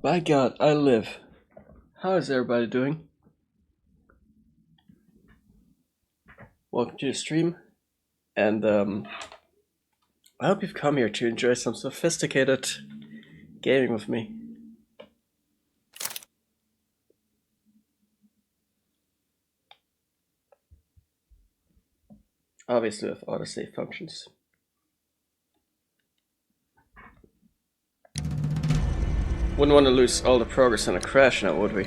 By God, I live. How is everybody doing? Welcome to the stream, and I hope you've come here to enjoy some sophisticated gaming with me. Obviously with autosave functions. Wouldn't want to lose all the progress in a crash now, would we?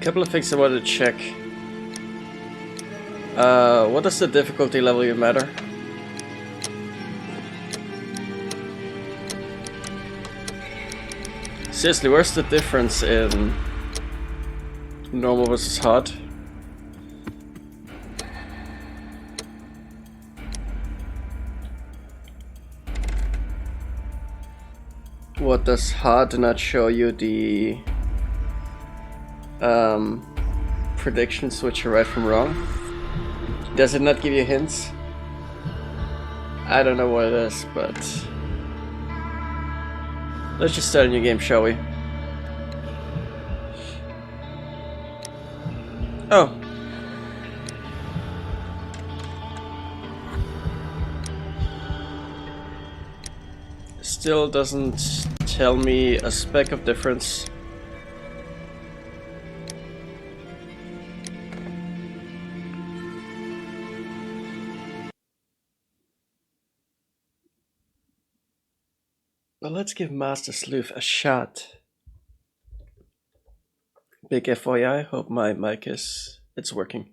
Couple of things I wanted to check. What does the difficulty level even matter? Seriously, where's the difference in normal versus hard? What does hard not show you the predictions which are right from wrong? Does it not give you hints? I don't know what it is, but let's just start a new game, shall we? Oh. Still doesn't tell me a speck of difference. But let's give Master Sleuth a shot. Big FYI, hope my mic it's working.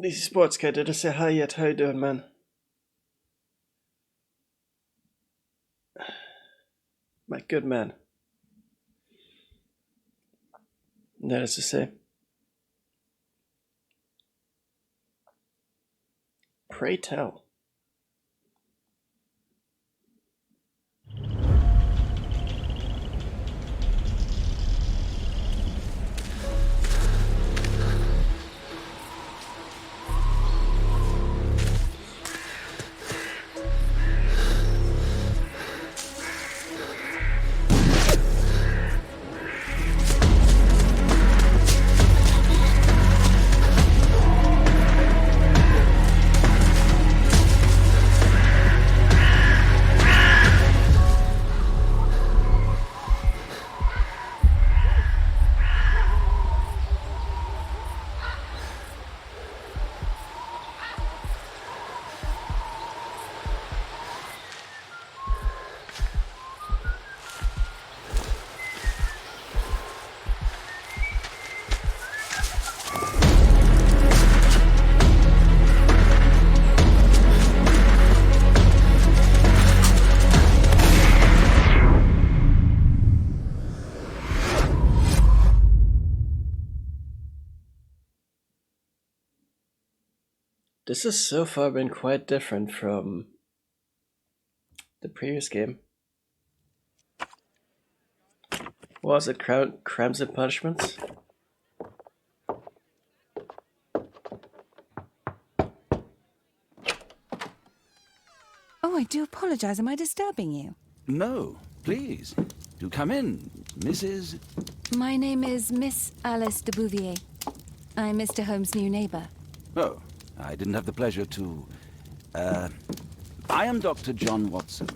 DC Sports Guy, did I say hi yet? How you doing, man? My good man. That is to say. Pray tell. This has so far been quite different from the previous game. What was it? Crimes and Punishments? Oh, I do apologize. Am I disturbing you? No, please. Do come in, Mrs. My name is Miss Alice de Bouvier. I'm Mr. Holmes' new neighbor. Oh, I didn't have the pleasure to... I am Dr. John Watson.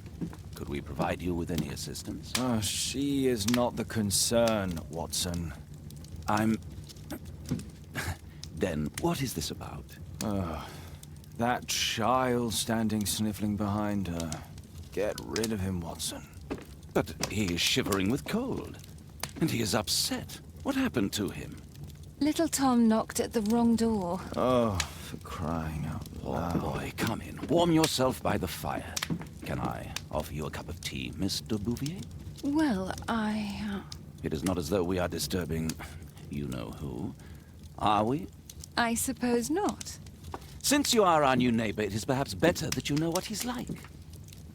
Could we provide you with any assistance? Oh, she is not the concern, Watson. I'm... Then, what is this about? That child standing sniffling behind her. Get rid of him, Watson. But he is shivering with cold. And he is upset. What happened to him? Little Tom knocked at the wrong door. Oh, for crying out loud. Oh, boy, come in. Warm yourself by the fire. Can I offer you a cup of tea, Mr. Bouvier? Well, It is not as though we are disturbing you-know-who. Are we? I suppose not. Since you are our new neighbor, it is perhaps better that you know what he's like.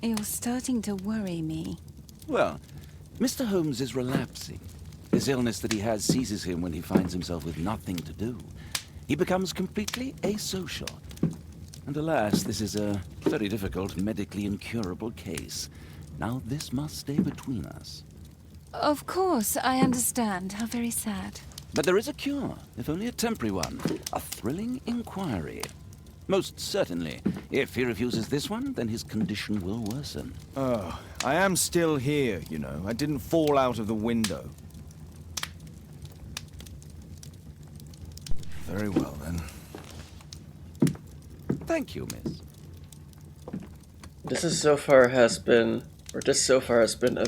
You're starting to worry me. Well, Mr. Holmes is relapsing. This illness that he has seizes him when he finds himself with nothing to do. He becomes completely asocial. And alas, this is a very difficult, medically incurable case. Now, this must stay between us. Of course, I understand. How very sad. But there is a cure, if only a temporary one. A thrilling inquiry. Most certainly. If he refuses this one, then his condition will worsen. Oh, I am still here, you know. I didn't fall out of the window. Very well, then. Thank you, miss. This so far has been a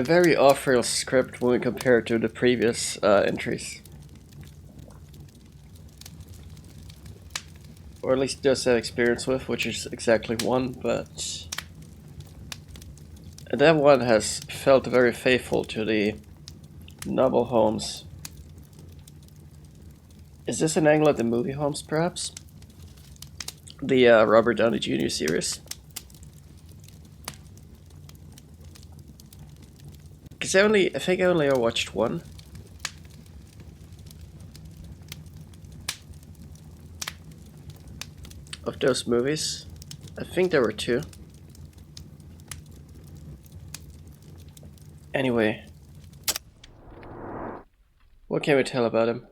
very off-rail script when we compare it to the previous entries. Or at least just had experience with, which is exactly one, but that one has felt very faithful to the novel Holmes. Is this an angle at the movie Holmes, perhaps? The Robert Downey Jr. series? Because I think I only ever watched one. Of those movies. I think there were two. Anyway. What can we tell about him?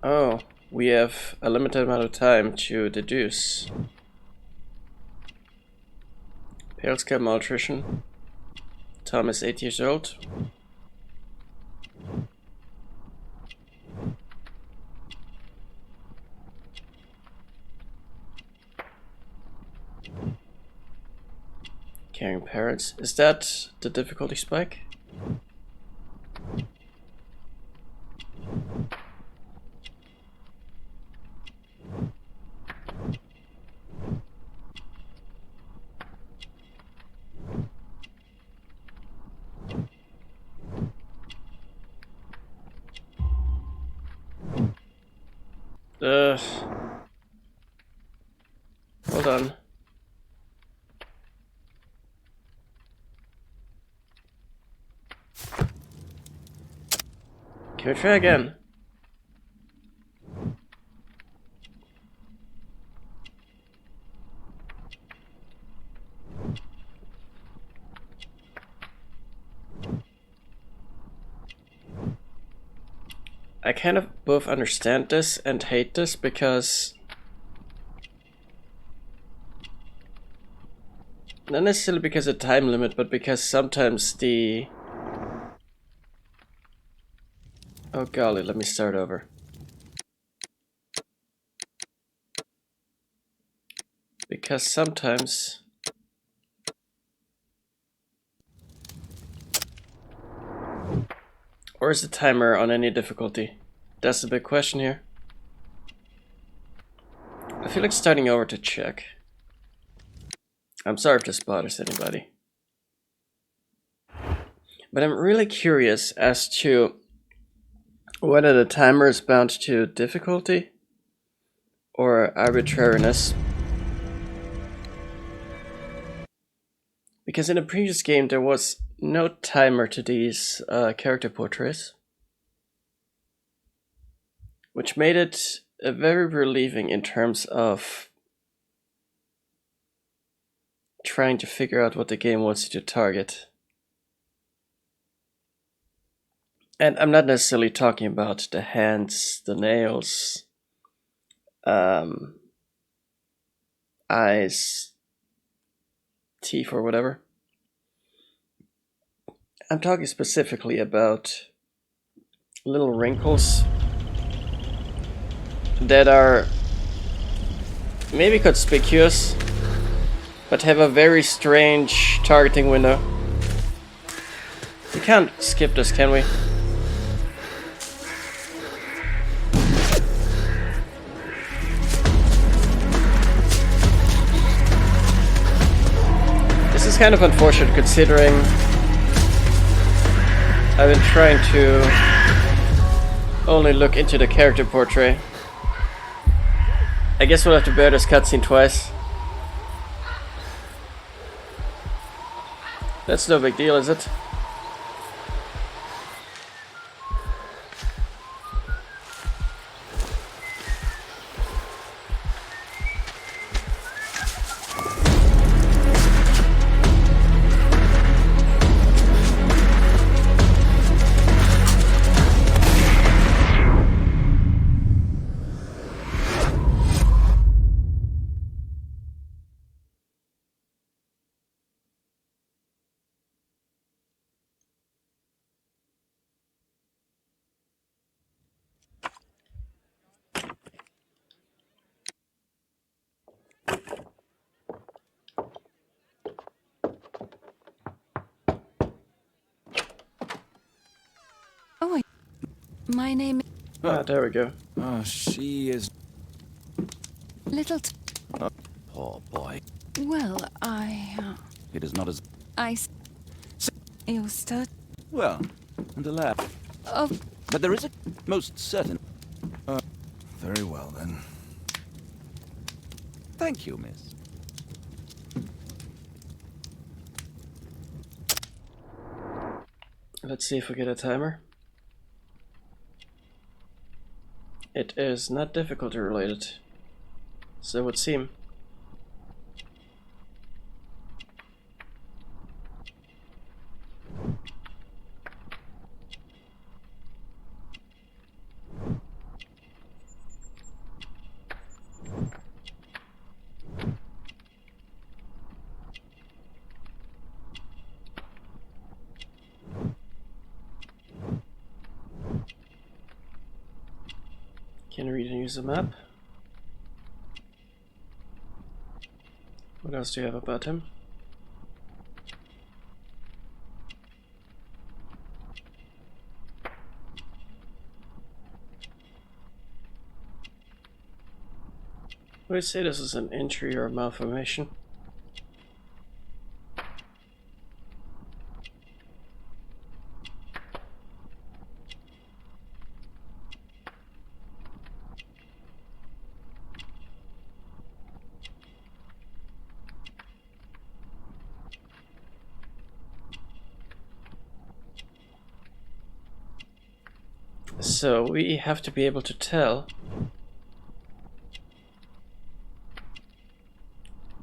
Oh, we have a limited amount of time to deduce. Pale scale malnutrition. Tom is 8 years old. Caring parents. Is that the difficulty spike? Hold on. Can we try again? I kind of both understand this and hate this because not necessarily because of time limit, but because sometimes the... Oh golly, let me start over. Because sometimes... Or is the timer on any difficulty? That's the big question here. I feel like starting over to check. I'm sorry if this bothers anybody. But I'm really curious as to whether the timer is bound to difficulty or arbitrariness. Because in the previous game there was no timer to these character portraits, which made it very relieving in terms of trying to figure out what the game wants you to target. And I'm not necessarily talking about the hands, the nails, eyes, teeth, or whatever. I'm talking specifically about little wrinkles that are maybe conspicuous, but have a very strange targeting window. We can't skip this, can we? This is kind of unfortunate considering I've been trying to only look into the character portrait. I guess we'll have to bear this cutscene twice. That's no big deal, is it? Oh, my name is Ah, there we go. Oh, she is... Little. Poor boy. Well, It is not as I. You start. well, and a lad. Oh, But there is a most certain. Very well, then. Thank you, miss. Let's see if we get a timer. It is not difficulty related, so it would seem. Can read and use a map. What else do you have about him? Would you say this is an injury or a malformation? So we have to be able to tell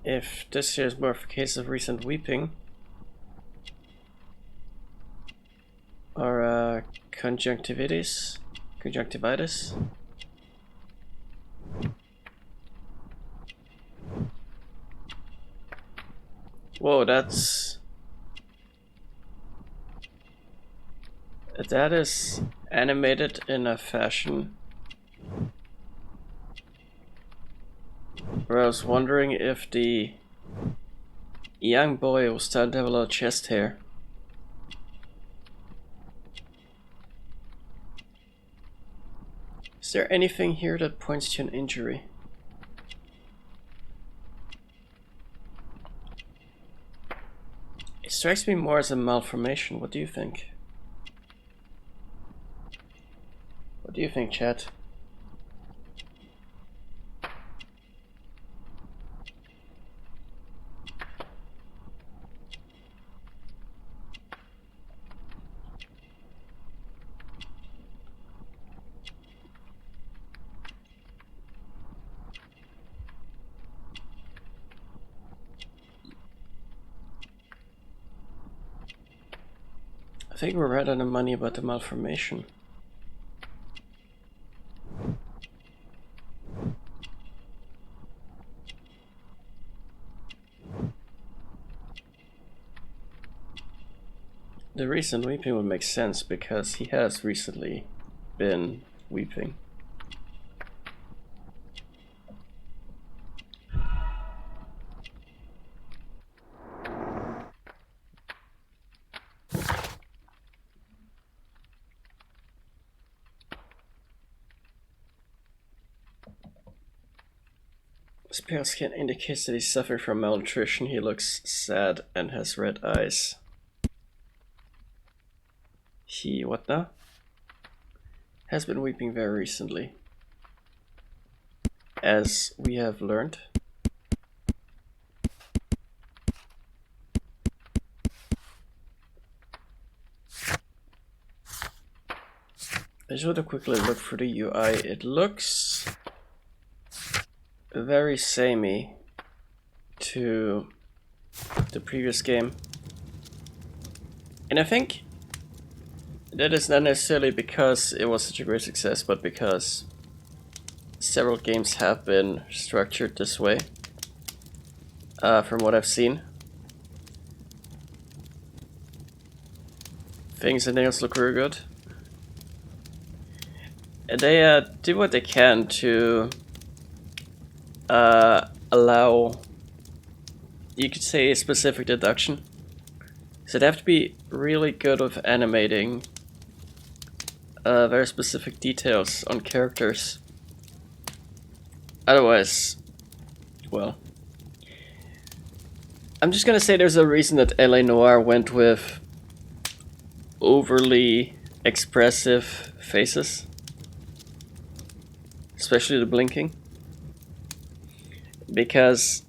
if this here is more of a case of recent weeping or conjunctivitis. Whoa, that is animated in a fashion where I was wondering if the young boy was starting to have a lot of chest hair. Is there anything here that points to an injury? It strikes me more as a malformation. What do you think? What do you think, chat? I think we're right on the money about the malformation. The recent weeping would make sense because he has recently been weeping. His pale skin indicates that he's suffering from malnutrition. He looks sad and has red eyes. He, what now? Has been weeping very recently. as we have learned. I just want to quickly look for the UI. It looks very samey to the previous game. And I think that is not necessarily because it was such a great success, but because several games have been structured this way, from what I've seen. Things and nails look really good. And they do what they can to allow, you could say, a specific deduction. So they have to be really good with animating very specific details on characters. Otherwise, well, I'm just gonna say there's a reason that LA Noire went with overly expressive faces. Especially the blinking. Because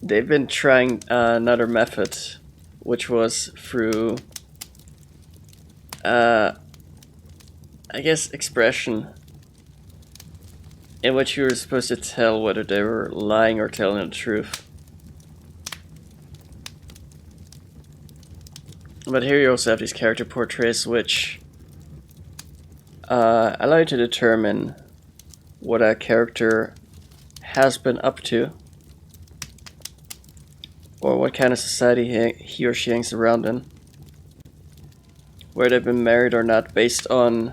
they've been trying another method, which was through, I guess, expression, in which you were supposed to tell whether they were lying or telling the truth. But here you also have these character portraits, which allow you to determine what a character has been up to, or what kind of society he or she hangs around in, where they've been married or not, based on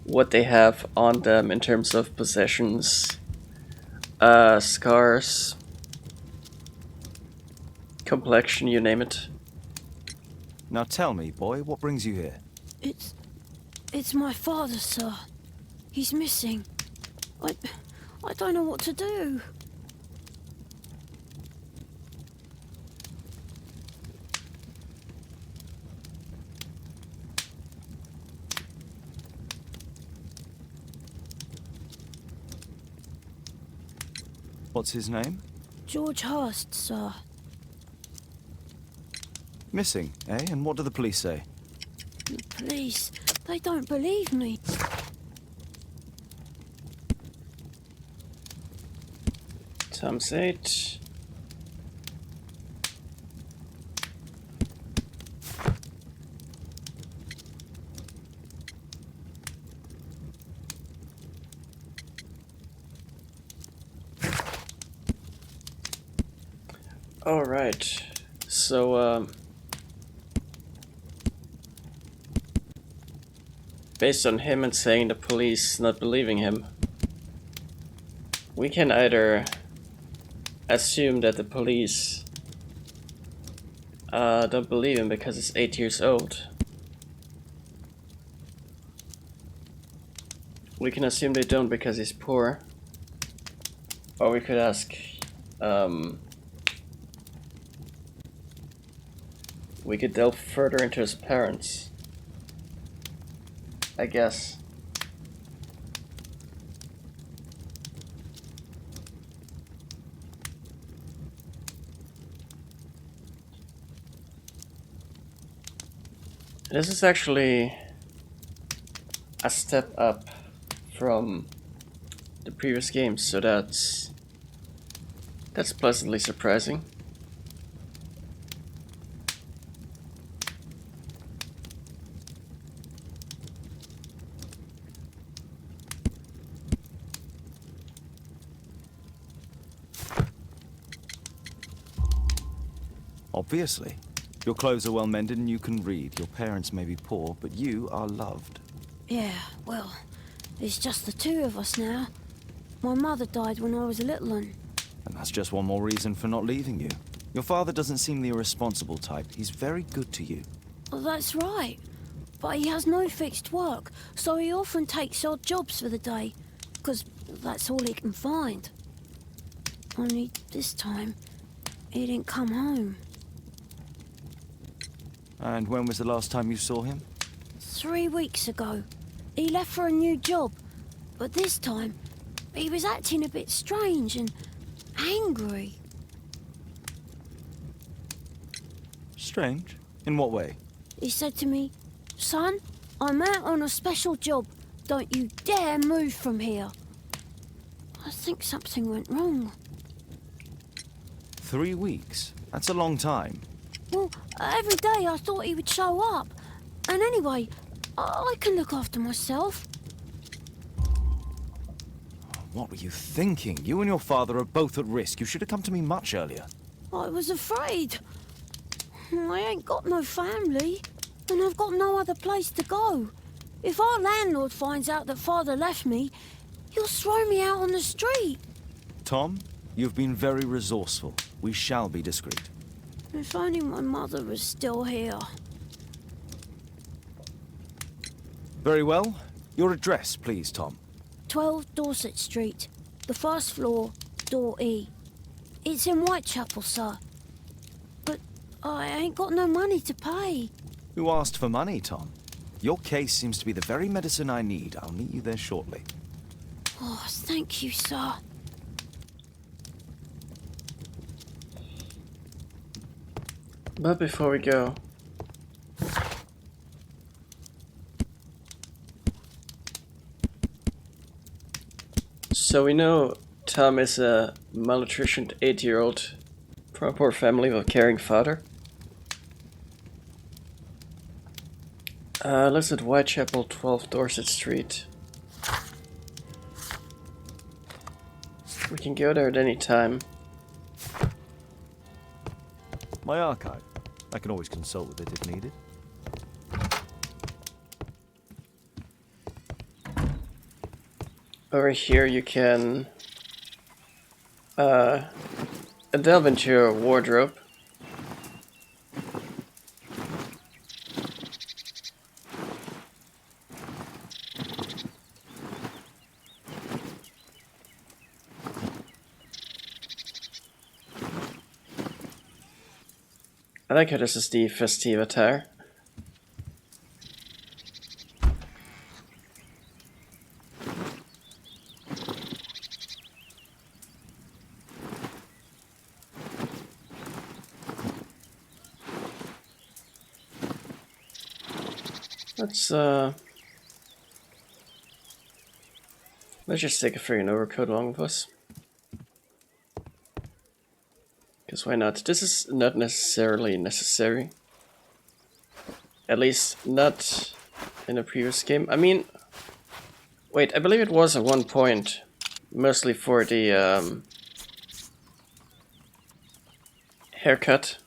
what they have on them in terms of possessions, scars, complexion, you name it. Now tell me, boy, what brings you here? It's my father, sir. He's missing. I don't know what to do. What's his name? George Hurst, sir. Missing, eh? And what do the police say? The police, they don't believe me. Times 8. Alright, so based on him and saying the police not believing him, we can either assume that the police don't believe him because he's 8 years old. We can assume they don't because he's poor. Or we could ask, we could delve further into his parents, I guess. This is actually a step up from the previous games, so that's pleasantly surprising. Obviously. Your clothes are well mended and you can read. Your parents may be poor, but you are loved. Yeah, well, it's just the two of us now. My mother died when I was a little one. And that's just one more reason for not leaving you. Your father doesn't seem the irresponsible type. He's very good to you. Well, that's right. But he has no fixed work, so he often takes odd jobs for the day, because that's all he can find. Only this time, he didn't come home. And when was the last time you saw him? 3 weeks ago. He left for a new job, but this time, he was acting a bit strange and angry. Strange? In what way? He said to me, "Son, I'm out on a special job. Don't you dare move from here." I think something went wrong. 3 weeks? That's a long time. Well, every day I thought he would show up. And anyway, I can look after myself. What were you thinking? You and your father are both at risk. You should have come to me much earlier. I was afraid. I ain't got no family, and I've got no other place to go. If our landlord finds out that Father left me, he'll throw me out on the street. Tom, you've been very resourceful. We shall be discreet. If only my mother was still here. Very well. Your address, please, Tom. 12 Dorset Street, the first floor, door E. It's in Whitechapel, sir. But I ain't got no money to pay. Who asked for money, Tom? Your case seems to be the very medicine I need. I'll meet you there shortly. Oh, thank you, sir. But before we go, so we know Tom is a malnutritioned 8-year-old from a poor family with a caring father. Lives at Whitechapel, 12 Dorset Street. We can go there at any time. My archive. I can always consult with it if needed. Over here you can delve into your wardrobe. I like how this is the festive attire. Let's just take a friggin' overcoat along with us. Because why not? This is not necessarily necessary. At least not in a previous game. I mean, wait, I believe it was at one point. Mostly for the haircut.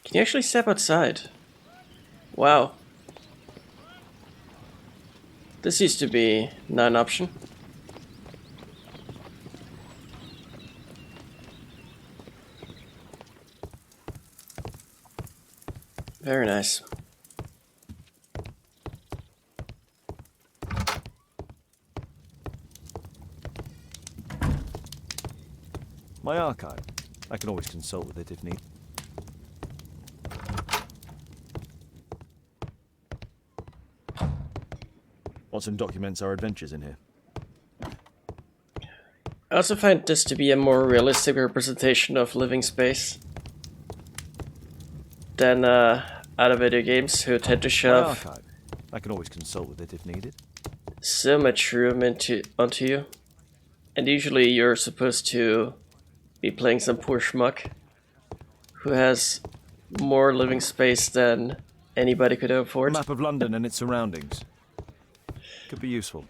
Can you actually step outside? Wow. This used to be not an option. Very nice. My archive. I can always consult with it if need. Watson documents our adventures in here. I also find this to be a more realistic representation of living space than other video games who tend to My shove archive. I can always consult with it if needed. so much room onto you. And usually you're supposed to be playing some poor schmuck who has more living space than anybody could A afford. map of London and its surroundings. Could be useful.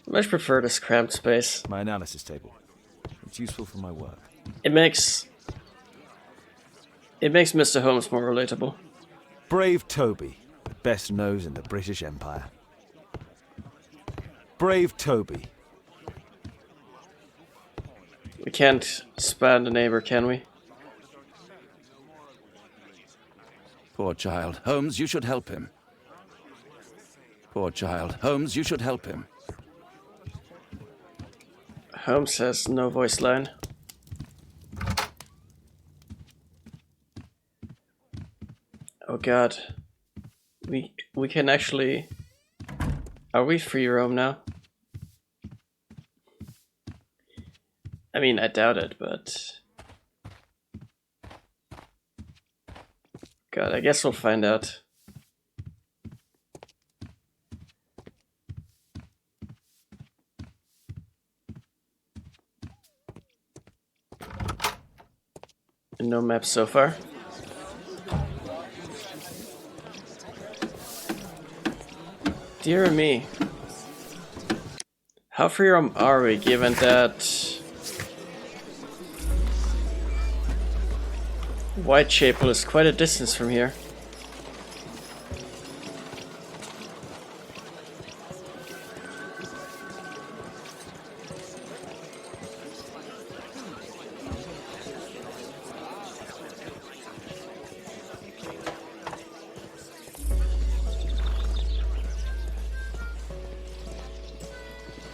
I much prefer this cramped space. My analysis table. It's useful for my work. It makes Mr. Holmes more relatable. Brave Toby, the best nose in the British Empire. Brave Toby. We can't span the neighbor, can we? Poor child. Holmes, you should help him. Poor child. Holmes, you should help him. Holmes has no voice line. Oh god. We can actually... Are we free roam now? I mean, I doubt it, but... God, I guess we'll find out. No map so far. Dear me. How free roam are we, given that Whitechapel is quite a distance from here?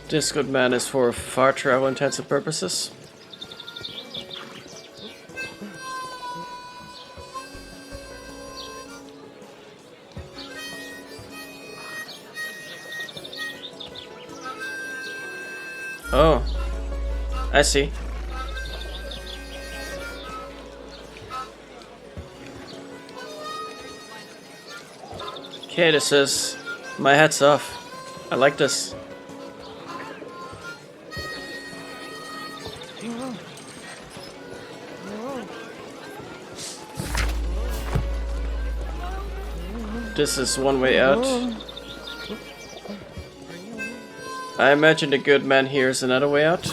This good man is for far travel intensive purposes. Oh, I see. Okay, this is my hat's off. I like this. This is one way out. I imagine the good man here is another way out.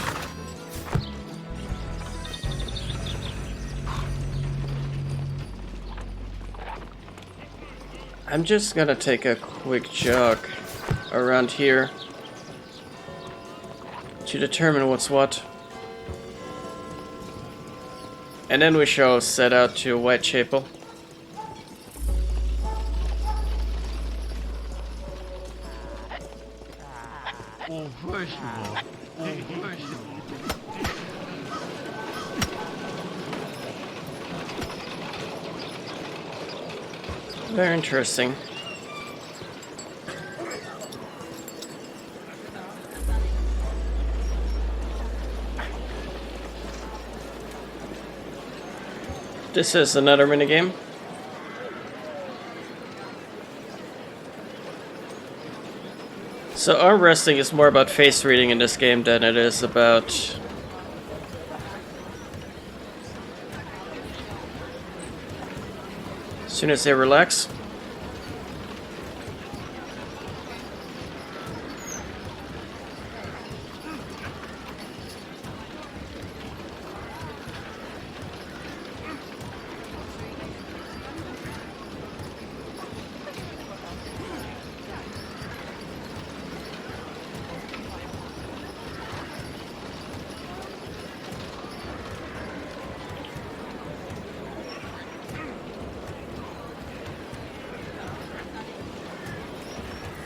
I'm just gonna take a quick jog around here to determine what's what. And then we shall set out to Whitechapel. Very interesting. This is another minigame. So arm wrestling is more about face reading in this game than it is about as soon as they relax.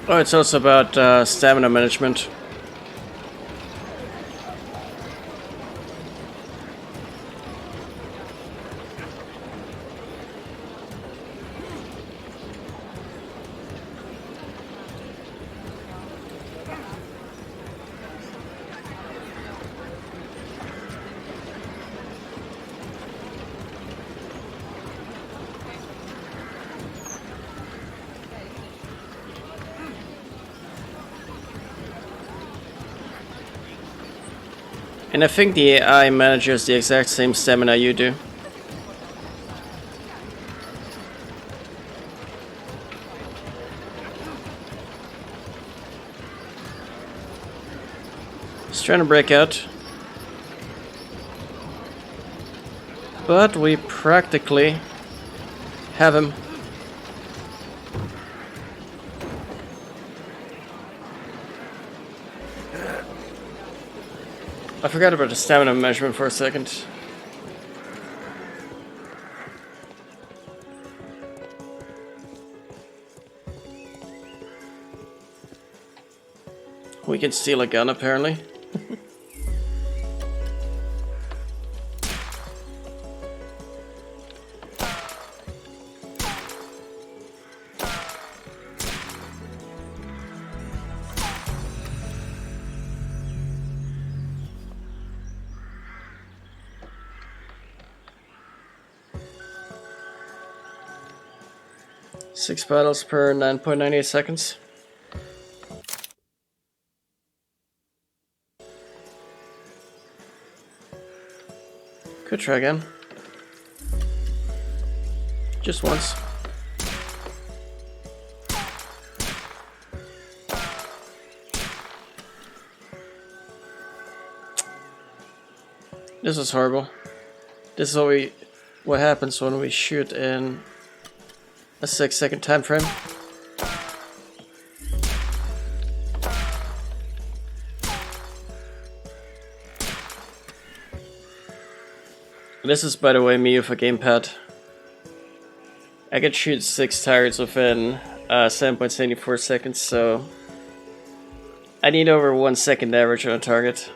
Oh, it's also about stamina management. And I think the AI manages the exact same stamina you do. He's trying to break out. But we practically have him. I forgot about the stamina measurement for a second. We can steal a gun apparently. 6 battles per 9.98 seconds. Could try again. Just once. This is horrible. This is what happens when we shoot in a 6-second time frame. This is, by the way, me with a gamepad. I can shoot 6 targets within 7.74 seconds, so I need over 1 second average on a target.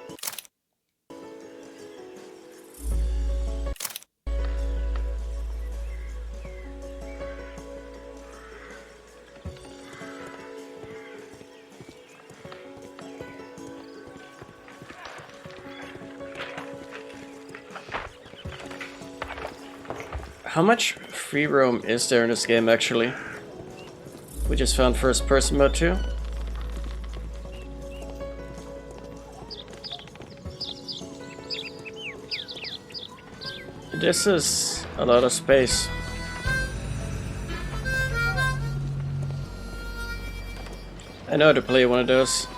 How much free roam is there in this game actually? We just found first person mode too. This is a lot of space. I know how to play one of those.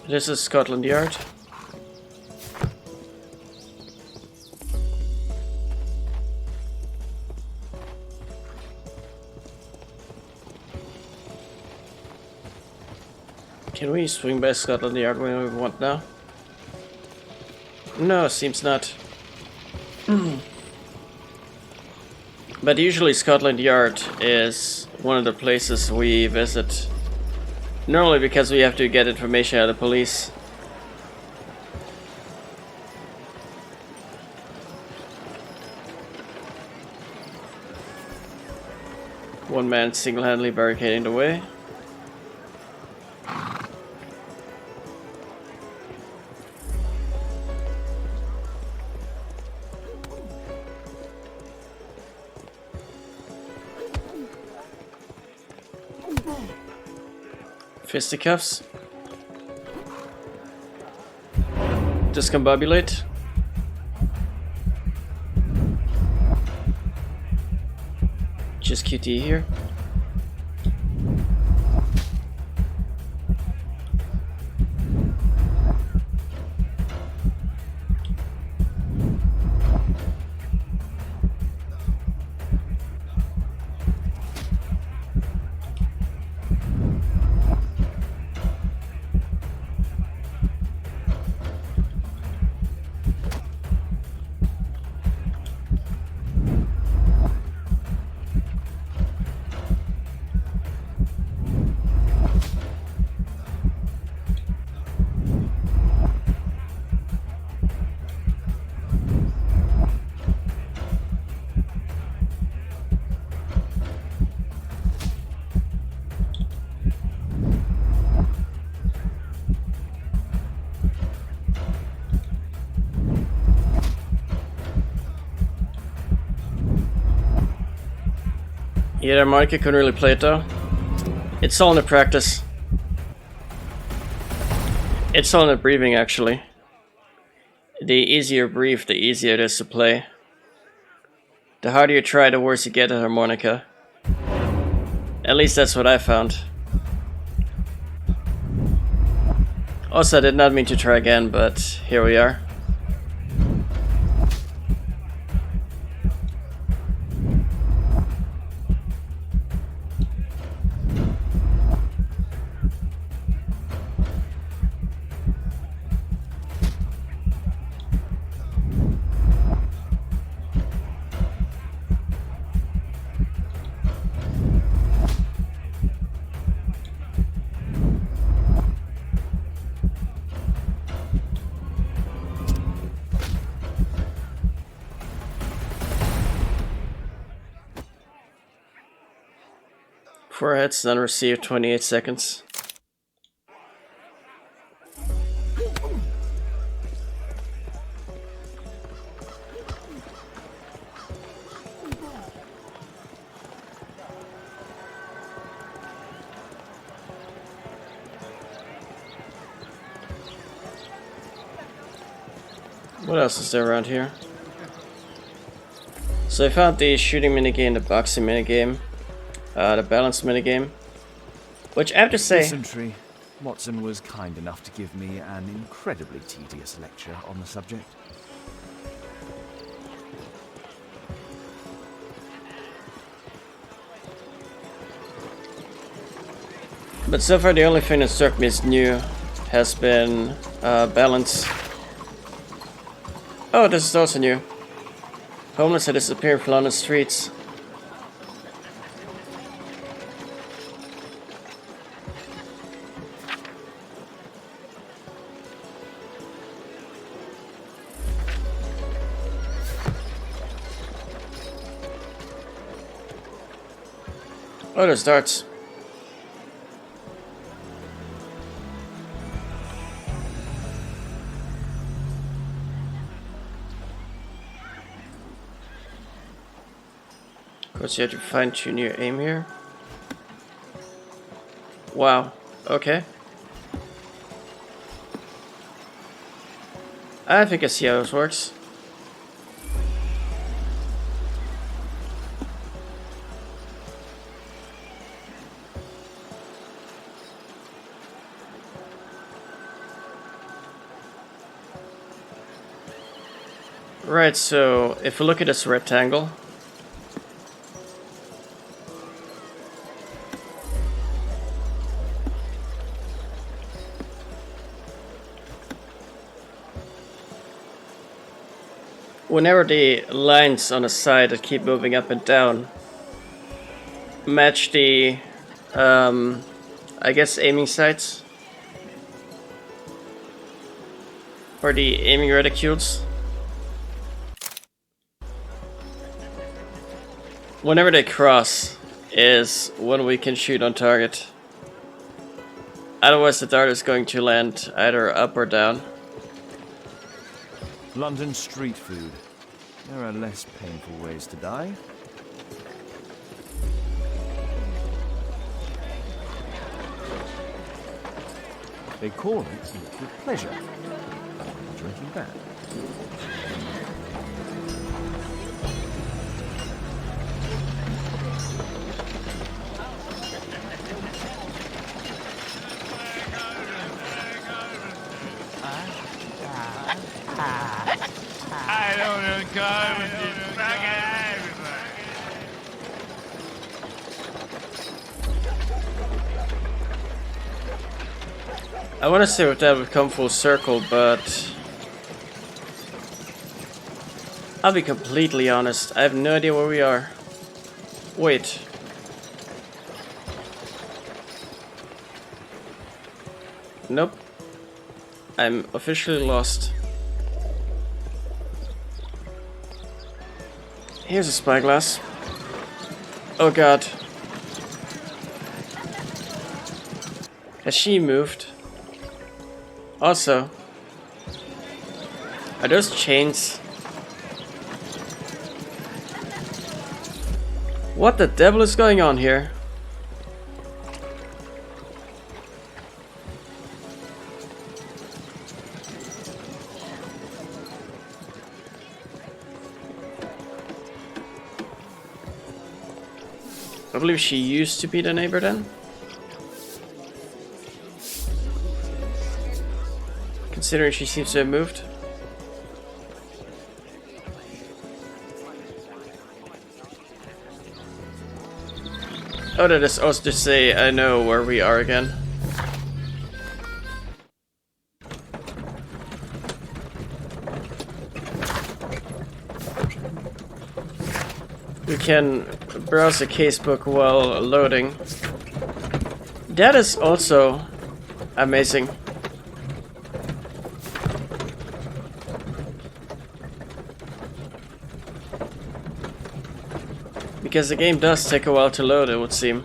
This is Scotland Yard. Can we swing by Scotland Yard when we want now? No, seems not. But usually Scotland Yard is one of the places we visit. Normally because we have to get information out of the police. One man single-handedly barricading the way. Fisticuffs. Discombobulate. Just QT here. Yeah, the harmonica couldn't really play it though. It's all in the practice. It's all in the breathing actually. The easier you breathe, the easier it is to play. The harder you try, the worse you get at harmonica. At least that's what I found. Also, I did not mean to try again, but here we are. Four hits, then receive 28 seconds. What else is there around here? So I found the shooting minigame, the boxing minigame, the balance minigame, which I have to say, Dysentery. Watson was kind enough to give me an incredibly tedious lecture on the subject. but so far the only thing that struck me as new has been balance. Oh, this is also new. Homeless had disappeared from London streets. Oh, there's darts. Of course, you have to fine-tune your aim here. Wow. Okay. I think I see how this works. Right, so if we look at this rectangle, whenever the lines on the side that keep moving up and down match the, I guess, aiming sights, or the aiming reticules, whenever they cross is when we can shoot on target. Otherwise the dart is going to land either up or down. London street food. There are less painful ways to die. They call it liquid pleasure. I'm drinking that. I don't know, God, with this fucking everybody. I want to say with that would come full circle, but I'll be completely honest, I have no idea where we are. Wait. Nope. I'm officially lost. Here's a spyglass. Oh god. Has she moved? Also, are those chains? What the devil is going on here? I believe she used to be the neighbor then. Considering she seems to have moved. Oh, that is also to say I know where we are again. We can browse the casebook while loading. That is also amazing. Because the game does take a while to load, it would seem.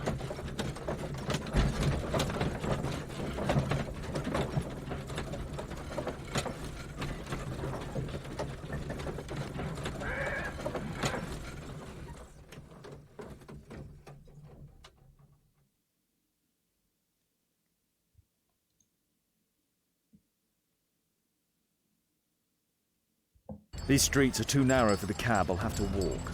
These streets are too narrow for the cab. I'll have to walk.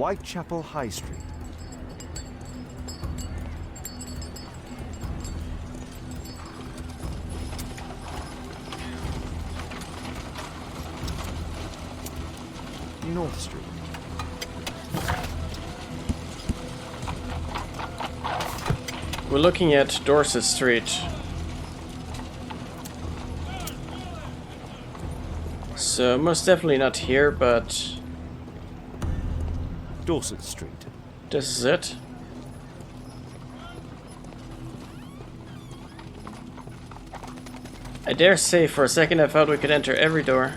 Whitechapel High Street. North Street. We're looking at Dorset Street. So most definitely not here, but Dorset Street. this is it. I dare say for a second I thought we could enter every door.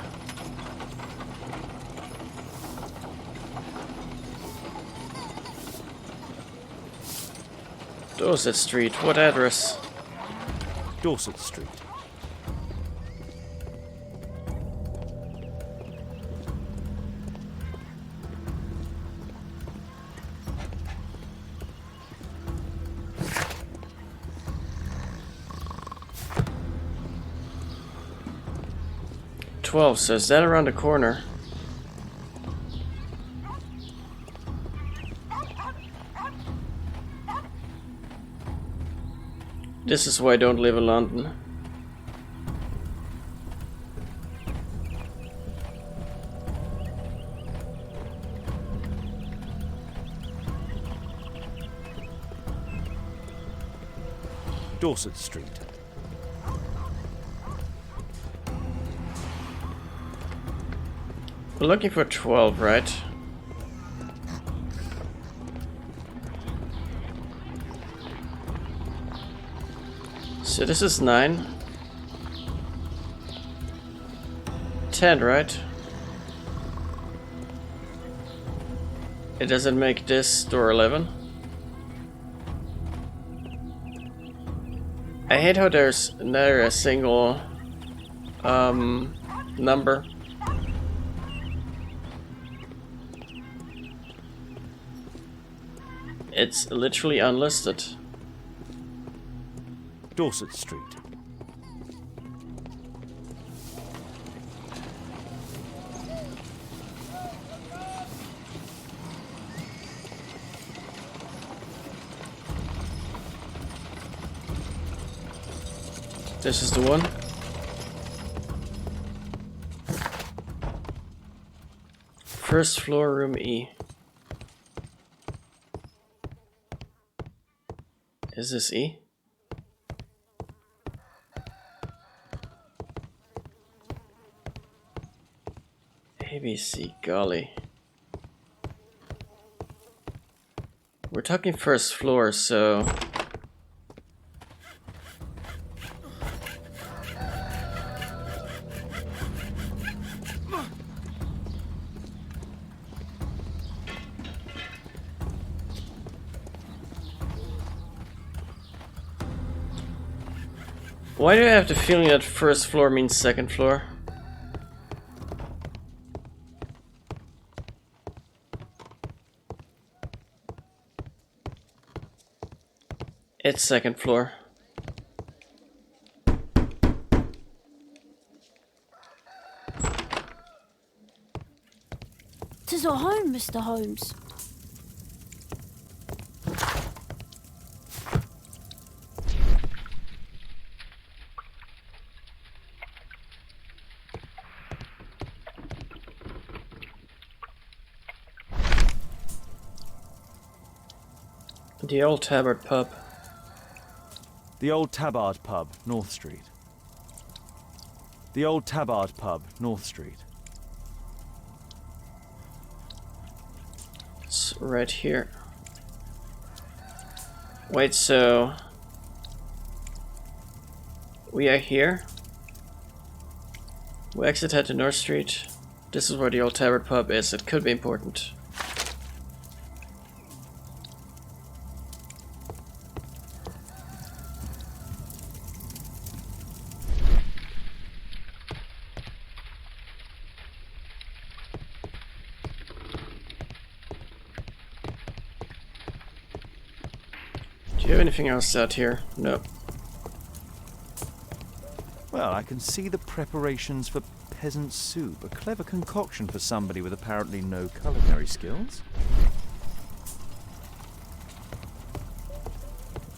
Dorset Street, what address? Dorset Street. So is that around the corner? This is why I don't live in London. Dorset Street. We're looking for 12, right? So this is 9. 10, right? It doesn't make this door 11. I hate how there's never a single number. It's literally unlisted. Dorset Street. This is the one. First floor, room E. Is this E? ABC, golly. We're talking first floor, so... Why do I have the feeling that first floor means second floor? It's second floor. "'Tis our home, Mr. Holmes." The Old Tabard Pub. The Old Tabard Pub, North Street. The Old Tabard Pub, North Street. It's right here. Wait, so... we are here? We exit head to North Street. This is where the old Tabard pub is. It could be important. Do you have anything else out here? No. Well, I can see the preparations for peasant soup. A clever concoction for somebody with apparently no culinary skills.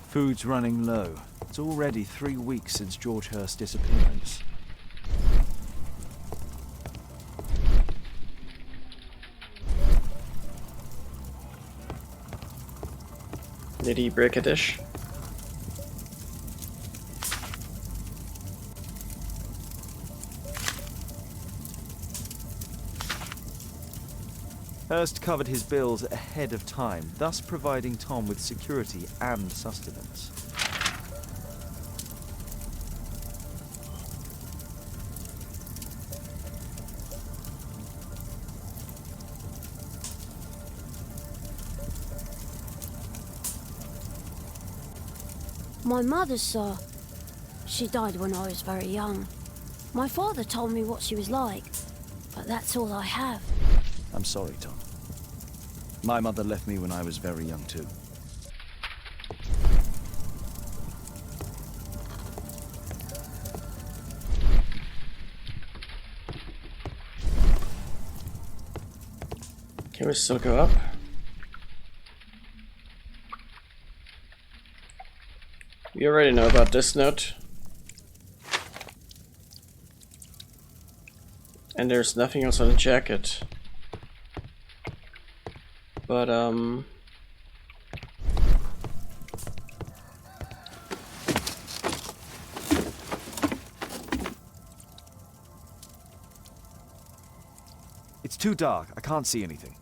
Food's running low. It's already 3 weeks since George Hurst's disappearance. Did he break a dish? Hurst covered his bills ahead of time, thus providing Tom with security and sustenance. My mother, sir. She died when I was very young. My father told me what she was like, but that's all I have. I'm sorry, Tom. My mother left me when I was very young too. Can we still go up? We already know about this note. And there's nothing else on the jacket. But, It's too dark. I can't see anything.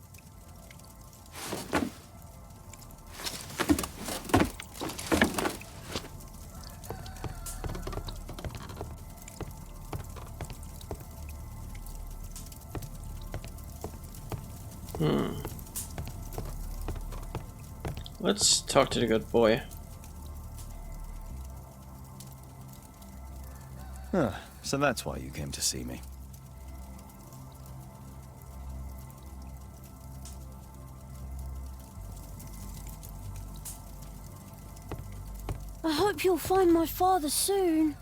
Let's talk to the good boy. So that's why you came to see me. I hope you'll find my father soon.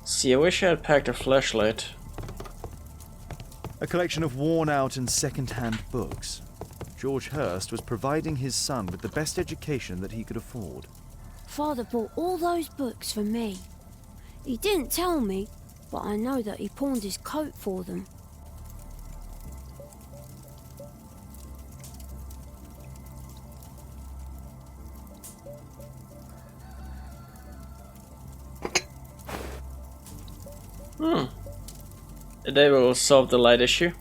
See, I wish I had packed a flashlight. A collection of worn-out and second-hand books. George Hurst was providing his son with the best education that he could afford. Father bought all those books for me. He didn't tell me, but I know that he pawned his coat for them. Today we will solve the light issue.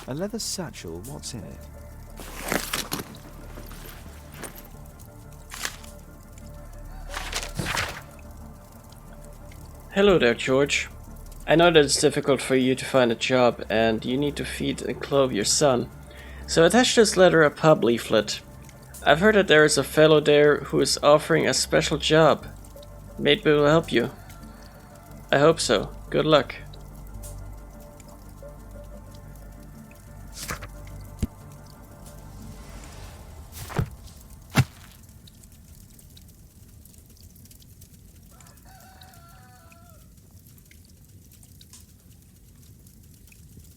A leather satchel, what's in it? Hello there, George. I know that it's difficult for you to find a job and you need to feed and clothe your son. So attach this letter a pub leaflet. I've heard that there is a fellow there who is offering a special job. Maybe it will help you. I hope so. Good luck.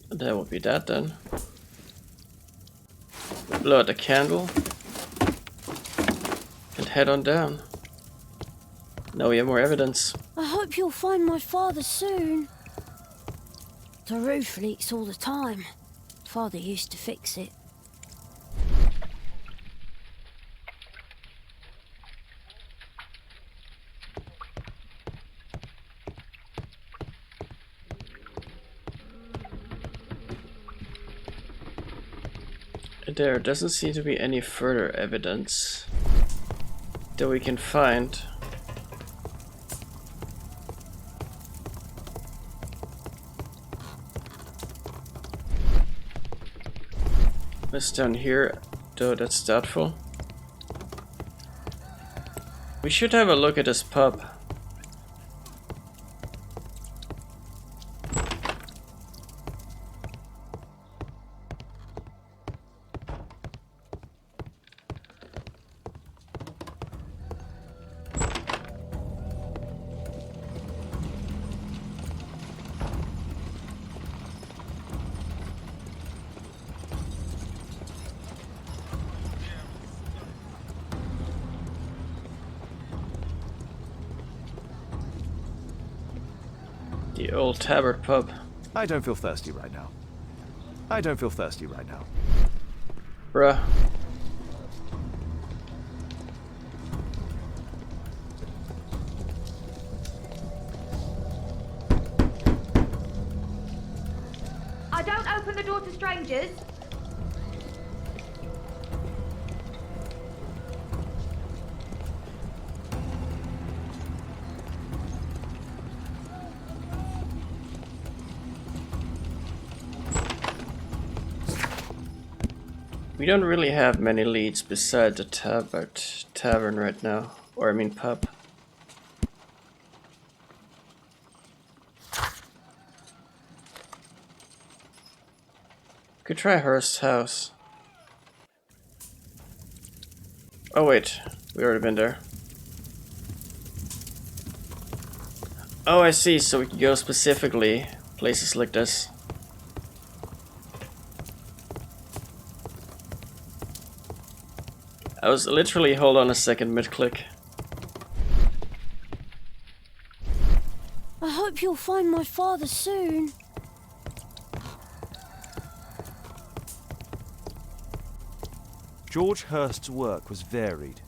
That would be that then. Blow out the candle and head on down. Now we have more evidence. I hope you'll find my father soon. The roof leaks all the time. Father used to fix it. There doesn't seem to be any further evidence that we can find. This down here, though that's doubtful. We should have a look at this pub. The old Tabard pub. I don't feel thirsty right now. I don't feel thirsty right now. Bruh. I don't open the door to strangers. We don't really have many leads beside the Tabard Tavern right now. Or I mean pub. Could try Hurst's house. Oh wait, we already been there. Oh, I see, so we can go specifically places like this. I was literally, hold on a second, mid-click. I hope you'll find my father soon. George Hurst's work was varied.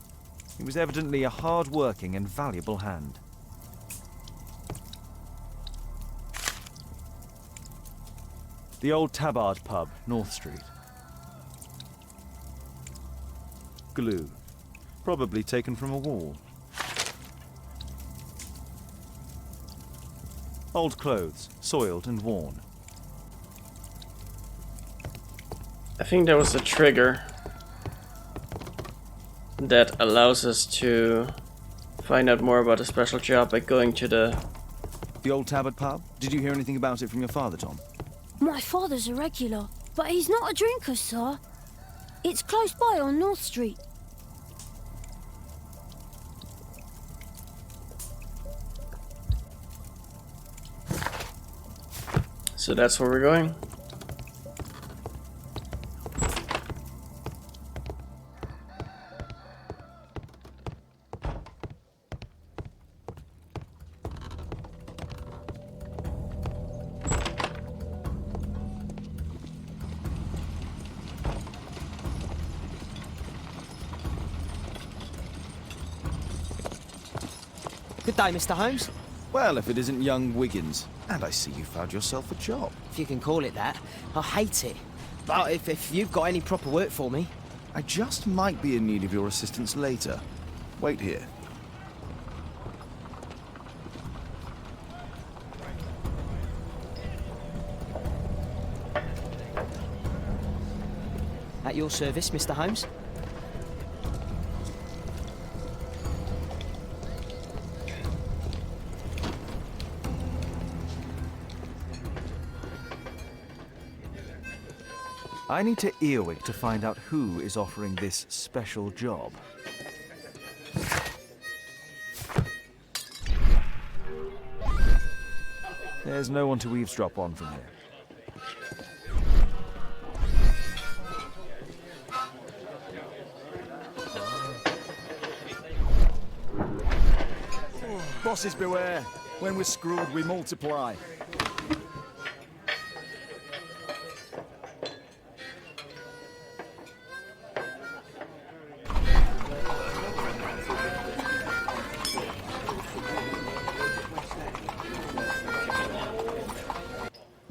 He was evidently a hard-working and valuable hand. The old Tabard pub, North Street. Glue. Probably taken from a wall. Old clothes, soiled and worn. I think that was the trigger that allows us to find out more about a special job by going to the... The old Tabard pub? Did you hear anything about it from your father, Tom? My father's a regular, but he's not a drinker, sir. It's close by on North Street. So that's where we're going. Good day, Mr. Holmes. Well, if it isn't young Wiggins. And I see you found yourself a job. If you can call it that. I hate it. But if you've got any proper work for me... I just might be in need of your assistance later. Wait here. At your service, Mr. Holmes. I need to earwig to find out who is offering this special job. There's no one to eavesdrop on from here. Bosses beware. When we're screwed, we multiply.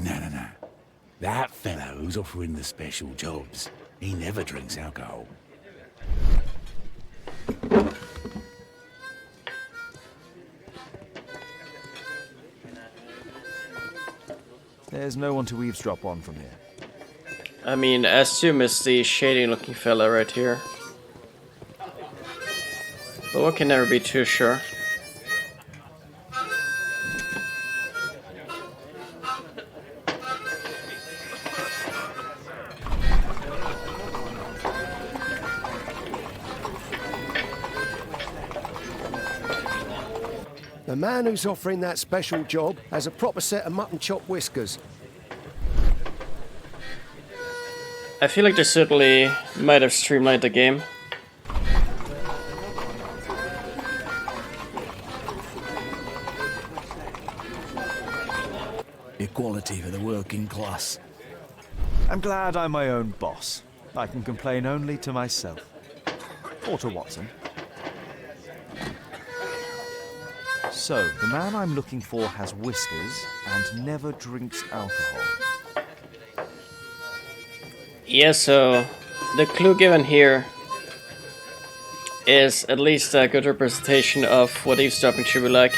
No. That fellow who's offering the special jobs. He never drinks alcohol. There's no one to eavesdrop on from here. I mean, I assume it's the shady-looking fella right here. But one can never be too sure. The man who's offering that special job has a proper set of mutton chop whiskers. I feel like they certainly might have streamlined the game. Equality for the working class. I'm glad I'm my own boss. I can complain only to myself. Or to Watson. So, the man I'm looking for has whiskers and never drinks alcohol. Yeah, so the clue given here is at least a good representation of what eavesdropping should be like.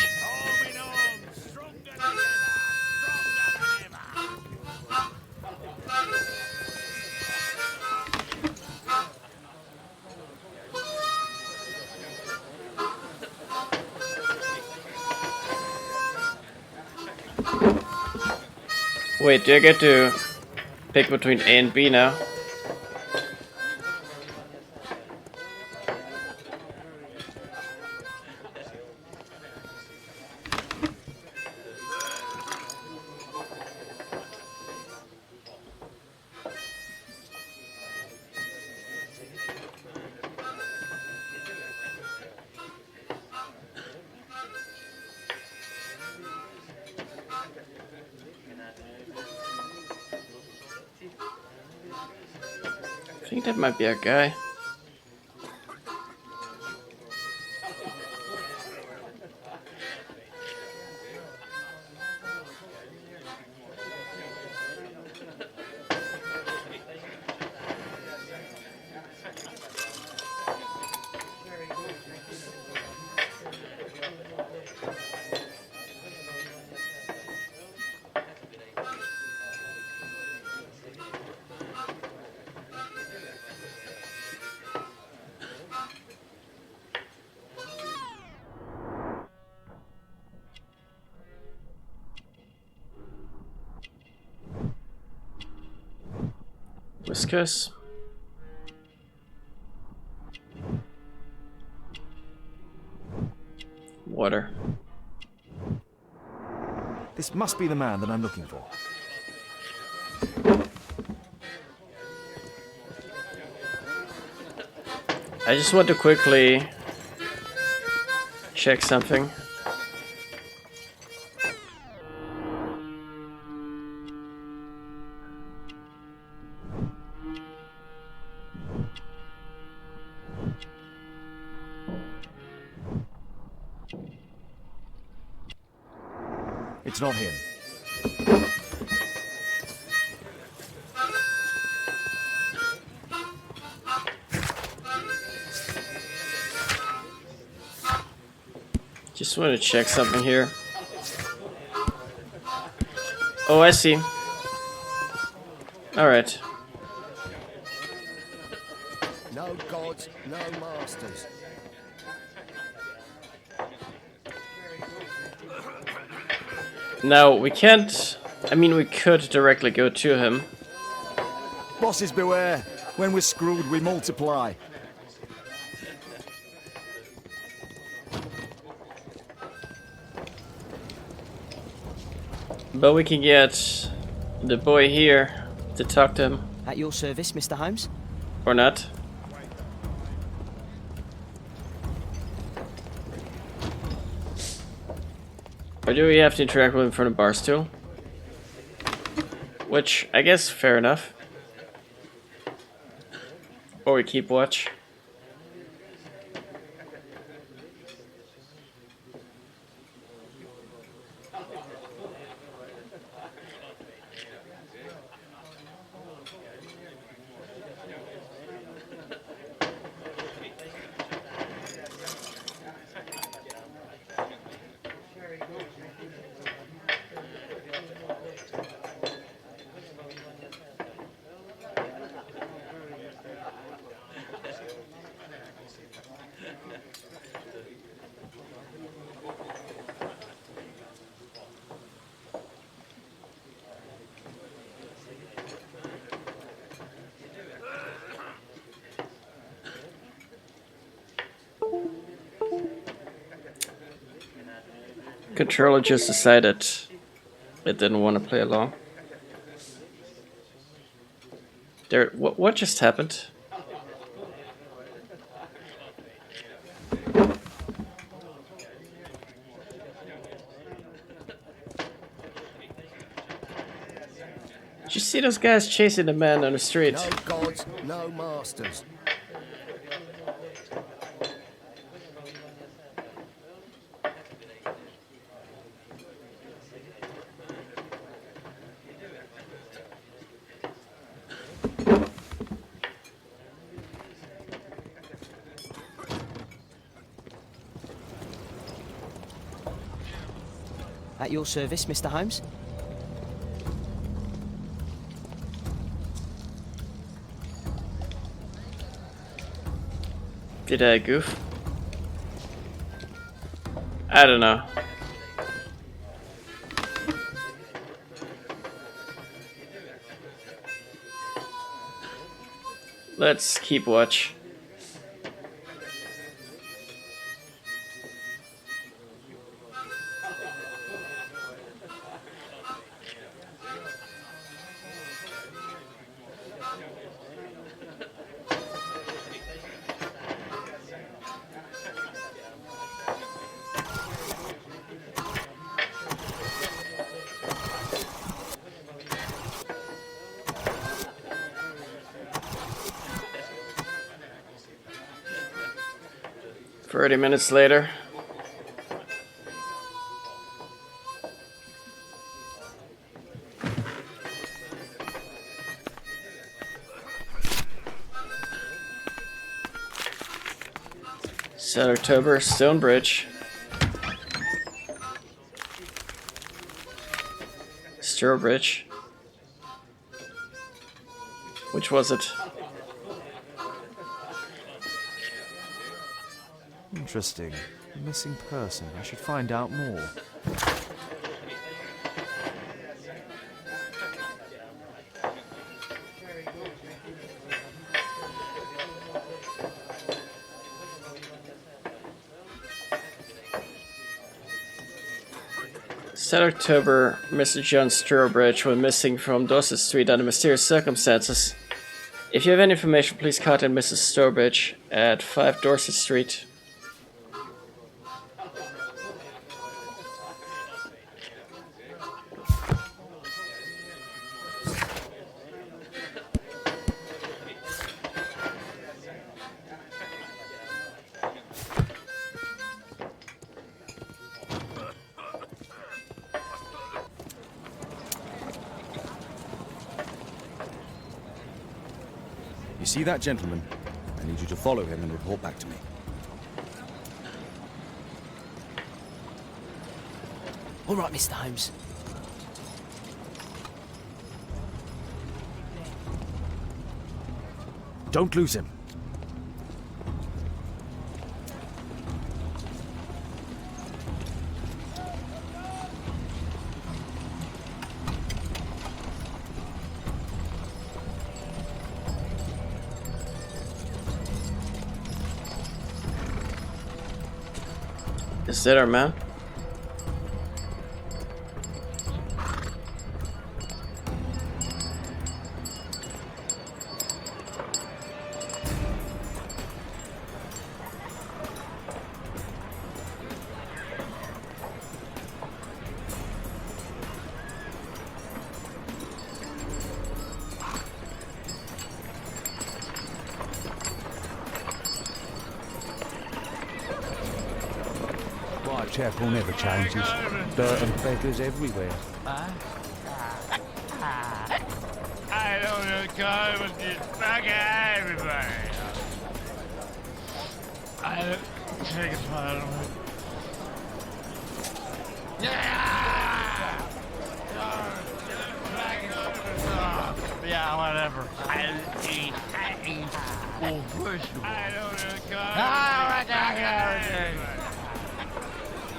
Wait, do I get to pick between A and B now? I think that might be a guy. Whiskers. Water. This must be the man that I'm looking for. I just want to quickly check something. It's not him. Just want to check something here. Oh, I see. Alright. No gods, no masters. Now, we can't... I mean, we could directly go to him. Bosses beware. When we're screwed, we multiply. But we can get the boy here to talk to him. At your service, Mr. Holmes? Or not. Or do we have to interact with him from the bar stool? Which, I guess, fair enough. Or we keep watch. controller just decided it didn't want to play along. There, what just happened? Did you see those guys chasing the man on the street? No gods, no masters. At your service, Mr. Holmes. Did I goof? I don't know. Let's keep watch. Thirty minutes later. Set October, Stonebridge. Sturbridge. Which was it? Interesting. A missing person. I should find out more. Said October, Mr. John Sturbridge went missing from Dorset Street under mysterious circumstances. If you have any information, please contact Mrs. Sturbridge at 5 Dorset Street. You see that gentleman? I need you to follow him and report back to me. All right, Mr. Holmes. Don't lose him. Is that our man? Whitechapel never changes. Dirt and beggars everywhere. I don't know, go with this fucking everybody. I don't take a smile. Yeah, whatever. I don't know,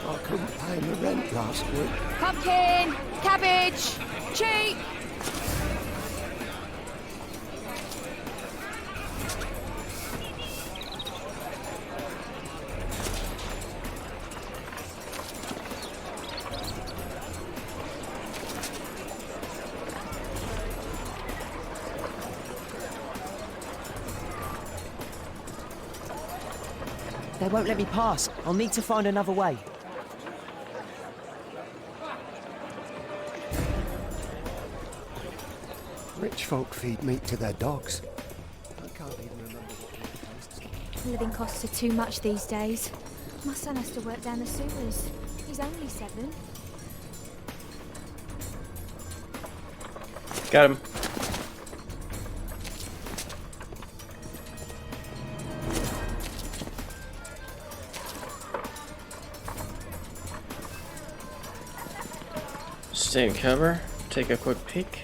I couldn't pay my rent last week. Pumpkin! Cabbage! Cheap! They won't let me pass. I'll need to find another way. Rich folk feed meat to their dogs. I can't even remember what the tastes. Living costs are too much these days. My son has to work down the sewers. He's only 7. Got him. Stay in cover. Take a quick peek.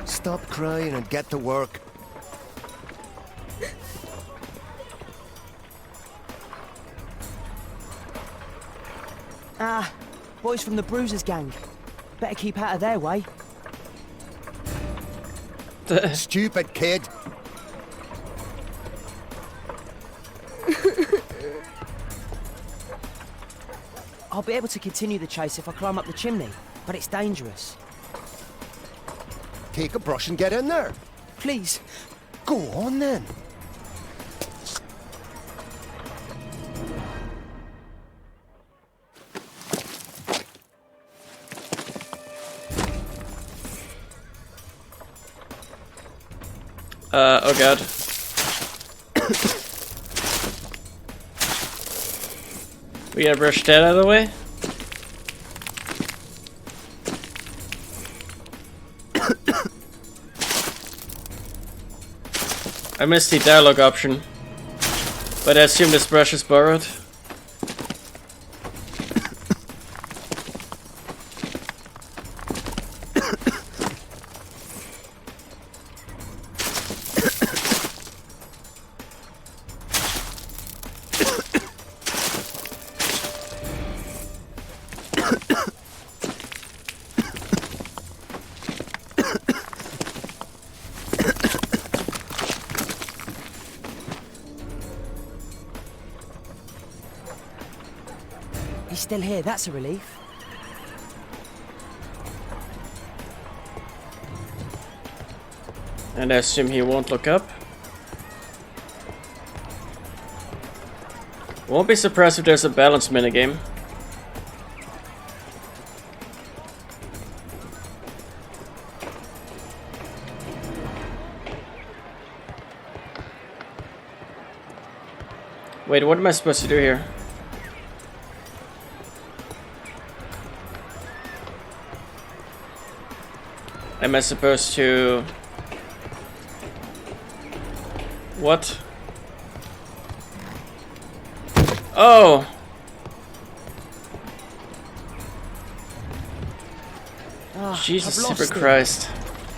Stop crying and get to work. Ah, boys from the Bruisers gang. Better keep out of their way. Stupid kid. I'll be able to continue the chase if I climb up the chimney, but it's dangerous. Take a brush and get in there. Please. Go on then. Oh god. We gotta brush that out of the way. I missed the dialogue option, but I assume this brush is borrowed. He's still here, that's a relief. And I assume he won't look up. Won't be surprised if there's a balance minigame. Wait, what am I supposed to do here? Am I supposed to... What? Oh! Jesus super Christ.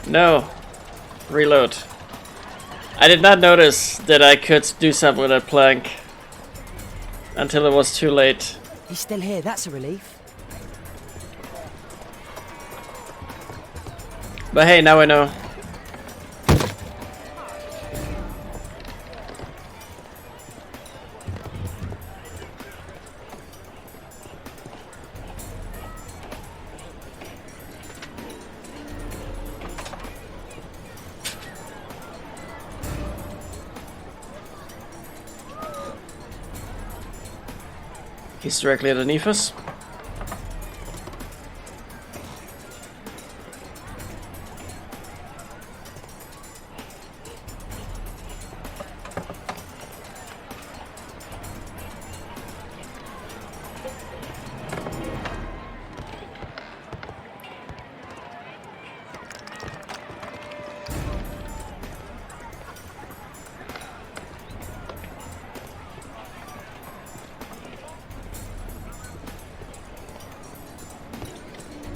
No. Reload. I did not notice that I could do something with that plank until it was too late. He's still here, that's a relief. But hey, now I know. He's directly underneath us.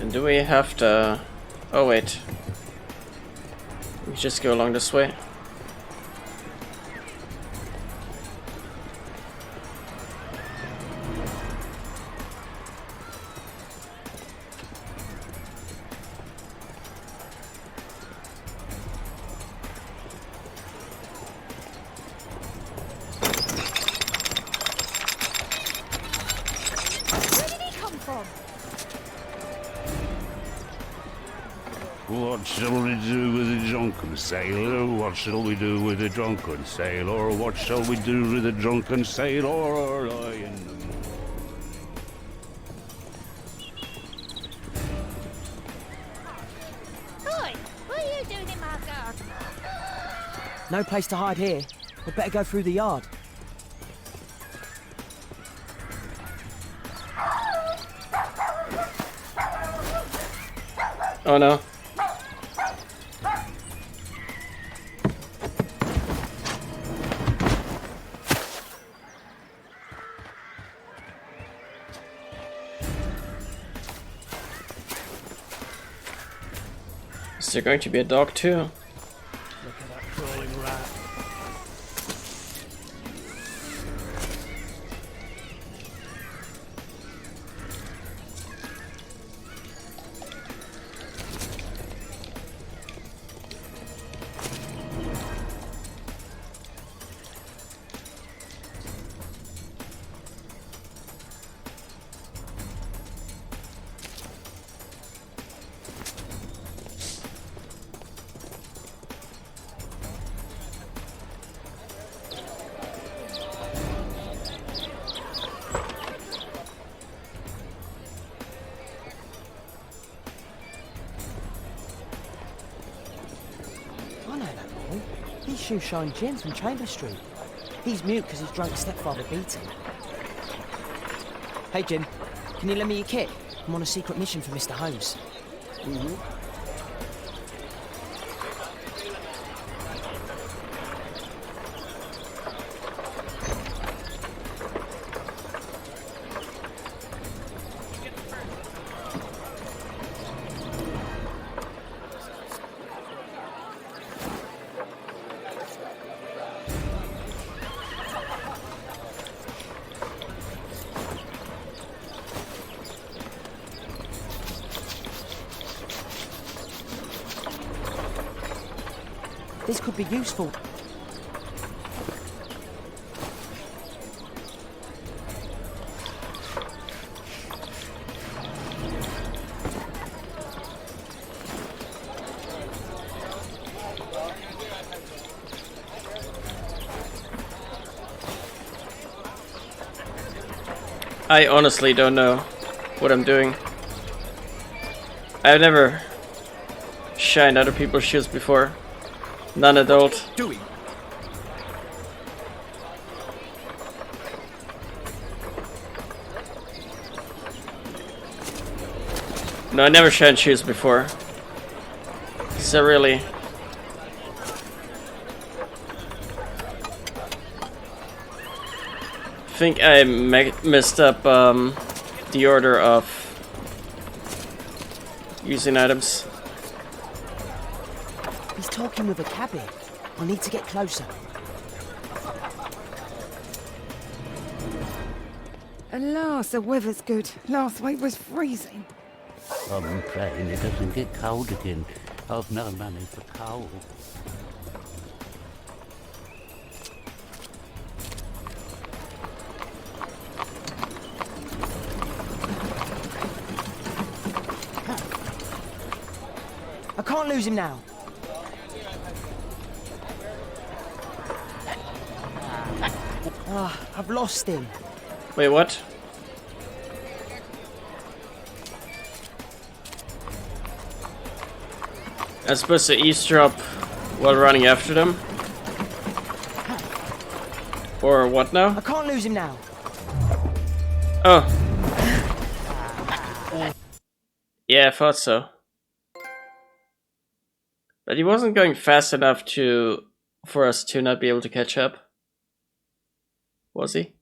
And do we have to... Oh wait. We just go along this way. Where did he come from? What shall we do with a drunken sailor? What shall we do with a drunken sailor? What shall we do with a drunken sailor? Lie in the moon. Oi, what are you doing in my garden? No place to hide here. We'd better go through the yard. Oh no. Is there going to be a dog too? Look at that crawling rat. I know that boy. He's Shoe Shine Jim from Chamber Street. He's mute because his drunk stepfather beat him. Hey Jim, can you lend me your kit? I'm on a secret mission for Mr. Holmes. This could be useful. I honestly don't know what I'm doing. I've never shined other people's shoes before. Non-adult. Do it. No, I never shined shoes before. So really. I think I messed up the order of using items. He's talking with a cabbie. I need to get closer. Alas, the weather's good. Last week was freezing. I'm praying it doesn't get cold again. I've no money for coal. I can't lose him now. I've lost him. Wait, what? I'm supposed to eavesdrop while running after them? Or what now? I can't lose him now. Oh. Yeah, I thought so. But he wasn't going fast enough for us to not be able to catch up. Was he?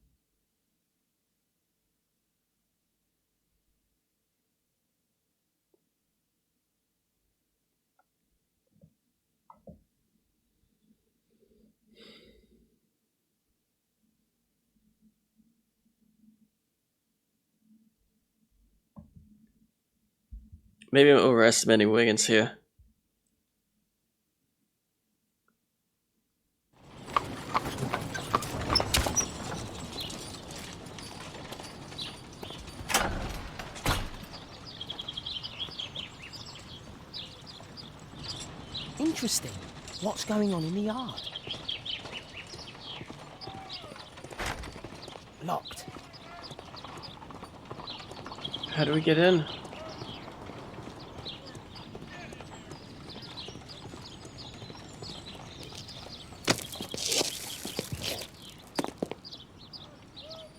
Maybe I'm overestimating Wiggins here. interesting. What's going on in the yard? Locked. How do we get in?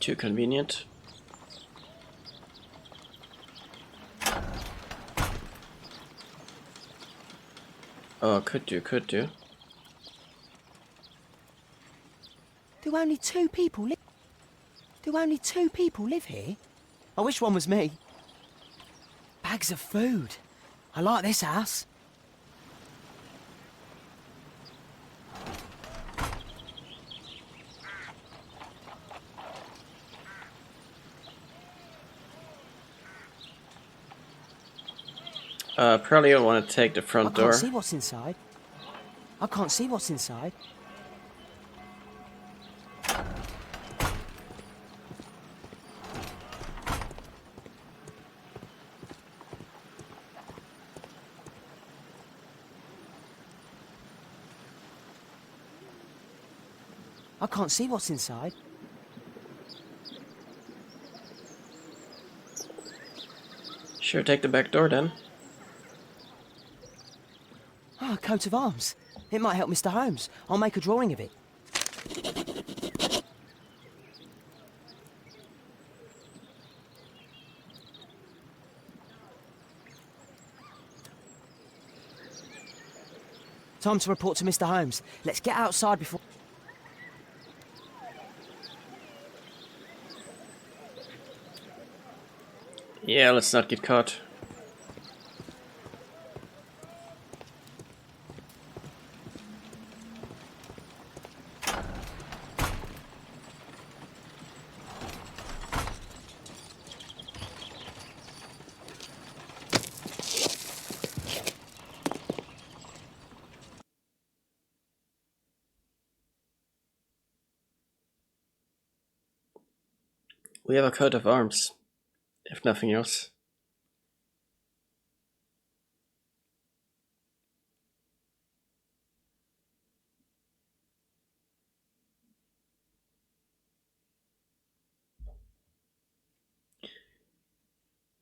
Too convenient. Oh, could do. Do only two people live here? I wish one was me. Bags of food. I like this house. Probably don't want to take the front door. I can't see what's inside. I can't see what's inside. I can't see what's inside. Sure, take the back door then. Ah, a coat of arms. It might help Mr. Holmes. I'll make a drawing of it. Time to report to Mr. Holmes. Let's get outside before... Yeah, let's not get caught. We have a coat of arms, if nothing else.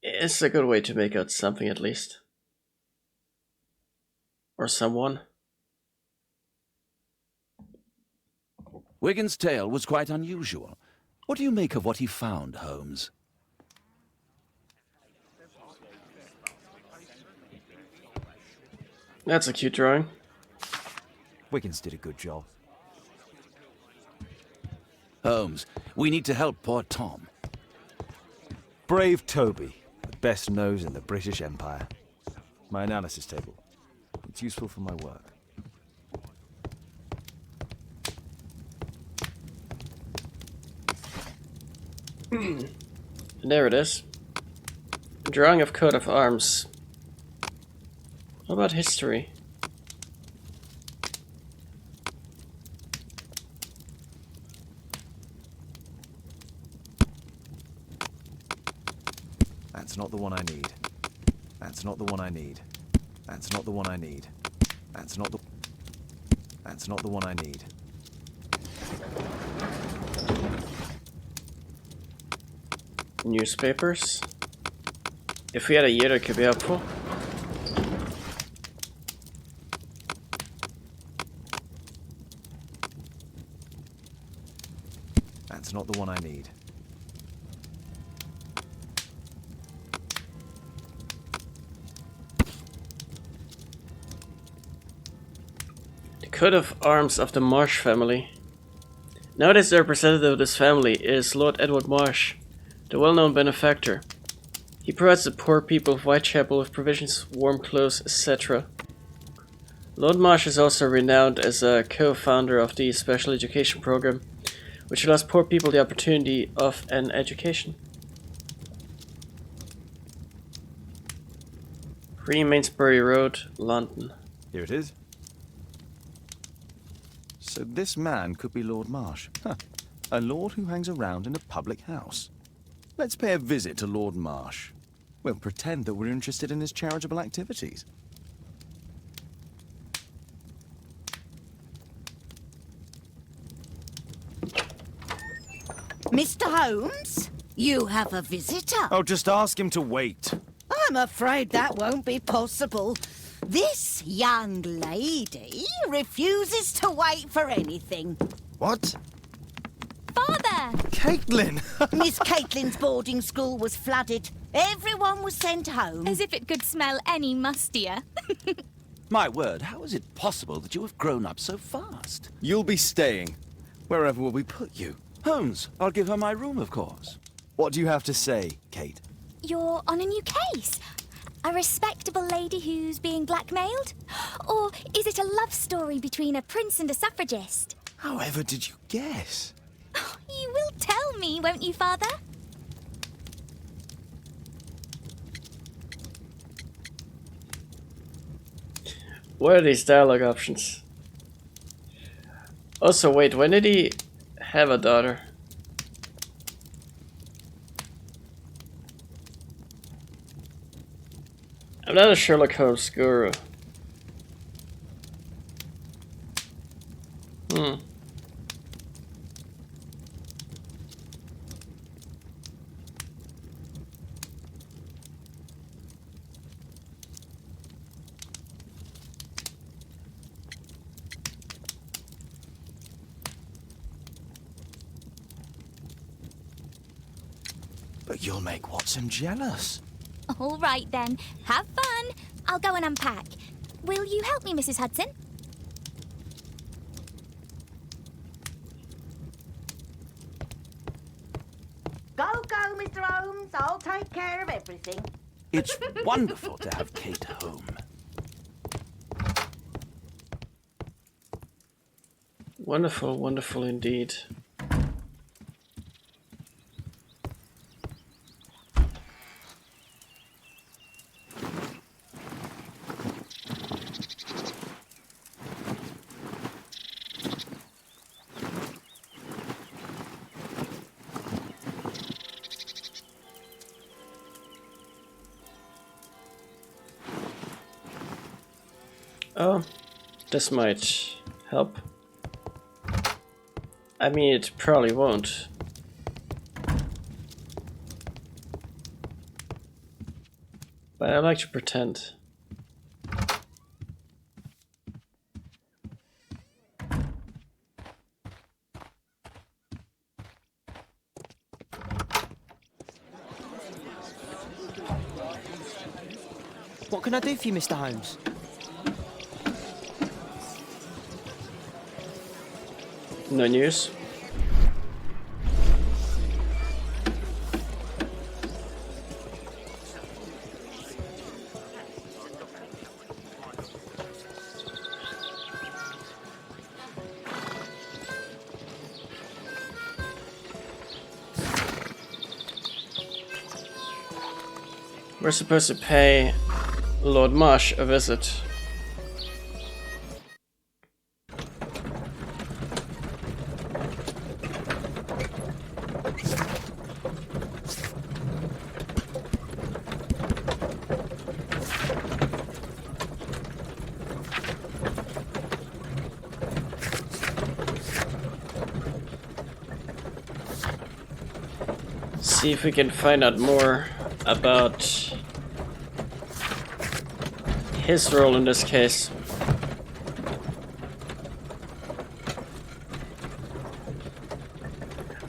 It's a good way to make out something at least. Or someone. Wigan's tale was quite unusual. What do you make of what he found, Holmes? That's a cute drawing. Wiggins did a good job. Holmes, we need to help poor Tom. Brave Toby, the best nose in the British Empire. My analysis table. It's useful for my work. There it is. Drawing of coat of arms. What about history? That's not the one I need. That's not the one I need. That's not the one I need. That's not the... That's not the one I need. Newspapers. If we had a year, it could be helpful. That's not the one I need. The coat of arms of the Marsh family. Nowadays the representative of this family is Lord Edward Marsh, the well-known benefactor. He provides the poor people of Whitechapel with provisions, warm clothes, etc. Lord Marsh is also renowned as a co-founder of the special education program, which allows poor people the opportunity of an education. 3 Mainsbury Road, London. Here it is. So this man could be Lord Marsh. Huh. A lord who hangs around in a public house. Let's pay a visit to Lord Marsh. We'll pretend that we're interested in his charitable activities. Mr. Holmes, you have a visitor. Oh, just ask him to wait. I'm afraid that won't be possible. This young lady refuses to wait for anything. What? Father! Caitlin! Miss Caitlin's boarding school was flooded. Everyone was sent home. As if it could smell any mustier. My word, how is it possible that you have grown up so fast? You'll be staying. Wherever will we put you? Holmes, I'll give her my room, of course. What do you have to say, Kate? You're on a new case. A respectable lady who's being blackmailed? Or is it a love story between a prince and a suffragist? However did you guess? You will tell me, won't you, Father? What are these dialogue options? Also, wait, when did he have a daughter? I'm not a Sherlock Holmes guru. But you'll make Watson jealous. All right, then. Have fun. I'll go and unpack. Will you help me, Mrs. Hudson? Go, Mr. Holmes. I'll take care of everything. It's wonderful to have Kate home. Wonderful, wonderful indeed. Oh, this might help. I mean, it probably won't. But I like to pretend. What can I do for you, Mr. Holmes? No news. We're supposed to pay Lord Marsh a visit. See if we can find out more about his role in this case.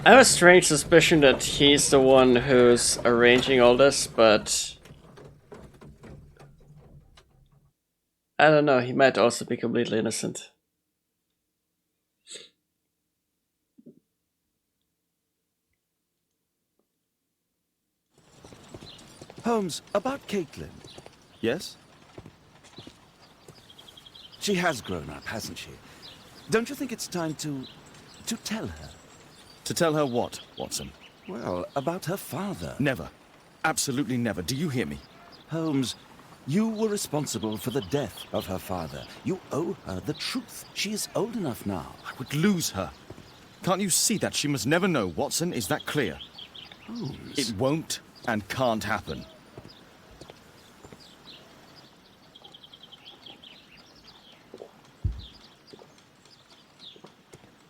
I have a strange suspicion that he's the one who's arranging all this, but I don't know, he might also be completely innocent. Holmes, about Caitlin. Yes? She has grown up, hasn't she? Don't you think it's time to tell her? To tell her what, Watson? Well, about her father. Never. Absolutely never. Do you hear me? Holmes, you were responsible for the death of her father. You owe her the truth. She is old enough now. I would lose her. Can't you see that? She must never know, Watson. Is that clear? Holmes. It won't and can't happen.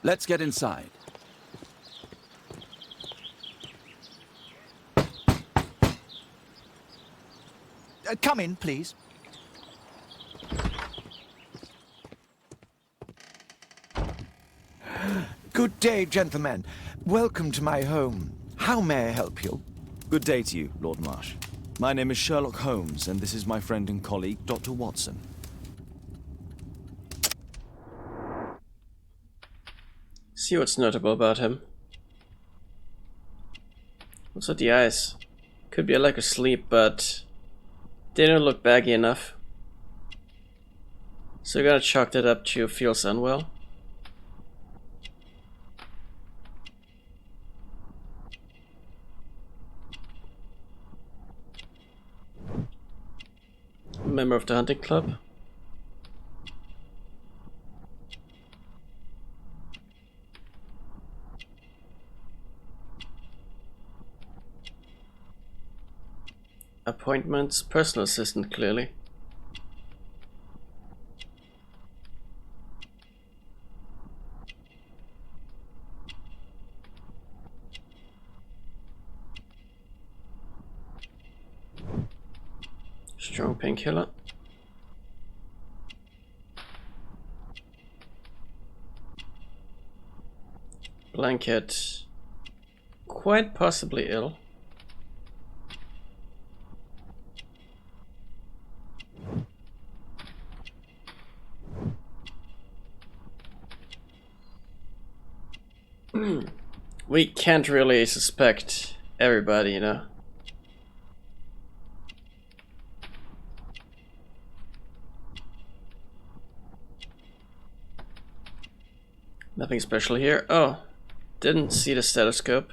Let's get inside. Come in, please. Good day, gentlemen. Welcome to my home. How may I help you? Good day to you, Lord Marsh. My name is Sherlock Holmes, and this is my friend and colleague, Dr. Watson. See what's notable about him. Also the eyes. Could be a lack of sleep, but they don't look baggy enough. So we're gonna chalk that up to feels unwell. Member of the hunting club. Appointments, personal assistant, clearly. Strong painkiller. Blanket. Quite possibly ill. We can't really suspect everybody, you know. Nothing special here. Oh, didn't see the stethoscope.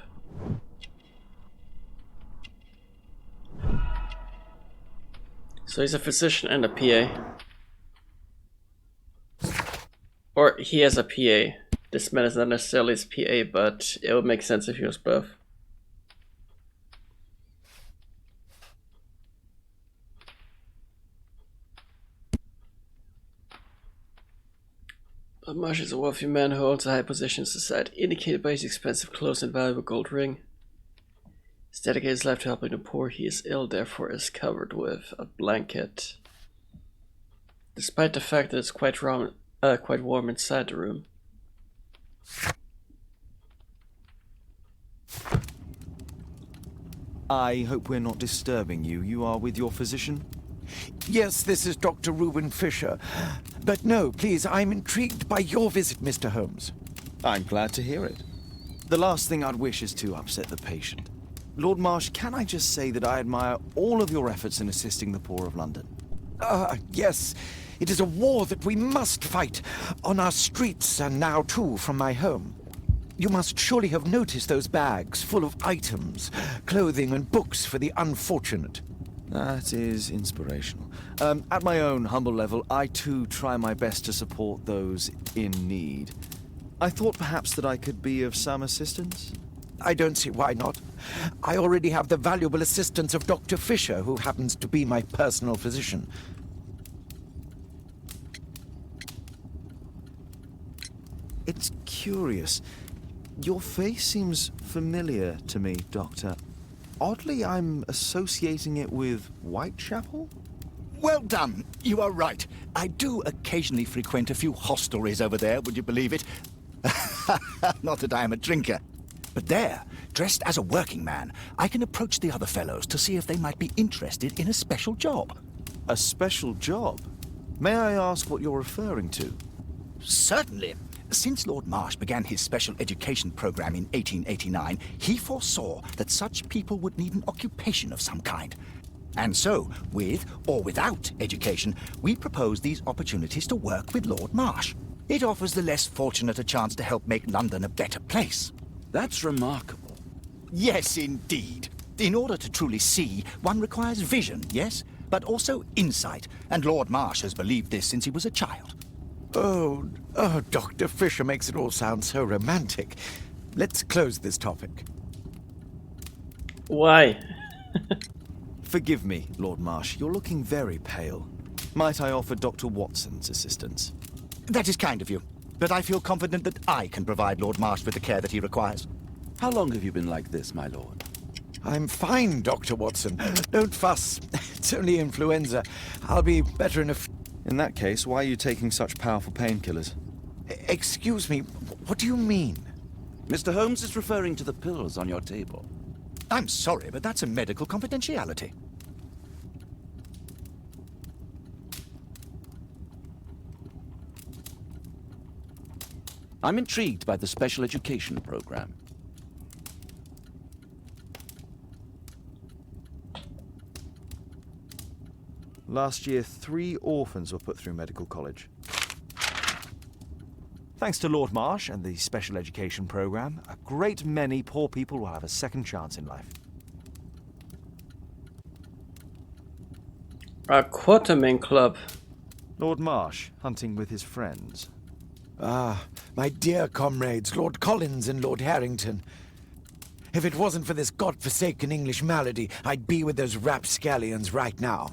So he's a physician and a PA. Or he has a PA. This man is not necessarily his PA, but it would make sense if he was both. But Marsh is a wealthy man who holds a high position in society, indicated by his expensive clothes and valuable gold ring. He's dedicated his life to helping the poor. He is ill, therefore is covered with a blanket. Despite the fact that it's quite warm inside the room. I hope we're not disturbing you. You are with your physician? Yes, this is Dr. Reuben Fisher. But no, please, I'm intrigued by your visit, Mr. Holmes. I'm glad to hear it. The last thing I'd wish is to upset the patient. Lord Marsh, can I just say that I admire all of your efforts in assisting the poor of London? Yes. It is a war that we must fight, on our streets and now too from my home. You must surely have noticed those bags full of items, clothing and books for the unfortunate. That is inspirational. At my own humble level, I too try my best to support those in need. I thought perhaps that I could be of some assistance? I don't see why not. I already have the valuable assistance of Dr. Fisher, who happens to be my personal physician. It's curious. Your face seems familiar to me, Doctor. Oddly, I'm associating it with Whitechapel? Well done. You are right. I do occasionally frequent a few hostelries over there, would you believe it? Not that I am a drinker. But there, dressed as a working man, I can approach the other fellows to see if they might be interested in a special job. A special job? May I ask what you're referring to? Certainly. Since Lord Marsh began his special education program in 1889, he foresaw that such people would need an occupation of some kind. And so, with or without education, we propose these opportunities to work with Lord Marsh. It offers the less fortunate a chance to help make London a better place. That's remarkable. Yes, indeed. In order to truly see, one requires vision, yes? But also insight, and Lord Marsh has believed this since he was a child. Oh, Dr. Fisher makes it all sound so romantic. Let's close this topic. Why? Forgive me, Lord Marsh. You're looking very pale. Might I offer Dr. Watson's assistance? That is kind of you, but I feel confident that I can provide Lord Marsh with the care that he requires. How long have you been like this, my lord? I'm fine, Dr. Watson. Don't fuss. It's only influenza. I'll be better in a In that case, why are you taking such powerful painkillers? Excuse me, what do you mean? Mr. Holmes is referring to the pills on your table. I'm sorry, but that's a medical confidentiality. I'm intrigued by the special education program. Last year, 3 orphans were put through medical college. Thanks to Lord Marsh and the special education program, a great many poor people will have a second chance in life. A Quatermain Club. Lord Marsh, hunting with his friends. Ah, my dear comrades, Lord Collins and Lord Harrington. If it wasn't for this godforsaken English malady, I'd be with those rapscallions right now.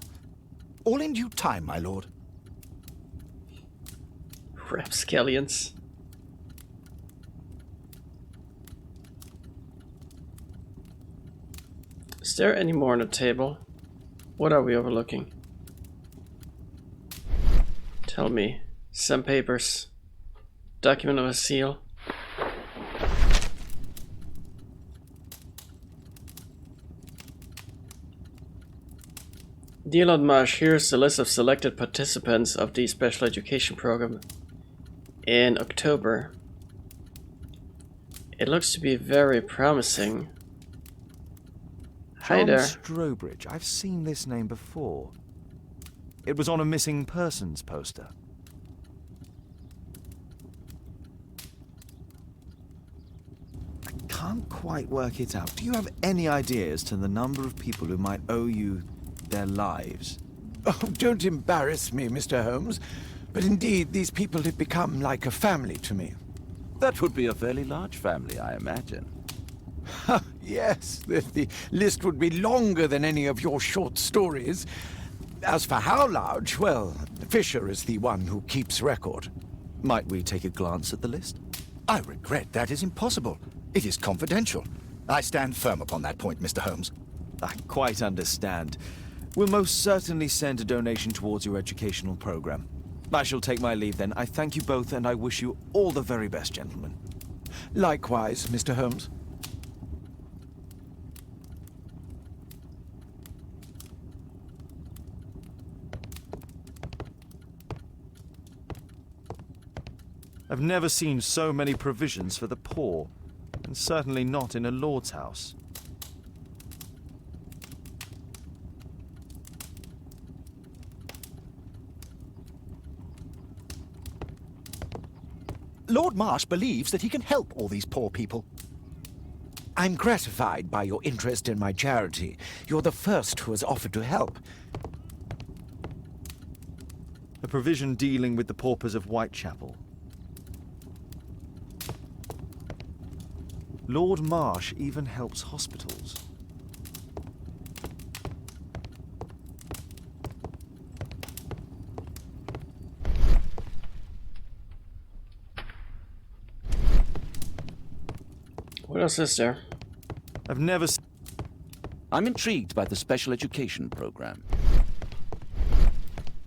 All in due time, my lord. Rapscallions. Is there any more on the table? What are we overlooking? Tell me. Some papers. Document of a seal. Dear Lord Marsh, here's the list of selected participants of the special education program in October. It looks to be very promising. Hi John there. Strobridge. I've seen this name before. It was on a missing persons poster. I can't quite work it out. Do you have any idea as to the number of people who might owe you their lives? Oh, don't embarrass me, Mr. Holmes. But indeed, these people have become like a family to me. That would be a fairly large family, I imagine. Yes, the list would be longer than any of your short stories. As for how large, well, Fisher is the one who keeps record. Might we take a glance at the list? I regret that is impossible. It is confidential. I stand firm upon that point, Mr. Holmes. I quite understand. We'll most certainly send a donation towards your educational program. I shall take my leave then. I thank you both and I wish you all the very best, gentlemen. Likewise, Mr. Holmes. I've never seen so many provisions for the poor, and certainly not in a lord's house. Lord Marsh believes that he can help all these poor people. I'm gratified by your interest in my charity. You're the first who has offered to help. A provision dealing with the paupers of Whitechapel. Lord Marsh even helps hospitals. What else is there? I've never I'm intrigued by the special education program.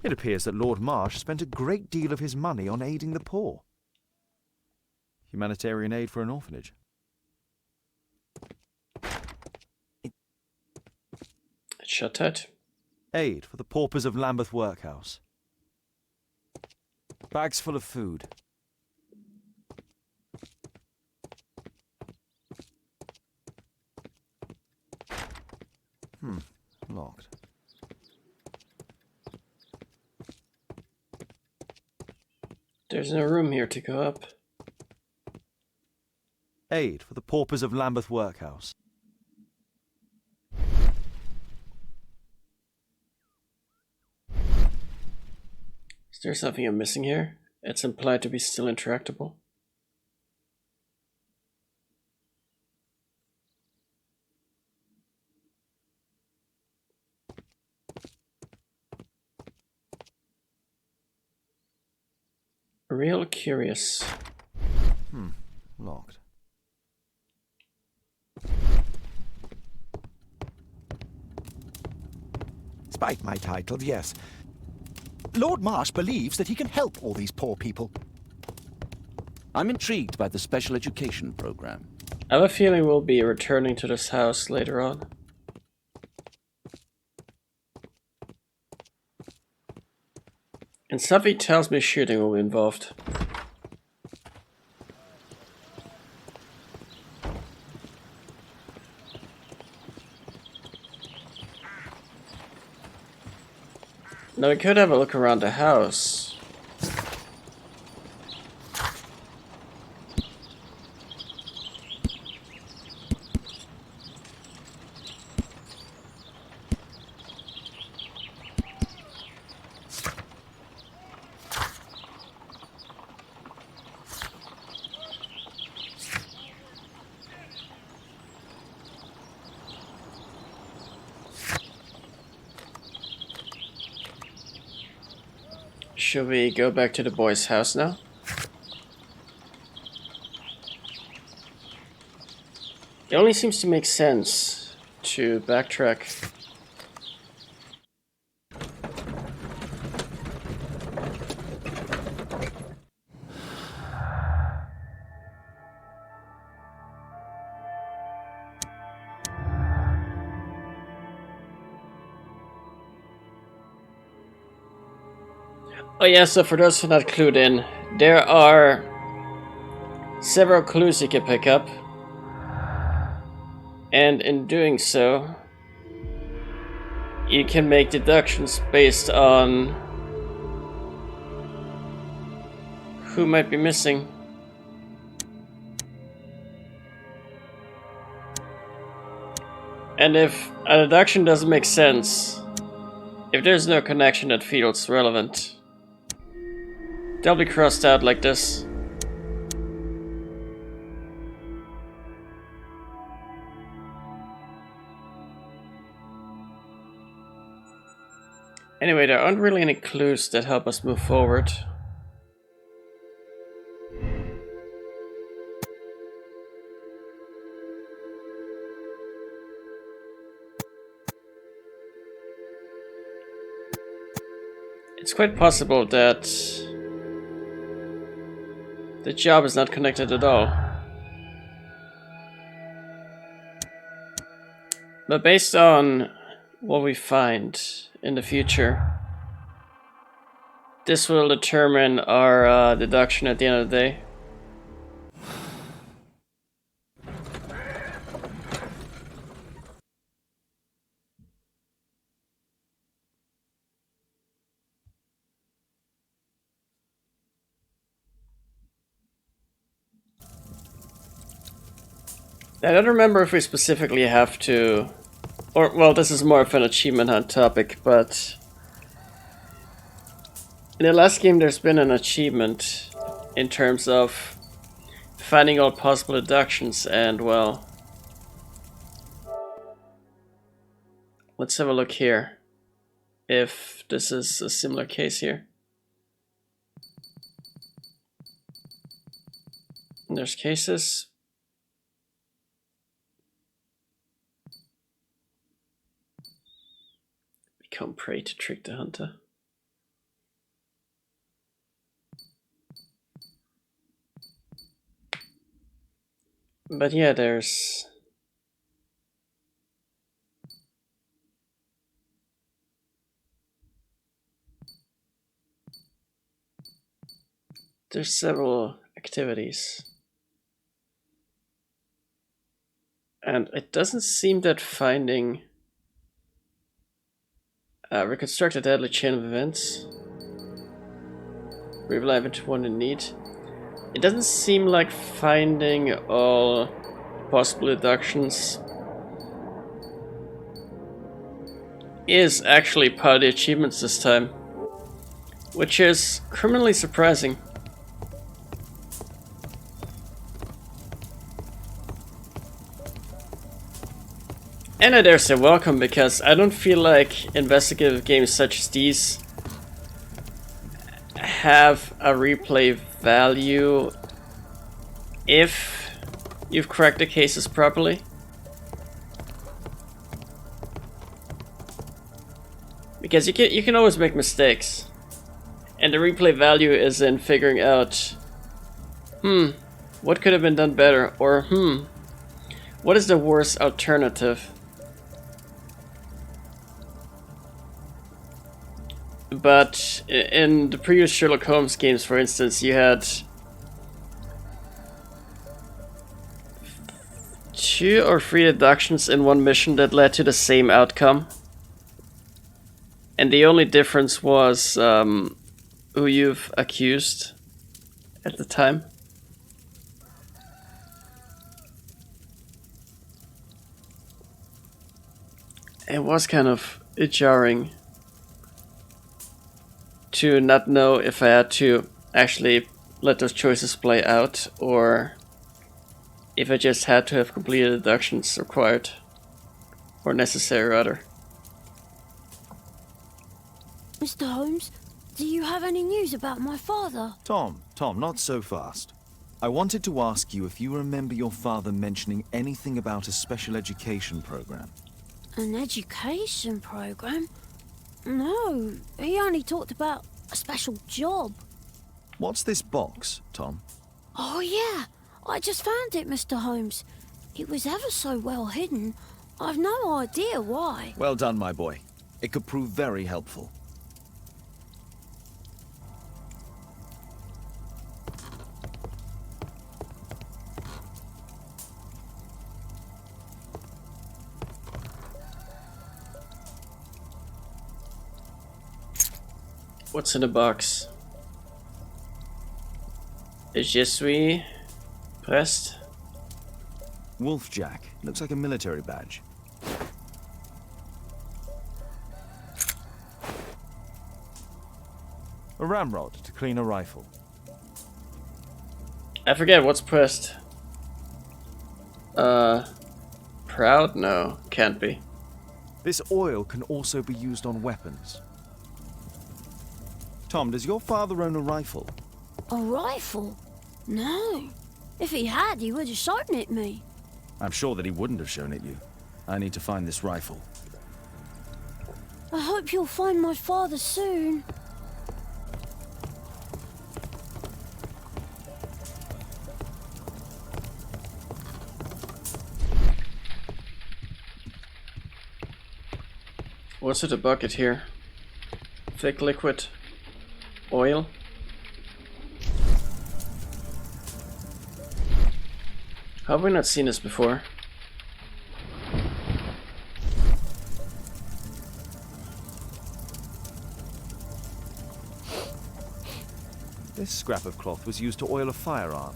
It appears that Lord Marsh spent a great deal of his money on aiding the poor. Humanitarian aid for an orphanage. Shut that. Aid for the paupers of Lambeth Workhouse. Bags full of food. Locked. There's no room here to go up. Aid for the paupers of Lambeth Workhouse. Is there something I'm missing here? It's implied to be still intractable. Real curious. Locked. despite my title, yes. Lord Marsh believes that he can help all these poor people. I'm intrigued by the special education program. I have a feeling we'll be returning to this house later on. And something tells me shooting will be involved. Now we could have a look around the house. Should we go back to the boy's house now? It only seems to make sense to backtrack. Oh yeah, so for those who are not clued in, there are several clues you can pick up. And in doing so, you can make deductions based on who might be missing. And if a deduction doesn't make sense, if there's no connection that feels relevant, they'll be crossed out like this. Anyway, there aren't really any clues that help us move forward. It's quite possible that the job is not connected at all. But based on what we find in the future, this will determine our deduction at the end of the day. I don't remember if we specifically have to, or well, this is more of an achievement hunt topic, but in the last game there's been an achievement in terms of finding all possible deductions, and well, let's have a look here if this is a similar case here. And there's cases. Become prey to trick the hunter. But yeah, there's several activities. And it doesn't seem that finding reconstruct a deadly chain of events. Revive into one in need. It doesn't seem like finding all possible deductions is actually part of the achievements this time, which is criminally surprising. And I dare say welcome, because I don't feel like investigative games such as these have a replay value if you've cracked the cases properly. Because you can always make mistakes. And the replay value is in figuring out, what could have been done better? Or, what is the worst alternative? But in the previous Sherlock Holmes games, for instance, you had 2 or 3 deductions in one mission that led to the same outcome. And the only difference was who you've accused at the time. It was kind of jarring to not know if I had to actually let those choices play out, or if I just had to have completed deductions required, or necessary rather. Mr. Holmes, do you have any news about my father? Tom, not so fast. I wanted to ask you if you remember your father mentioning anything about a special education program. An education program? No, he only talked about a special job. What's this box, Tom? Oh yeah, I just found it, Mr. Holmes. It was ever so well hidden. I've no idea why. Well done, my boy. It could prove very helpful. What's in the box? Je suis pressed. Wolfjack. Looks like a military badge. A ramrod to clean a rifle. I forget what's pressed. Proud? No, can't be. This oil can also be used on weapons. Tom, does your father own a rifle? A rifle? No. If he had, he would have shown it me. I'm sure that he wouldn't have shown it you. I need to find this rifle. I hope you'll find my father soon. What's in the bucket here? Thick liquid. Oil. How have we not seen this before? This scrap of cloth was used to oil a firearm.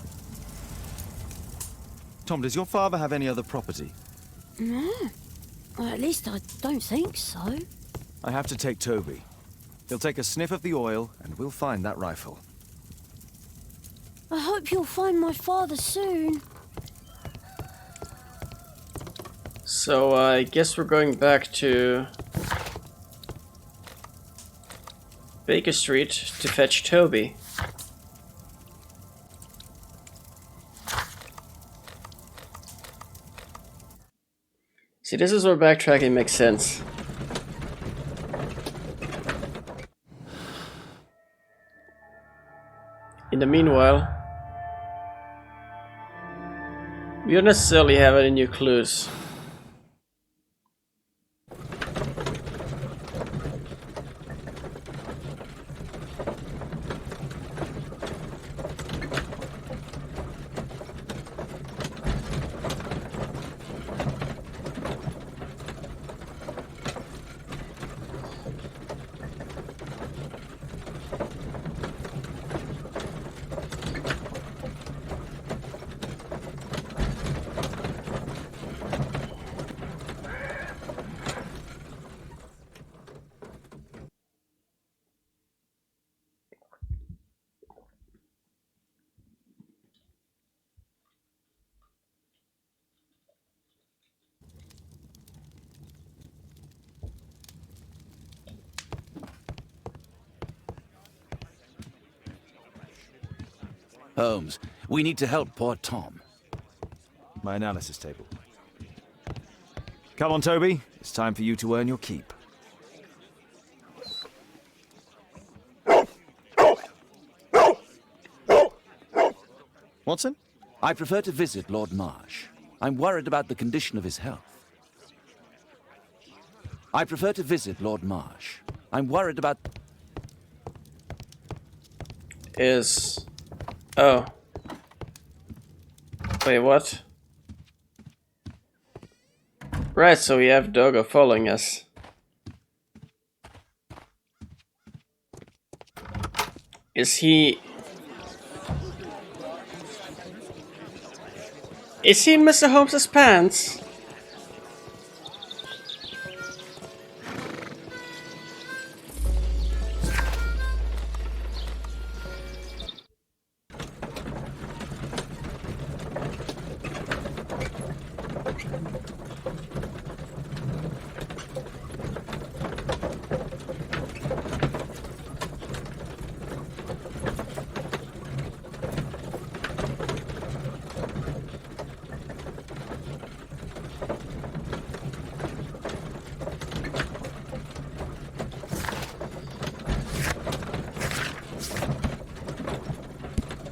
Tom, does your father have any other property? No. Well, at least I don't think so. I have to take Toby. He'll take a sniff of the oil, and we'll find that rifle. I hope you'll find my father soon. So I guess we're going back to Baker Street to fetch Toby. See, this is where backtracking makes sense. In the meanwhile, we don't necessarily have any new clues. Holmes, we need to help poor Tom. My analysis table. Come on, Toby. It's time for you to earn your keep. Watson? I prefer to visit Lord Marsh. I'm worried about the condition of his health. I prefer to visit Lord Marsh. I'm worried about... Is... Oh. Wait, what? Right, so we have Dogo following us. Is he in Mr. Holmes's pants?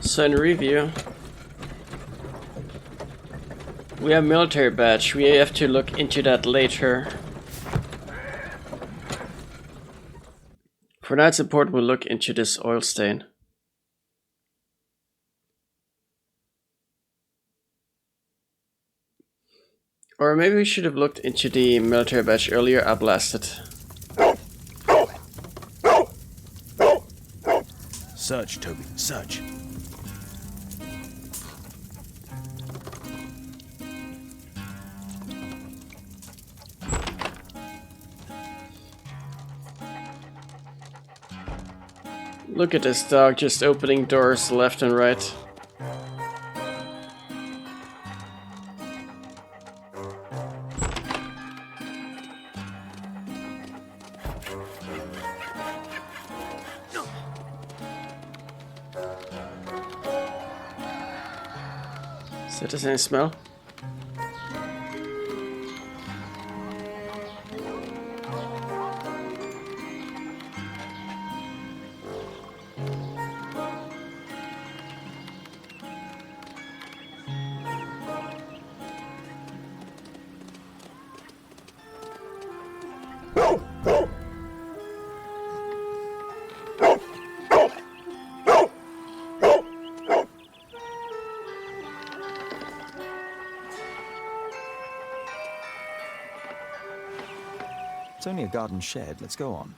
So in review, we have military badge. We have to look into that later. For now, it's important we look into this oil stain. Or maybe we should have looked into the military badge earlier. I blasted. Search, Toby, search. Look at this dog just opening doors left and right. Is that the same smell? It's only a garden shed. Let's go on.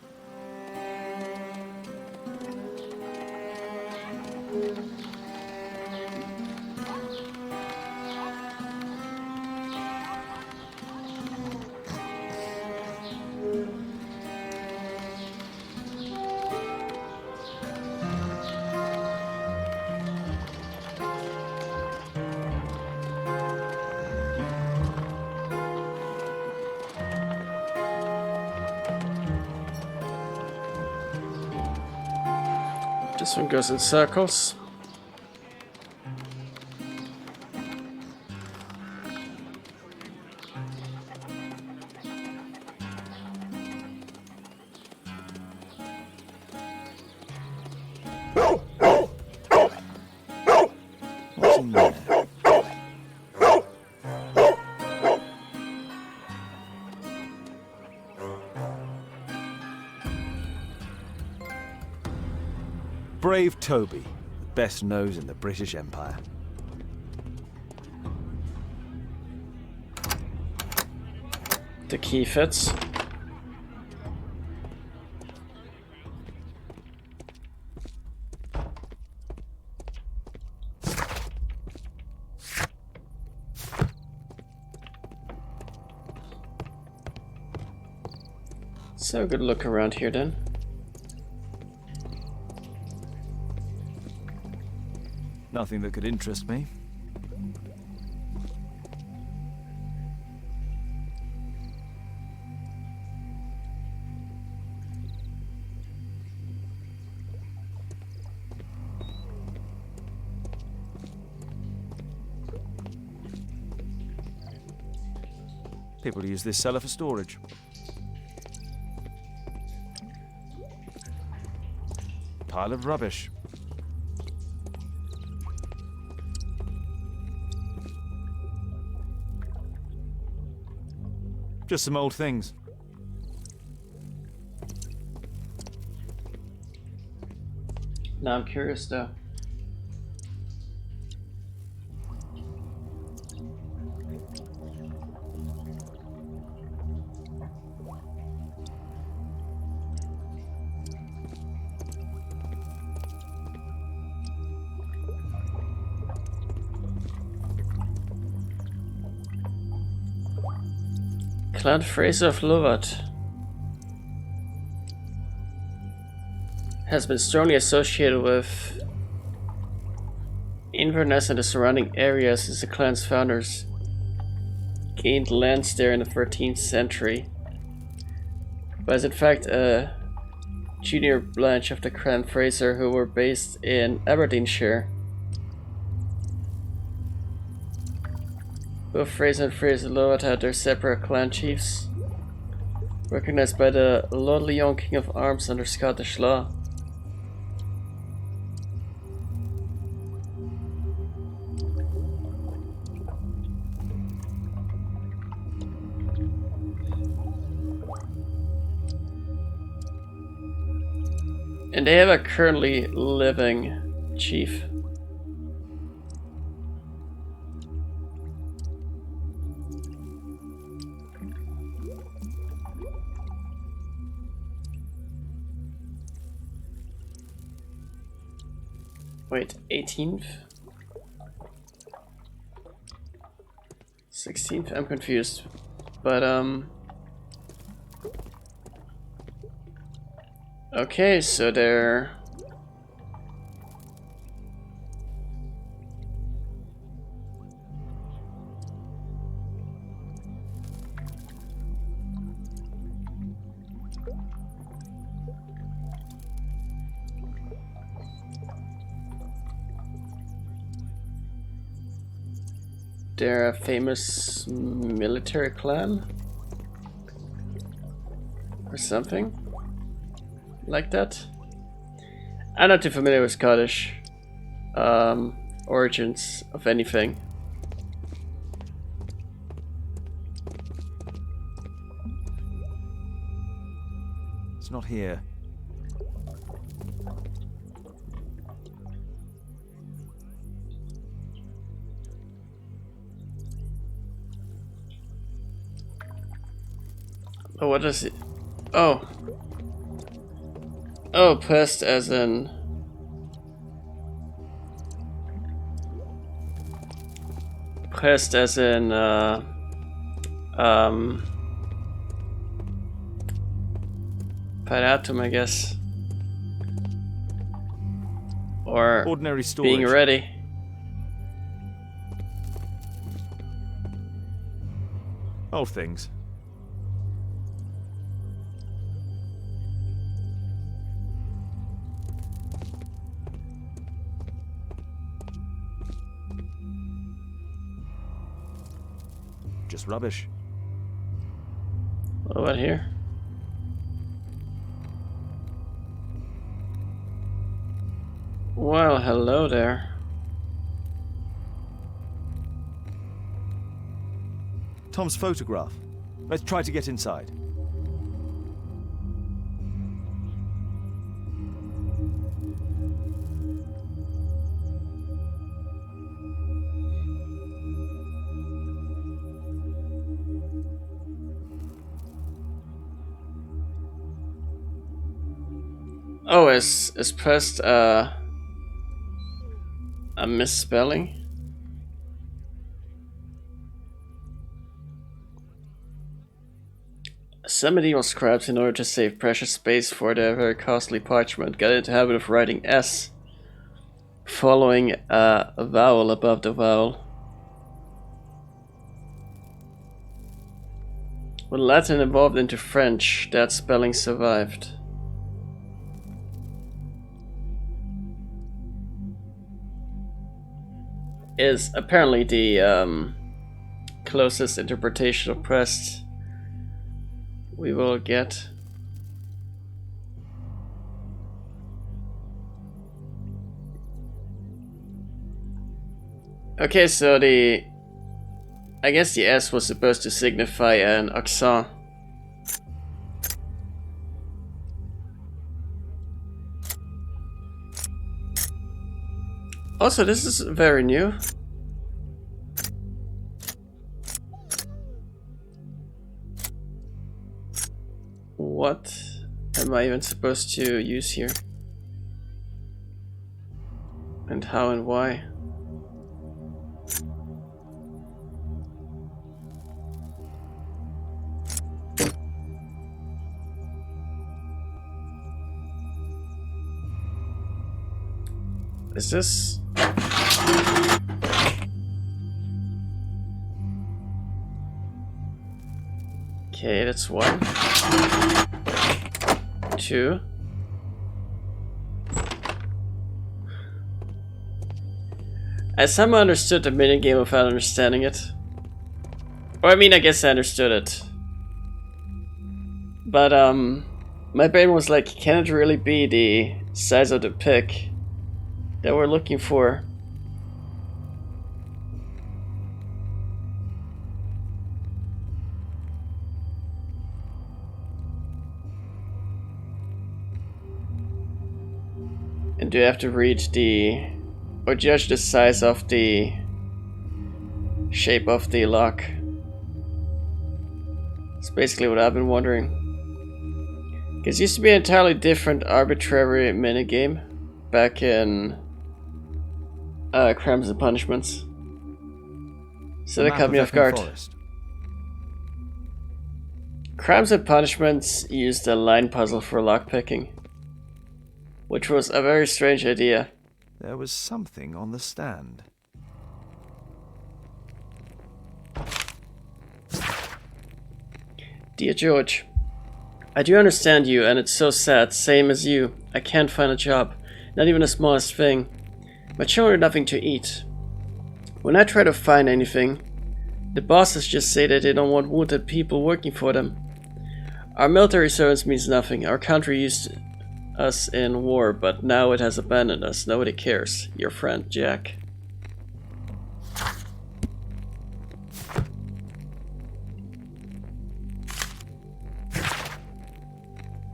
This one goes in circles. What's in there? Brave Toby, the best nose in the British Empire. The key fits. So good look around here then. Nothing that could interest me. People use this cellar for storage. Pile of rubbish. Just some old things. Now I'm curious though. Clan Fraser of Lovat has been strongly associated with Inverness and the surrounding areas since the clan's founders gained lands there in the 13th century, but is in fact a junior branch of the Clan Fraser who were based in Aberdeenshire. Both Fraser and Fraser Lovat had their separate clan chiefs, recognized by the Lord Lyon King of Arms under Scottish law. And they have a currently living chief. Wait, 18th? 16th? I'm confused. But, okay, so they're... They're a famous military clan? Or something? Like that? I'm not too familiar with Scottish origins of anything. It's not here. Oh, what is it? Oh. Oh, pest as in... Pest as in, Paratum, I guess. Or ordinary storage. Being ready. Old things. Just rubbish. What about here? Well, hello there. Tom's photograph. Let's try to get inside. Oh, is pressed a misspelling? Some medieval scribes, in order to save precious space for their very costly parchment, got into the habit of writing S, following a vowel above the vowel. When Latin evolved into French, that spelling survived. Is apparently the closest interpretation of pressed we will get. Okay, so the I guess the S was supposed to signify an accent. Also, this is very new. What am I even supposed to use here? And how and why? Is this... Okay, that's 1. 2. I somehow understood the minigame without understanding it. Or I mean, I guess I understood it. But my brain was like, can it really be the size of the pick that we're looking for? And do you have to read the... or judge the size of the shape of the lock? That's basically what I've been wondering. Because it used to be an entirely different arbitrary minigame back in Crimes and Punishments. So that caught me off guard. Crimes and Punishments used a line puzzle for lockpicking, which was a very strange idea. There was something on the stand. Dear George, I do understand you, and it's so sad. Same as you. I can't find a job. Not even the smallest thing. My children have nothing to eat. When I try to find anything, the bosses just say that they don't want wounded people working for them. Our military service means nothing. Our country used us in war, but now it has abandoned us. Nobody cares. Your friend, Jack.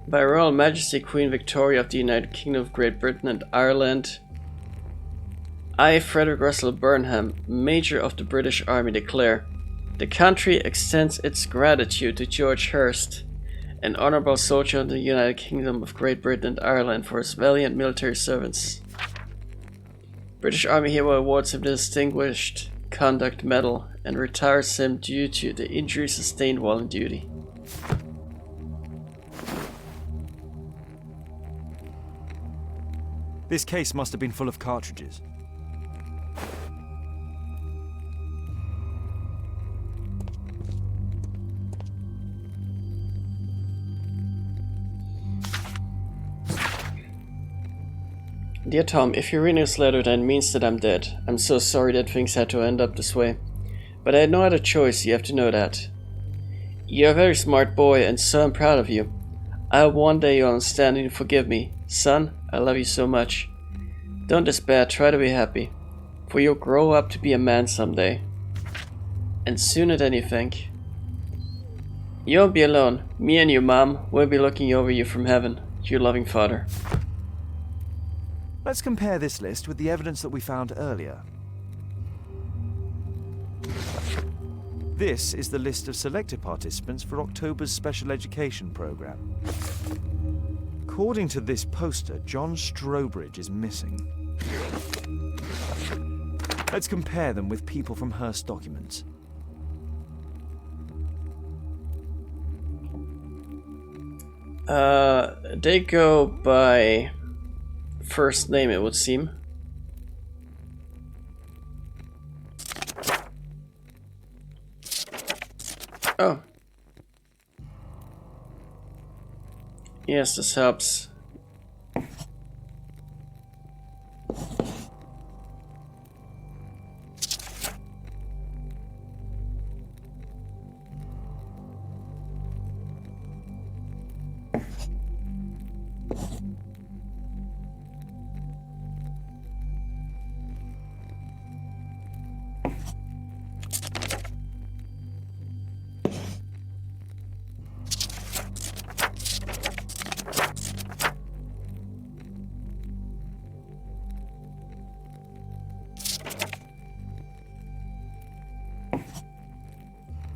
By Her Royal Majesty Queen Victoria of the United Kingdom of Great Britain and Ireland, I, Frederick Russell Burnham, Major of the British Army, declare the country extends its gratitude to George Hurst, an honorable soldier of the United Kingdom of Great Britain and Ireland, for his valiant military service. British Army hereby awards him the Distinguished Conduct Medal and retires him due to the injury sustained while in duty. This case must have been full of cartridges. Dear Tom, if you're reading this letter, then it means that I'm dead. I'm so sorry that things had to end up this way. But I had no other choice, you have to know that. You're a very smart boy, and so I'm proud of you. I hope one day you'll understand and forgive me. Son, I love you so much. Don't despair, try to be happy. For you'll grow up to be a man someday. And sooner than you think. You won't be alone. Me and your mom will be looking over you from heaven. Your loving father. Let's compare this list with the evidence that we found earlier. This is the list of selected participants for October's special education program. According to this poster, John Strobridge is missing. Let's compare them with people from Hearst documents. They go by first name, it would seem. Oh. Yes, this helps.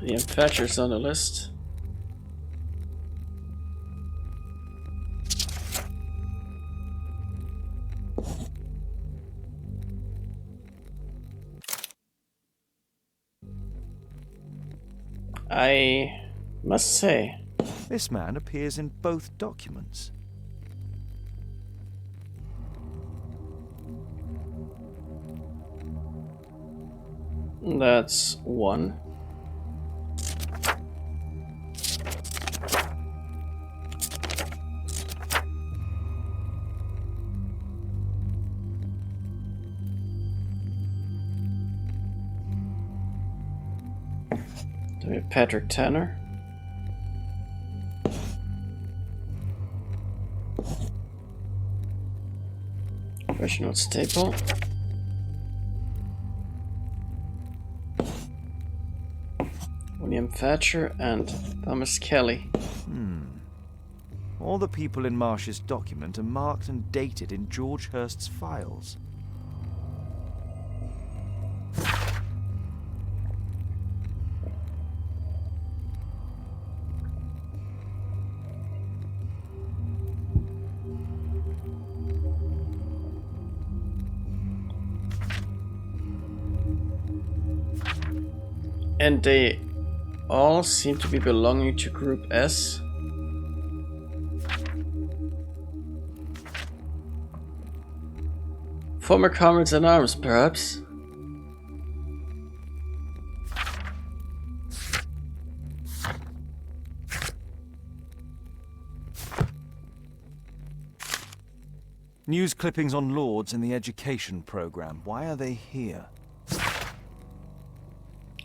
The Infatuous on the list. I must say, this man appears in both documents. That's one. Do we have Patrick Tanner? Reginald Staple. William Thatcher and Thomas Kelly. All the people in Marsh's document are marked and dated in George Hurst's files. And they all seem to be belonging to Group S. Former comrades in arms, perhaps? News clippings on Lords in the education program. Why are they here?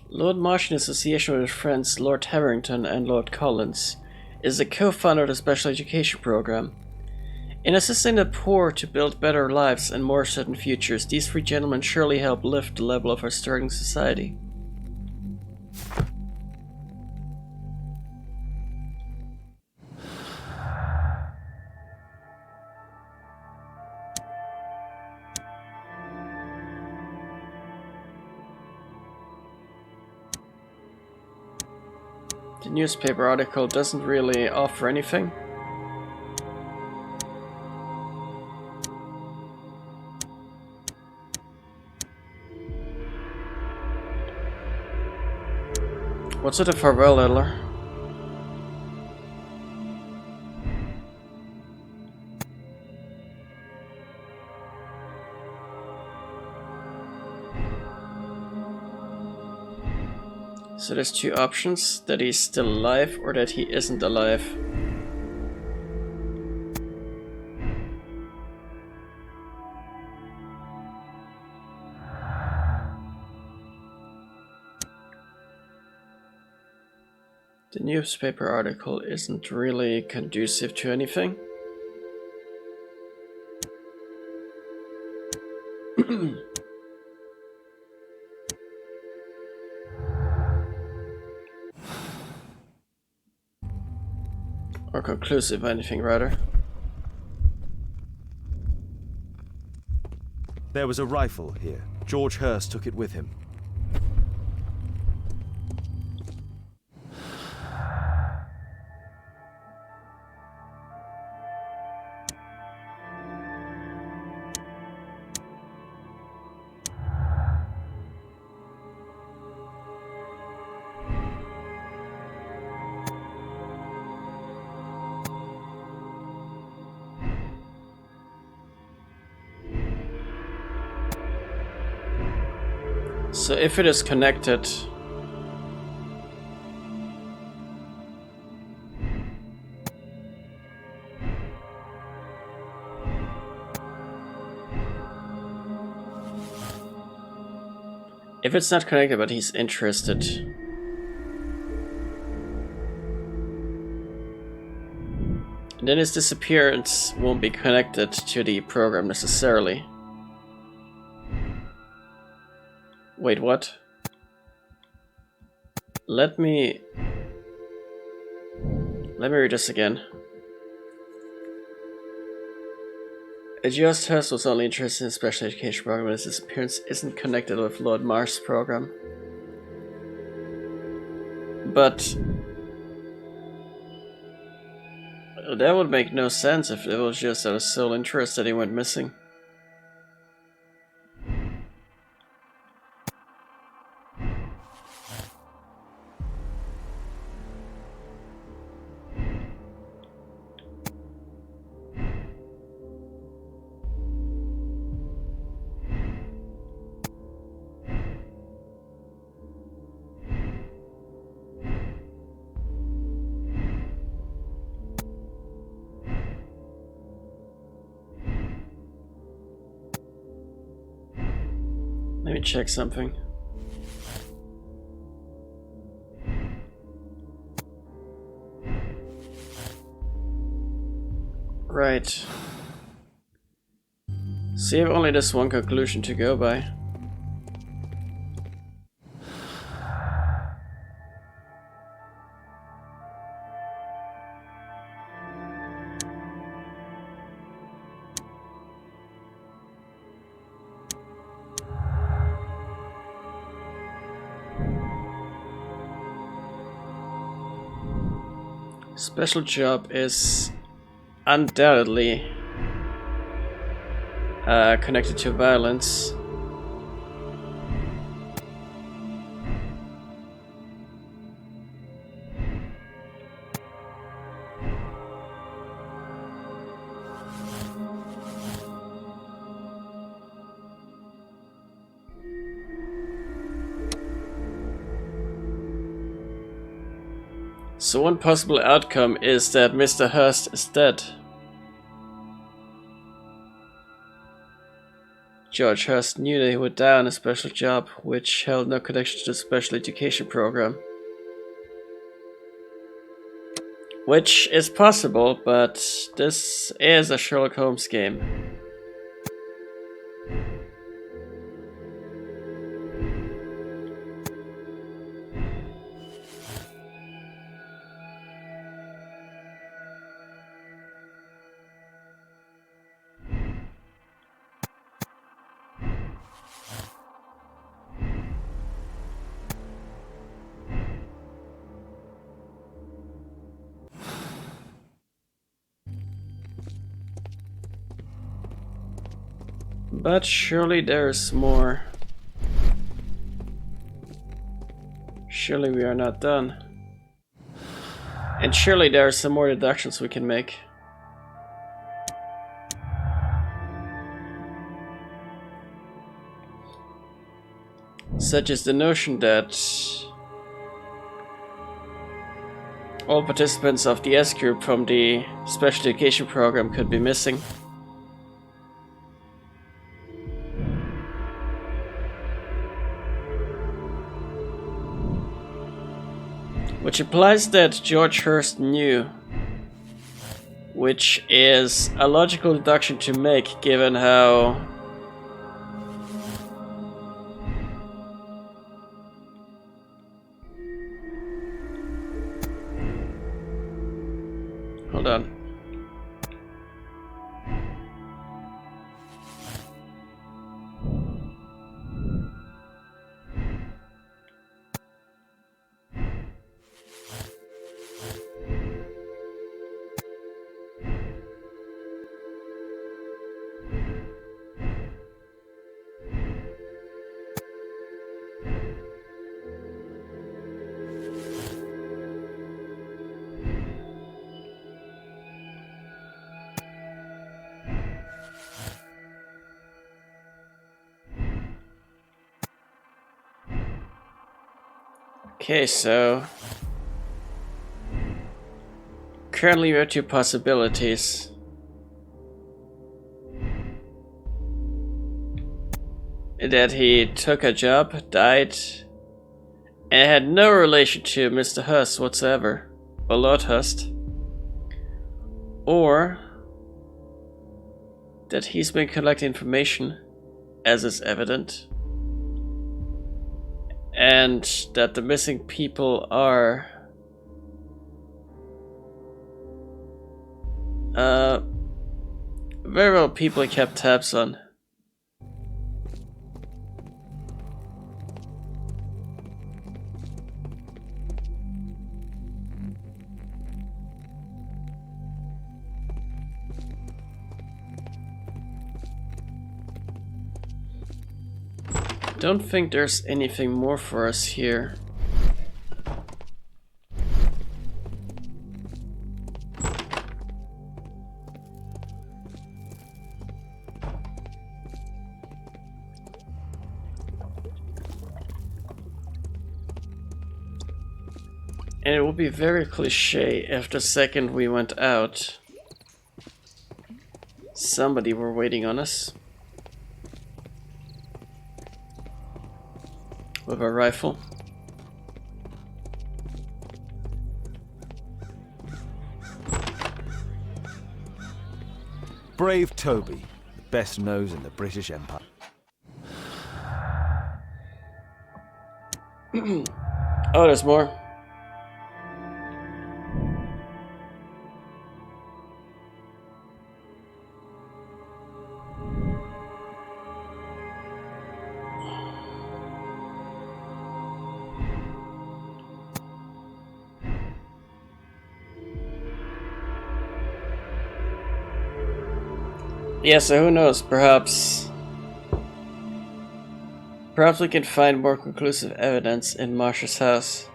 Lord Marsh, in association with his friends Lord Harrington and Lord Collins, is the co-founder of the Special Education Program. In assisting the poor to build better lives and more certain futures, these three gentlemen surely help lift the level of our struggling society. The newspaper article doesn't really offer anything. What's it a farewell letter? So there's two options, that he's still alive or that he isn't alive. The newspaper article isn't really conducive to anything. Or conclusive, anything rather. There was a rifle here. George Hurst took it with him. So if it is connected, if it's not connected but he's interested, then his disappearance won't be connected to the program necessarily. Wait, what? Let me read this again. Just Hurst was only interested in the special education program, and his disappearance isn't connected with Lord Marsh's program. But that would make no sense if it was just out of sole interest that he went missing. Let me check something. Right. So you have only this one conclusion to go by. Special job is undoubtedly connected to violence. So one possible outcome is that Mr. Hurst is dead. George Hurst knew that he would die on a special job, which held no connection to the special education program. Which is possible, but this is a Sherlock Holmes game. But surely there's more. Surely we are not done. And surely there are some more deductions we can make. Such as the notion that all participants of the S group from the special education program could be missing. Which implies that George Hurst knew, which is a logical deduction to make given how hold on. Okay, so currently we have two possibilities. That he took a job, died, and had no relation to Mr. Hurst whatsoever, or Lord Hurst. Or that he's been collecting information, as is evident, and that the missing people are very well people he kept tabs on. don't think there's anything more for us here. And it would be very cliche if the second we went out, somebody were waiting on us with a rifle. Brave Toby, the best nose in the British Empire. Oh, there's more. Yeah, so who knows, perhaps we can find more conclusive evidence in Marsha's house.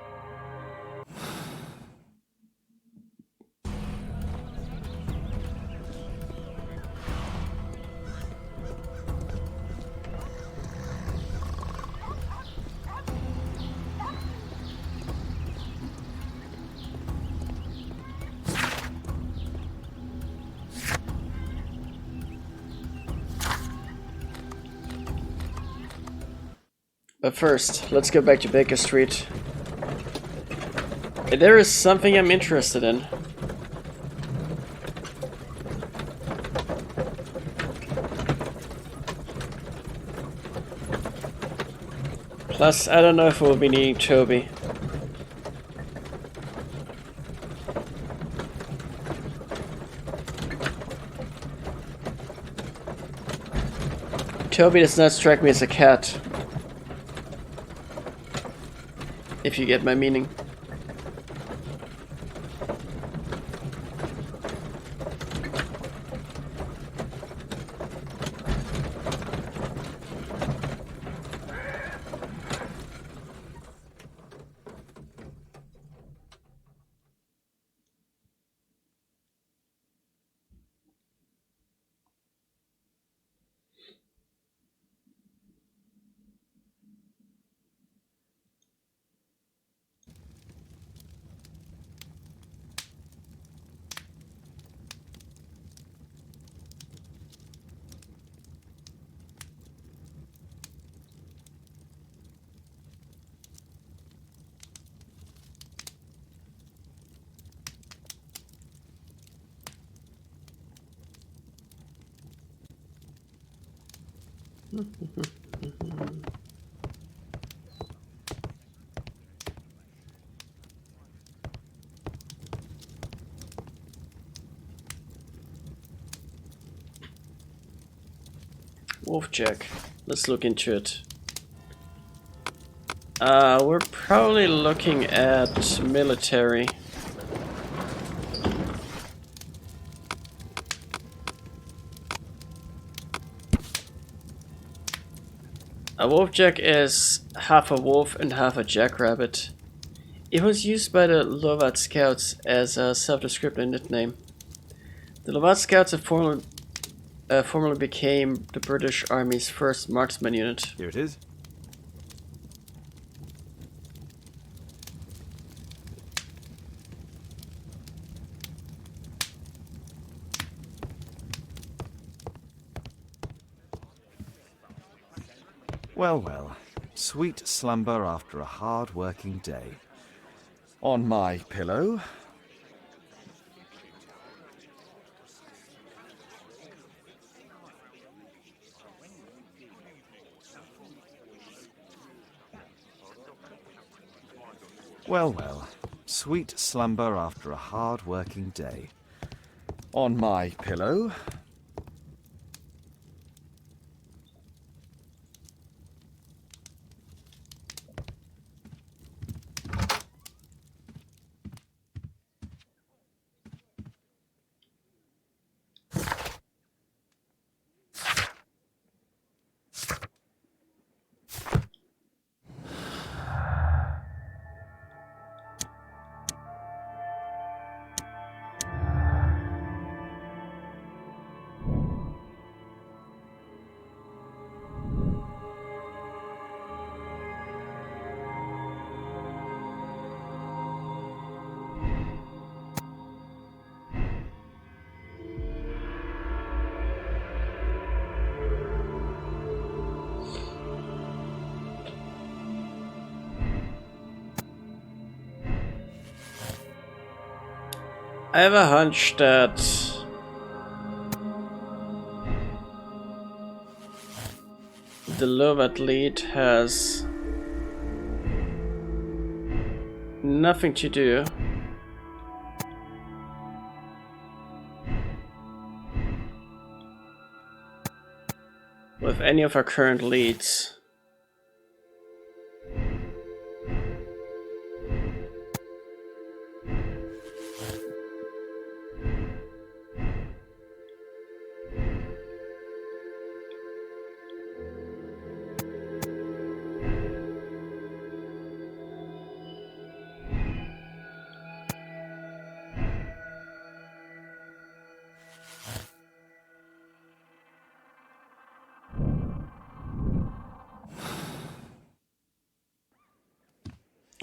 But first, let's go back to Baker Street. There is something I'm interested in. Plus, I don't know if we'll be needing Toby. Toby does not strike me as a cat. If you get my meaning. Wolfjack. Let's look into it. We're probably looking at military. A wolfjack is half a wolf and half a jackrabbit. It was used by the Lovat Scouts as a self-descriptive nickname. The Lovat Scouts have formerly became the British Army's first marksman unit. Here it is. Well, well. Sweet slumber after a hard-working day. On my pillow. Well, well. Sweet slumber after a hard-working day. On my pillow. I have a hunch that the Lovat lead has nothing to do with any of our current leads.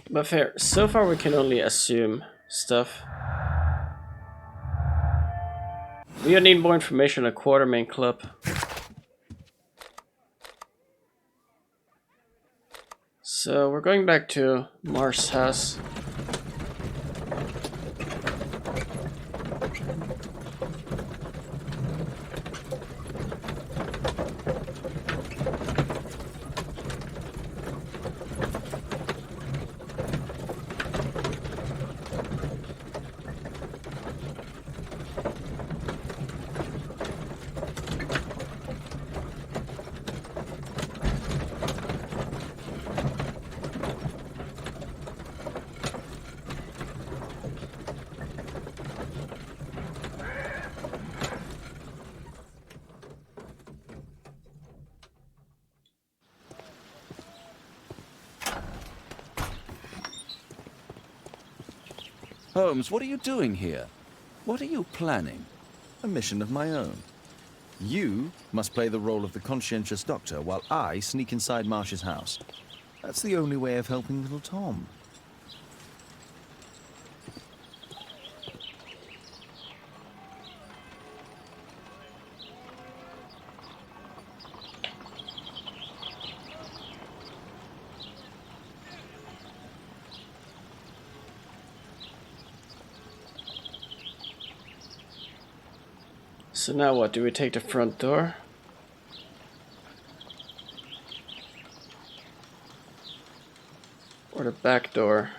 But fair, so far we can only assume stuff. We need more information on Quartermain Club. So we're going back to Marsh's house. Holmes, what are you doing here? What are you planning? A mission of my own. You must play the role of the conscientious doctor while I sneak inside Marsh's house. That's the only way of helping little Tom. So now what? Do we take the front door? Or the back door?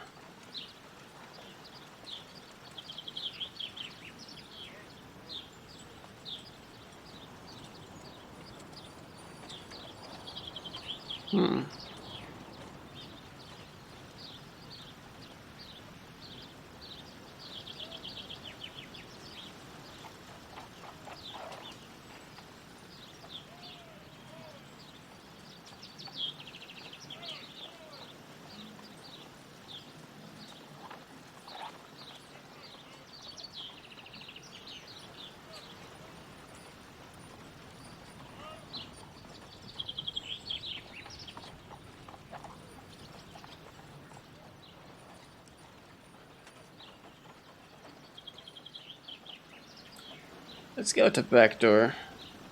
Let's go to back door,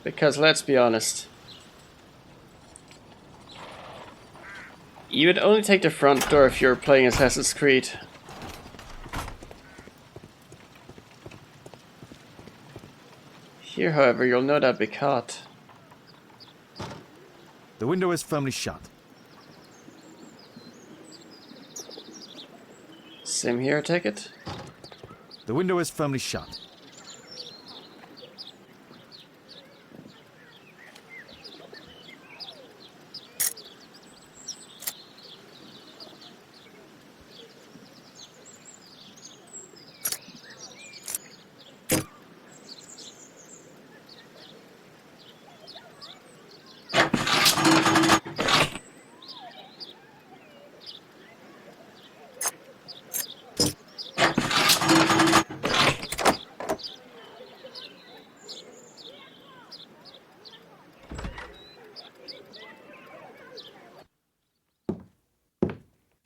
because let's be honest, you would only take the front door if you're playing Assassin's Creed. Here, however, you'll no doubt be caught. The window is firmly shut. Same here, I take it? The window is firmly shut.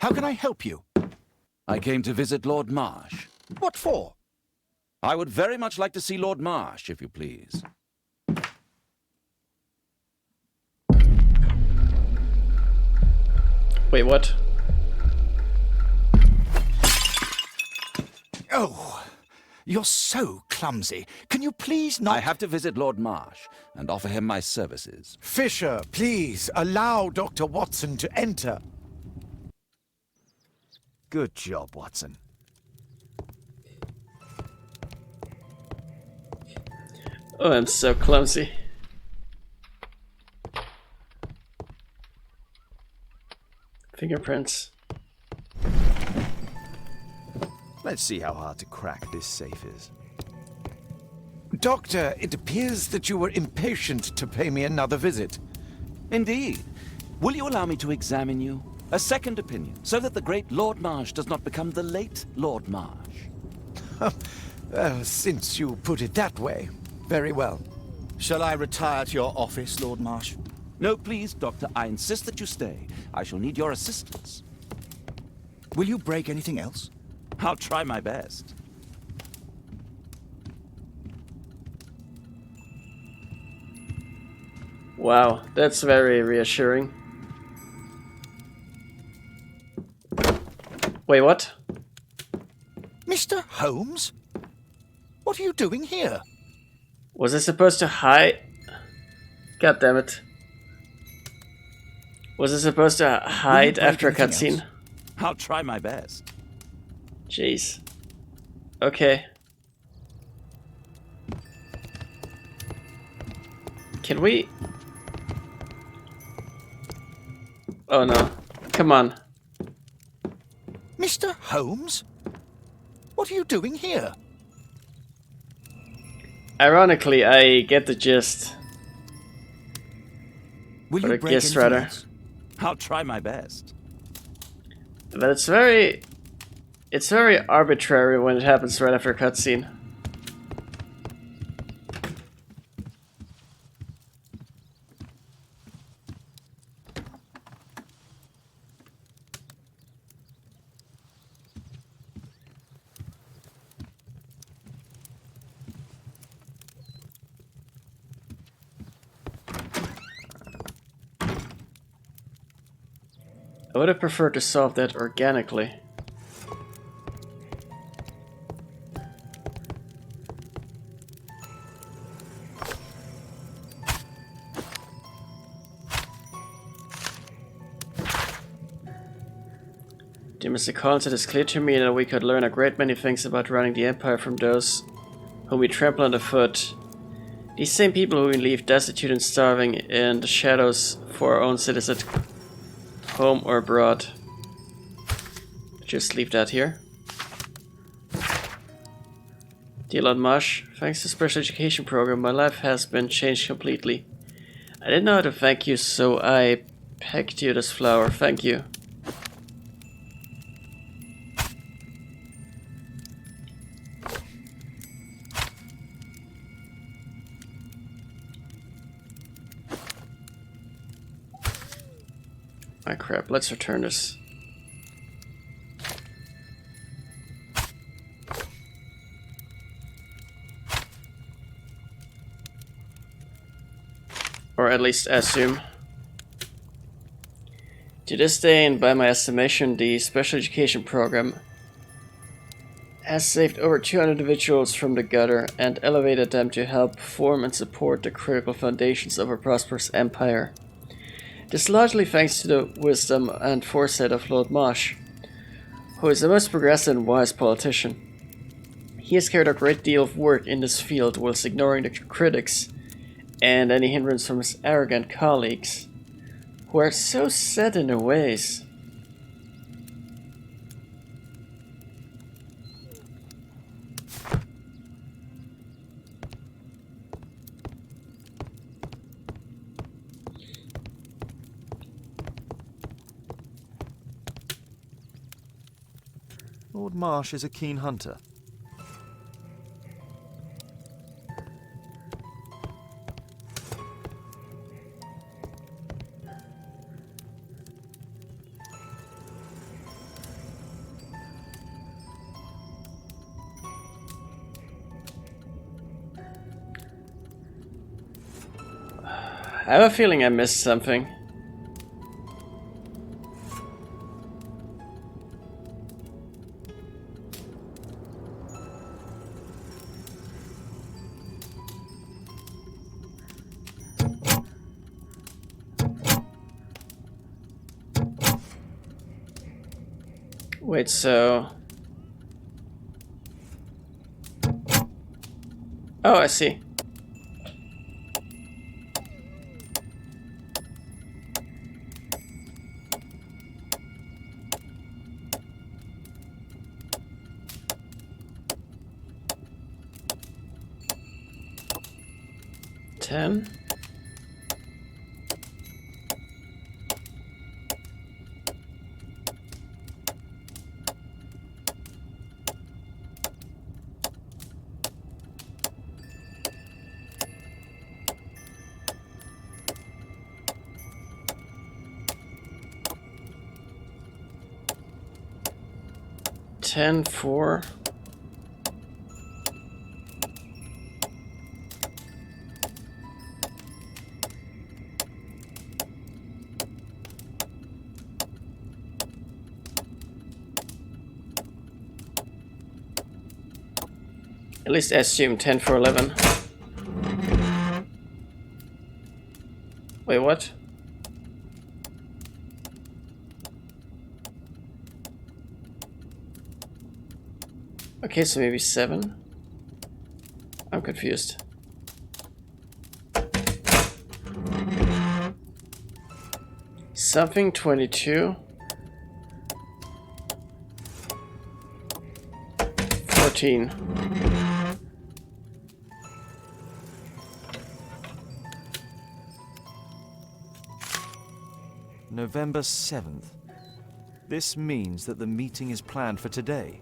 How can I help you? I came to visit Lord Marsh. What for? I would very much like to see Lord Marsh, if you please. Wait, what? Oh, You're so clumsy. Can you please not... I have to visit Lord Marsh and offer him my services. Fisher, please allow Dr. Watson to enter. Good job, Watson. Oh, I'm so clumsy. Fingerprints. Let's see how hard to crack this safe is. Doctor, it appears that you were impatient to pay me another visit. Indeed. Will you allow me to examine you? A second opinion, so that the great Lord Marsh does not become the late Lord Marsh. Well, since you put it that way, very well. Shall I retire to your office, Lord Marsh? No, please, Doctor. I insist that you stay. I shall need your assistance. Will you break anything else? I'll try my best. Wow, that's very reassuring. Wait, what? Mr. Holmes? What are you doing here? Was I supposed to hide? God damn it. Was I supposed to hide after a cutscene? I'll try my best. Jeez. Okay. Can we... Oh no. Come on. Mr. Holmes? What are you doing here? Ironically, I get the gist. Will or you the break gist, anything rather. else? I'll try my best. But it's very arbitrary when it happens right after a cutscene. I would have preferred to solve that organically. Dear Mr. Collins, it is clear to me that we could learn a great many things about running the Empire from those whom we trample underfoot. These same people who we leave destitute and starving in the shadows for our own citizens, home or abroad. Just leave that here. Dear Lord Marsh, thanks to the special education program, my life has been changed completely. I didn't know how to thank you, so I pecked you this flower. Thank you. Ah, crap, let's return this. Or at least assume. To this day, and by my estimation, the special education program has saved over 200 individuals from the gutter and elevated them to help form and support the critical foundations of a prosperous empire. This largely thanks to the wisdom and foresight of Lord Marsh, who is the most progressive and wise politician. He has carried out a great deal of work in this field whilst ignoring the critics and any hindrance from his arrogant colleagues, who are so set in their ways. Lord Marsh is a keen hunter. I have a feeling I missed something. Wait, so... Oh, I see. Ten. Ten, four. At least assume 10 for 11. Wait, what? Okay, so maybe 7? I'm confused. Something 22. 14. November 7th. This means that the meeting is planned for today.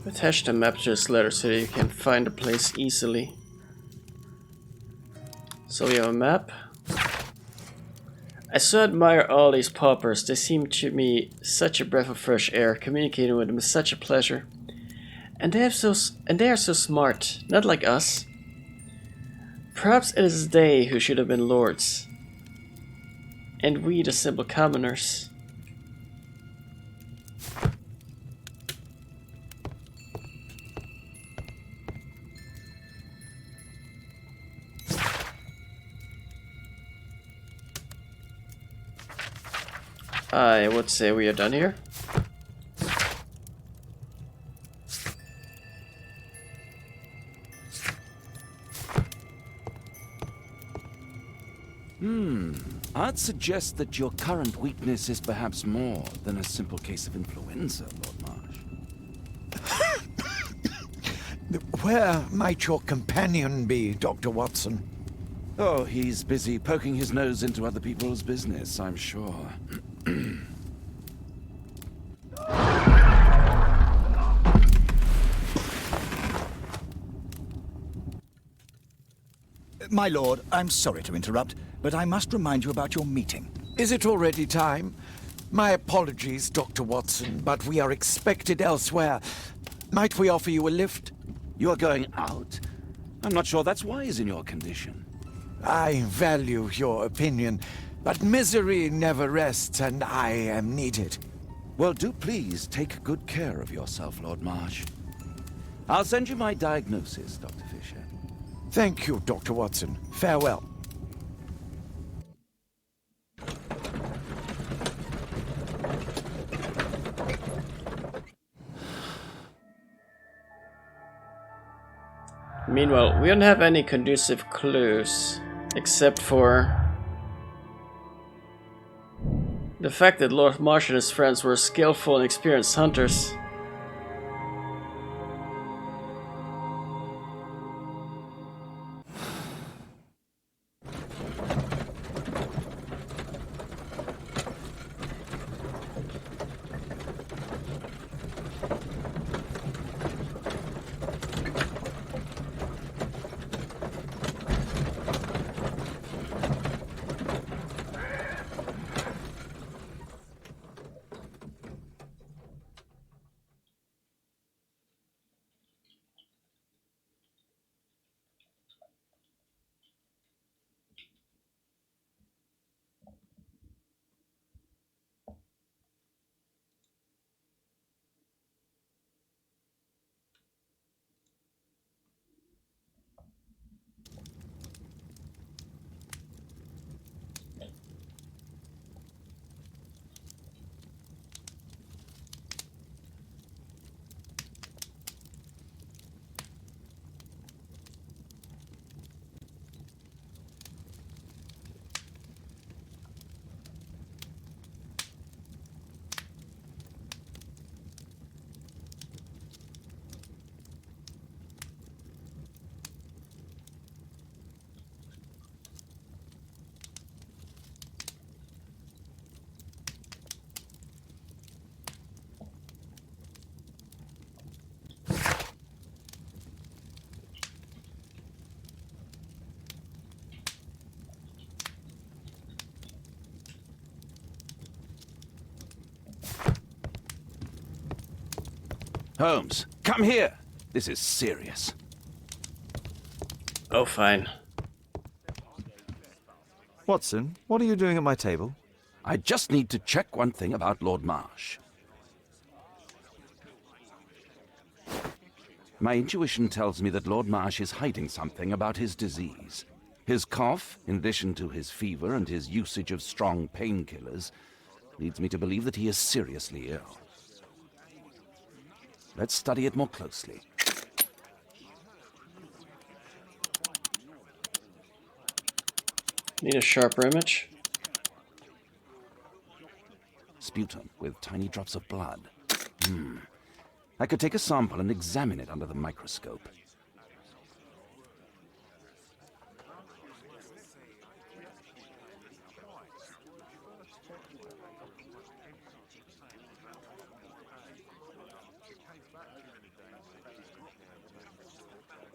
Attach the map to this letter so that you can find the place easily. So we have a map. I so admire all these paupers. They seem to me such a breath of fresh air. Communicating with them is such a pleasure. And they are so smart, not like us. Perhaps it is they who should have been lords, and we the simple commoners. I would say we are done here. I'd suggest that your current weakness is perhaps more than a simple case of influenza, Lord Marsh. Where might your companion be, Dr. Watson? Oh, he's busy poking his nose into other people's business, I'm sure. My lord, I'm sorry to interrupt, but I must remind you about your meeting. Is it already time? My apologies, Dr. Watson, but we are expected elsewhere. Might we offer you a lift? You are going out? I'm not sure that's wise in your condition. I value your opinion, but misery never rests, and I am needed. Well, do please take good care of yourself, Lord Marsh. I'll send you my diagnosis, Dr. Fisher. Thank you, Dr. Watson. Farewell. Meanwhile, we don't have any conducive clues, except for the fact that Lord Marsh and his friends were skillful and experienced hunters. Holmes, come here. This is serious. Oh, fine. Watson, what are you doing at my table? I just need to check one thing about Lord Marsh. My intuition tells me that Lord Marsh is hiding something about his disease. His cough, in addition to his fever and his usage of strong painkillers, leads me to believe that he is seriously ill. Let's study it more closely. Need a sharper image. Sputum with tiny drops of blood. I could take a sample and examine it under the microscope.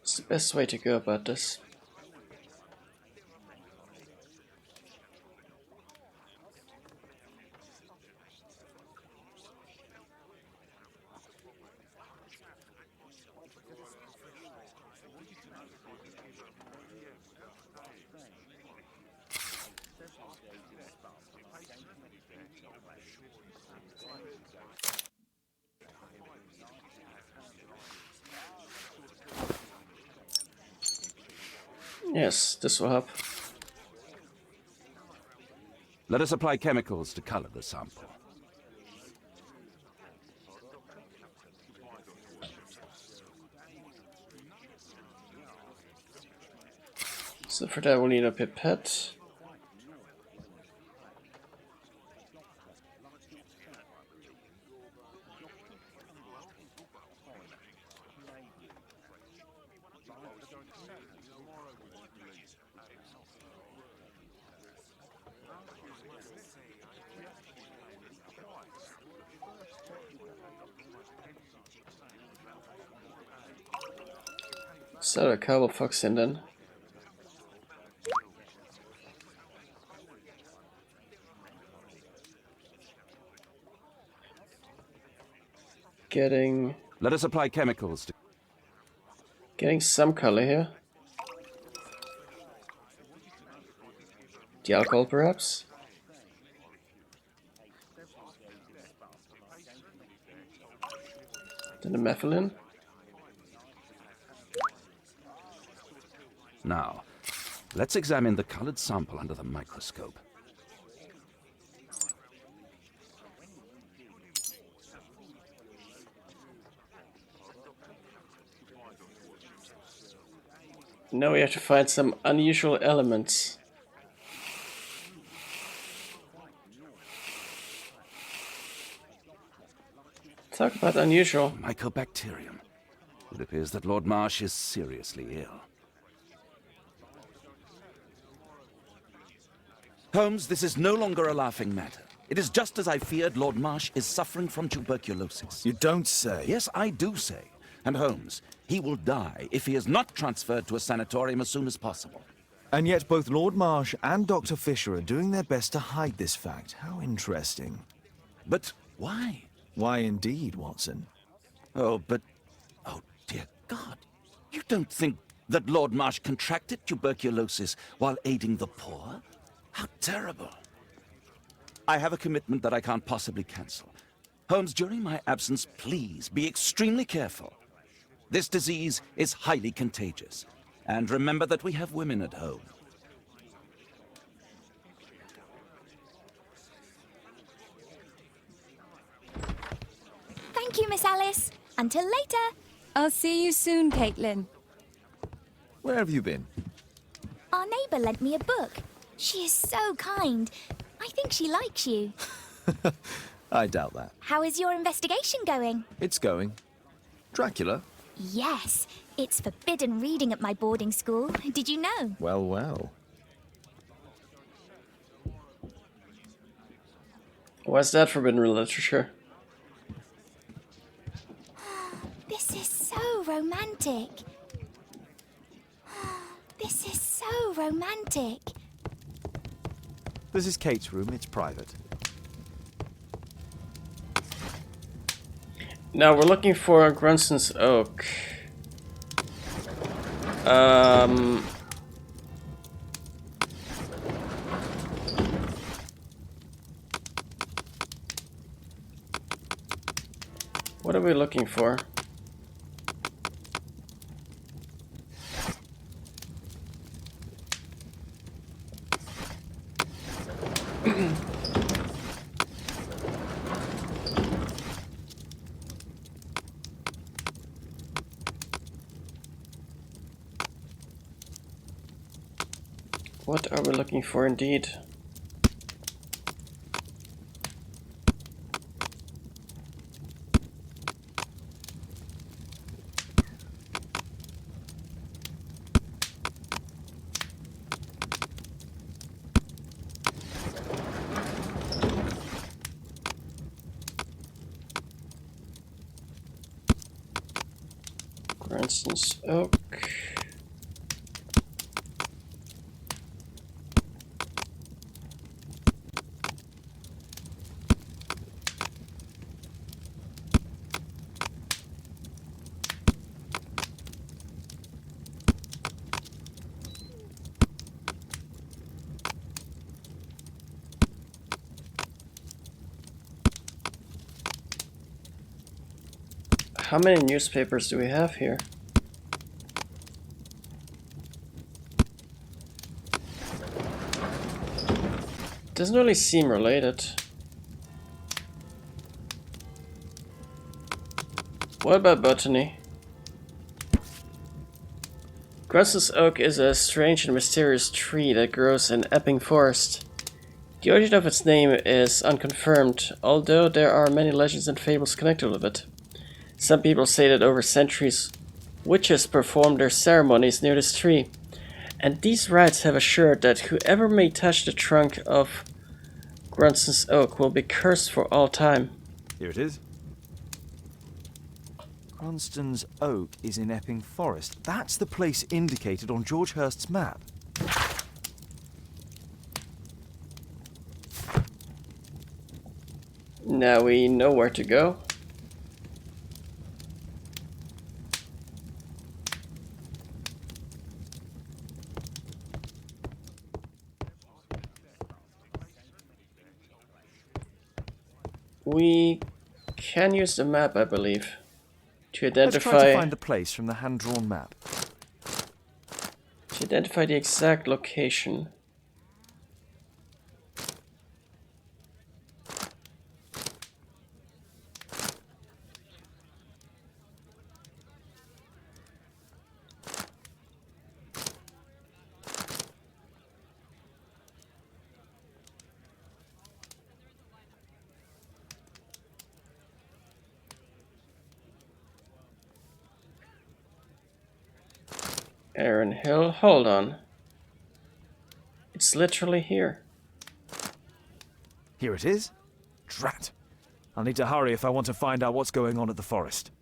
It's the best way to go about this. Yes, this will help. Let us apply chemicals to color the sample. So for that we'll need a pipette. So a couple fox in then. Let us apply chemicals to... Getting some color here. The alcohol, perhaps? Then the methylene. Now, let's examine the colored sample under the microscope. Now we have to find some unusual elements. Talk about unusual. Mycobacterium. It appears that Lord Marsh is seriously ill. Holmes, this is no longer a laughing matter. It is just as I feared. Lord Marsh is suffering from tuberculosis. You don't say. Yes, I do say. And Holmes, he will die if he is not transferred to a sanatorium as soon as possible. And yet both Lord Marsh and Dr. Fisher are doing their best to hide this fact. How interesting. But why? Why indeed, Watson? Oh, dear God. You don't think that Lord Marsh contracted tuberculosis while aiding the poor? How terrible. I have a commitment that I can't possibly cancel. Holmes, during my absence, please be extremely careful. This disease is highly contagious. And remember that we have women at home. Thank you, Miss Alice. Until later. I'll see you soon, Caitlin. Where have you been? Our neighbour lent me a book. She is so kind. I think she likes you. I doubt that. How is your investigation going? It's going. Dracula? Yes, it's forbidden reading at my boarding school. Did you know? Well, well. Why's that forbidden literature? This is so romantic. This is so romantic. This is Kate's room. It's private. Now we're looking for Grunston's Oak. What are we looking for? What are we looking for indeed? Grunston's Oak. How many newspapers do we have here? Doesn't really seem related. What about botany? Grunston's Oak is a strange and mysterious tree that grows in Epping Forest. The origin of its name is unconfirmed, although there are many legends and fables connected with it. Some people say that over centuries, witches performed their ceremonies near this tree, and these rites have assured that whoever may touch the trunk of Grunston's Oak will be cursed for all time. Here it is. Grunston's Oak is in Epping Forest. That's the place indicated on George Hurst's map. Now we know where to go. We can use the map, I believe, to identify. Let's try to find the place from the hand-drawn map. To identify the exact location. Aaron Hill, hold on. It's literally here. Here it is. Drat. I'll need to hurry if I want to find out what's going on at the forest.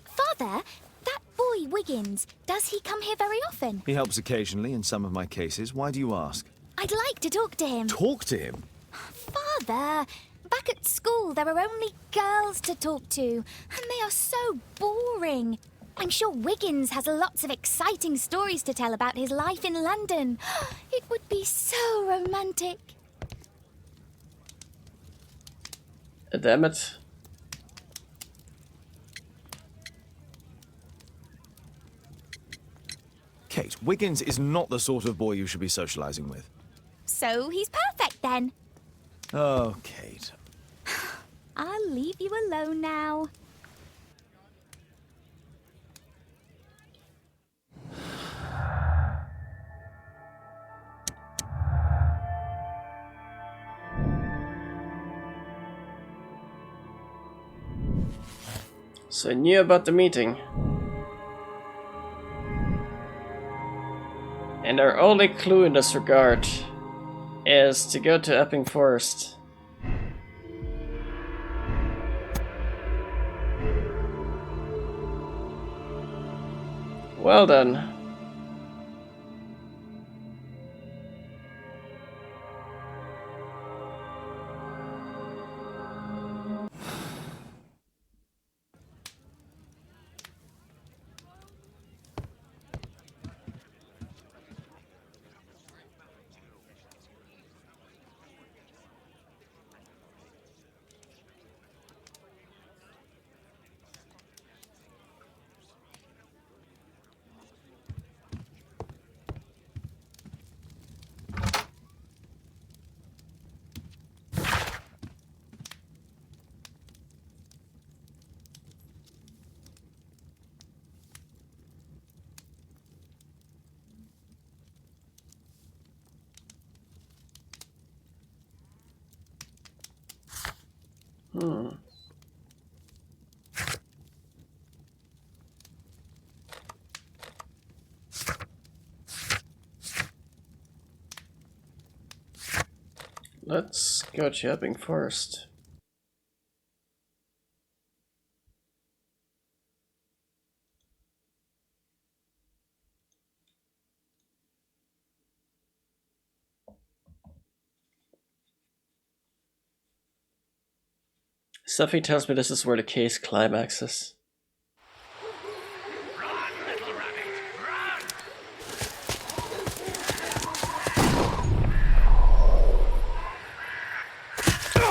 Father, that boy Wiggins, does he come here very often? He helps occasionally in some of my cases. Why do you ask? I'd like to talk to him. Talk to him? Father, back at school there are only girls to talk to, and they are so boring. I'm sure Wiggins has lots of exciting stories to tell about his life in London. It would be so romantic. Damn it. Kate, Wiggins is not the sort of boy you should be socializing with. So he's perfect then. Oh, Kate. I'll leave you alone now. So I knew about the meeting. And our only clue in this regard is to go to Epping Forest. Well done. Let's go shopping first. Something tells me this is where the case climaxes.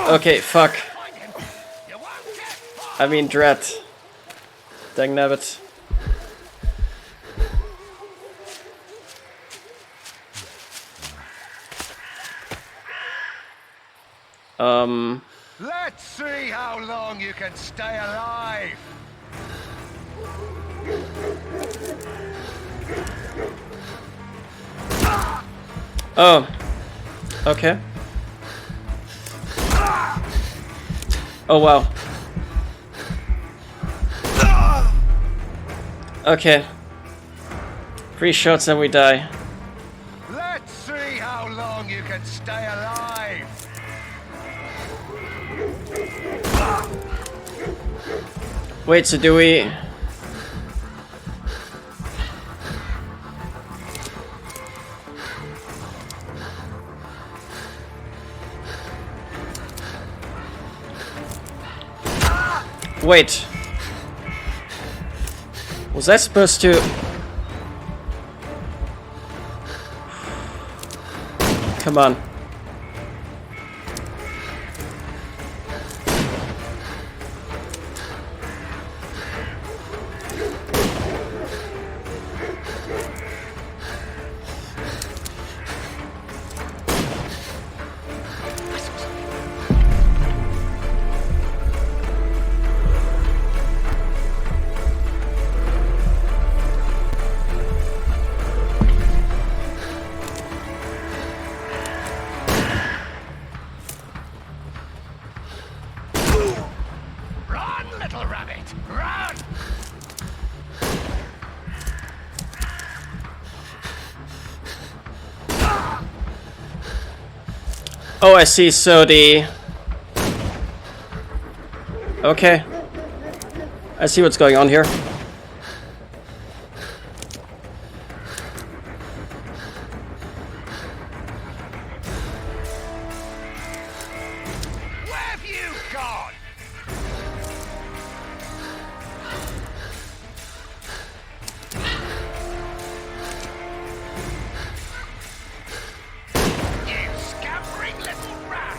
Okay, fuck. I mean, drat. Dang nabbit. Let's see how long you can stay alive. Oh. Okay. Oh, wow. Okay. 3 shots and we die. Let's see how long you can stay alive. Wait, so do we... Wait. Was I supposed to... Come on. Oh, I see, so the... Okay. I see what's going on here. Where have you gone? You scampering little rat!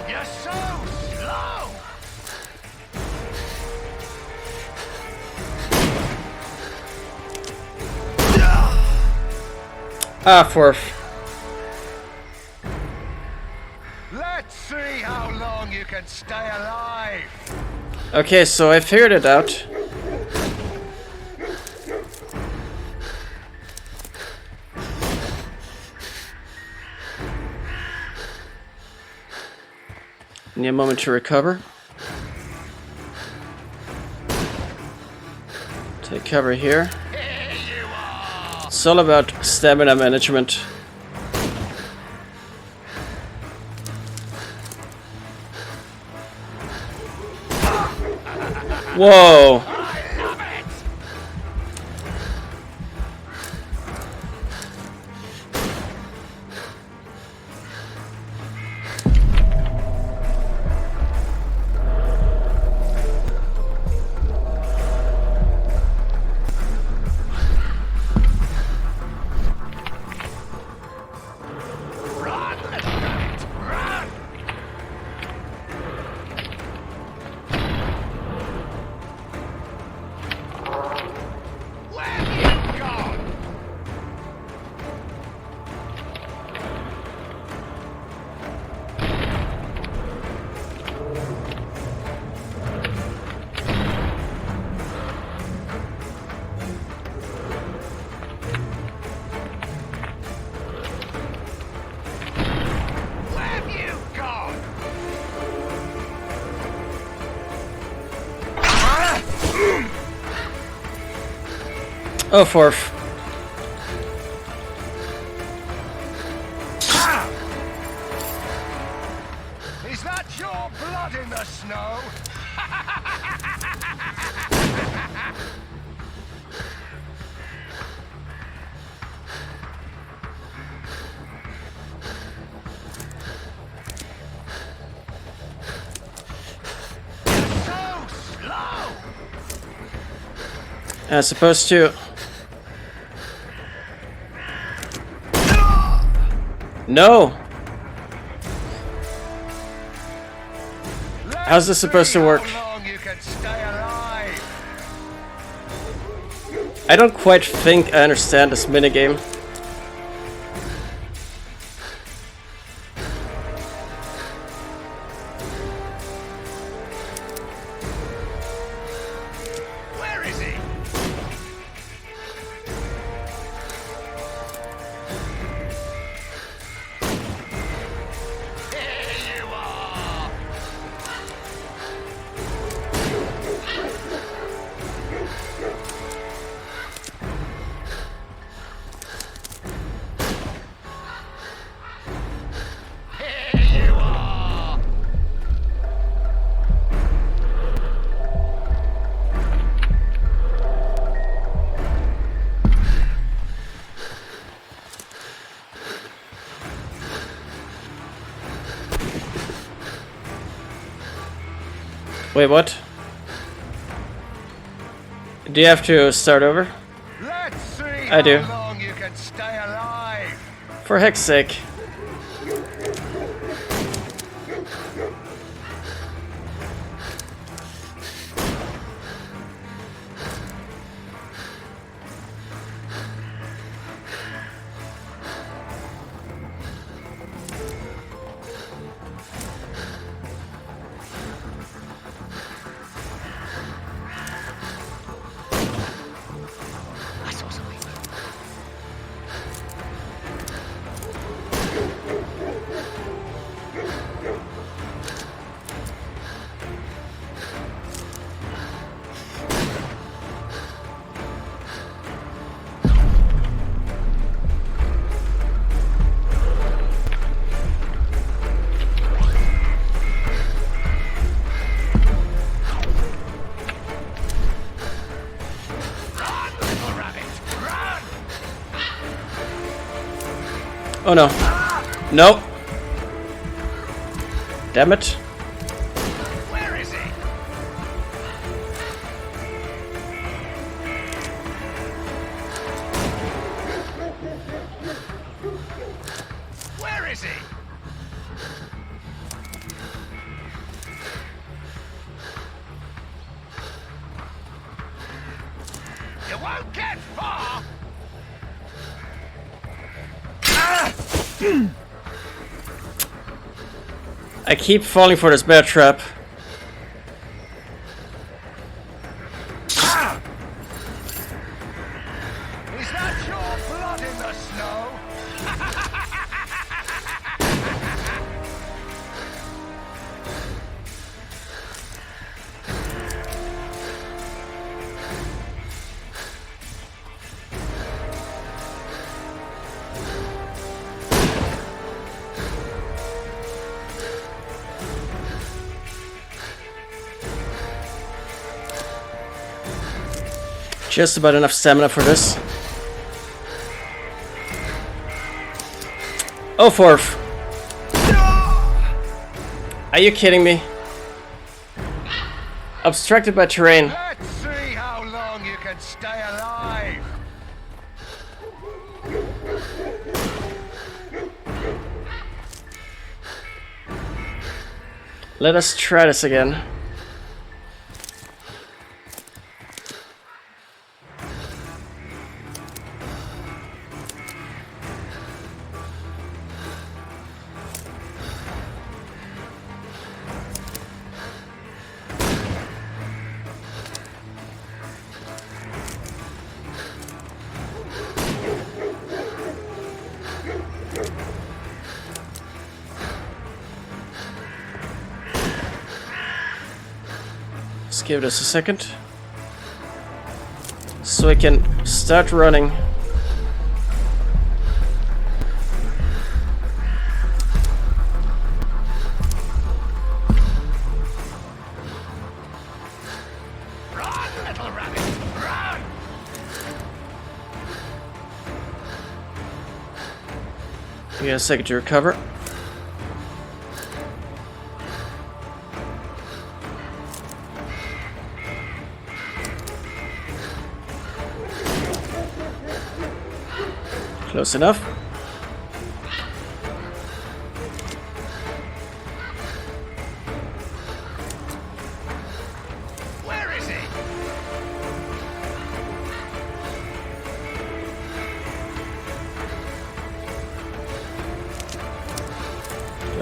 You're so slow! Ah, for... Let's see how long you can stay alive. Okay, so I figured it out. Need a moment to recover. Take cover here. It's all about stamina management. Whoa! Oh, fourth. Is that your blood in the snow? So slow! As opposed to... No! How's this supposed to work? How long you can stay alive? I don't quite think I understand this minigame. Where is he? Here you are! Here you are! Wait, what? Do you have to start over? Let's see I do. how long you can stay alive. For heck's sake. I saw something. Run, little rabbit, run! Oh no. Nope. Damn it. Where is he? Where is he? You won't get far! I keep falling for this bear trap. Is that your blood in the snow? Just about enough stamina for this. Oh, fourth. Are you kidding me? Obstructed by terrain. Let's see how long you can stay alive. Let us try this again. Let's give this a second. So we can start running. Run, little rabbit, run! We got a second to recover. Close enough. Where is he?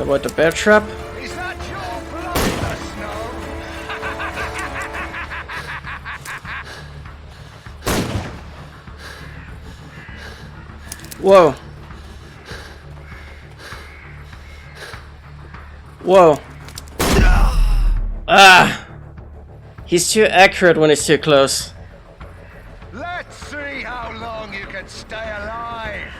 Avoid the bear trap. Is that your blood in the snow? Whoa. Whoa. Ah! He's too accurate when he's too close. Let's see how long you can stay alive.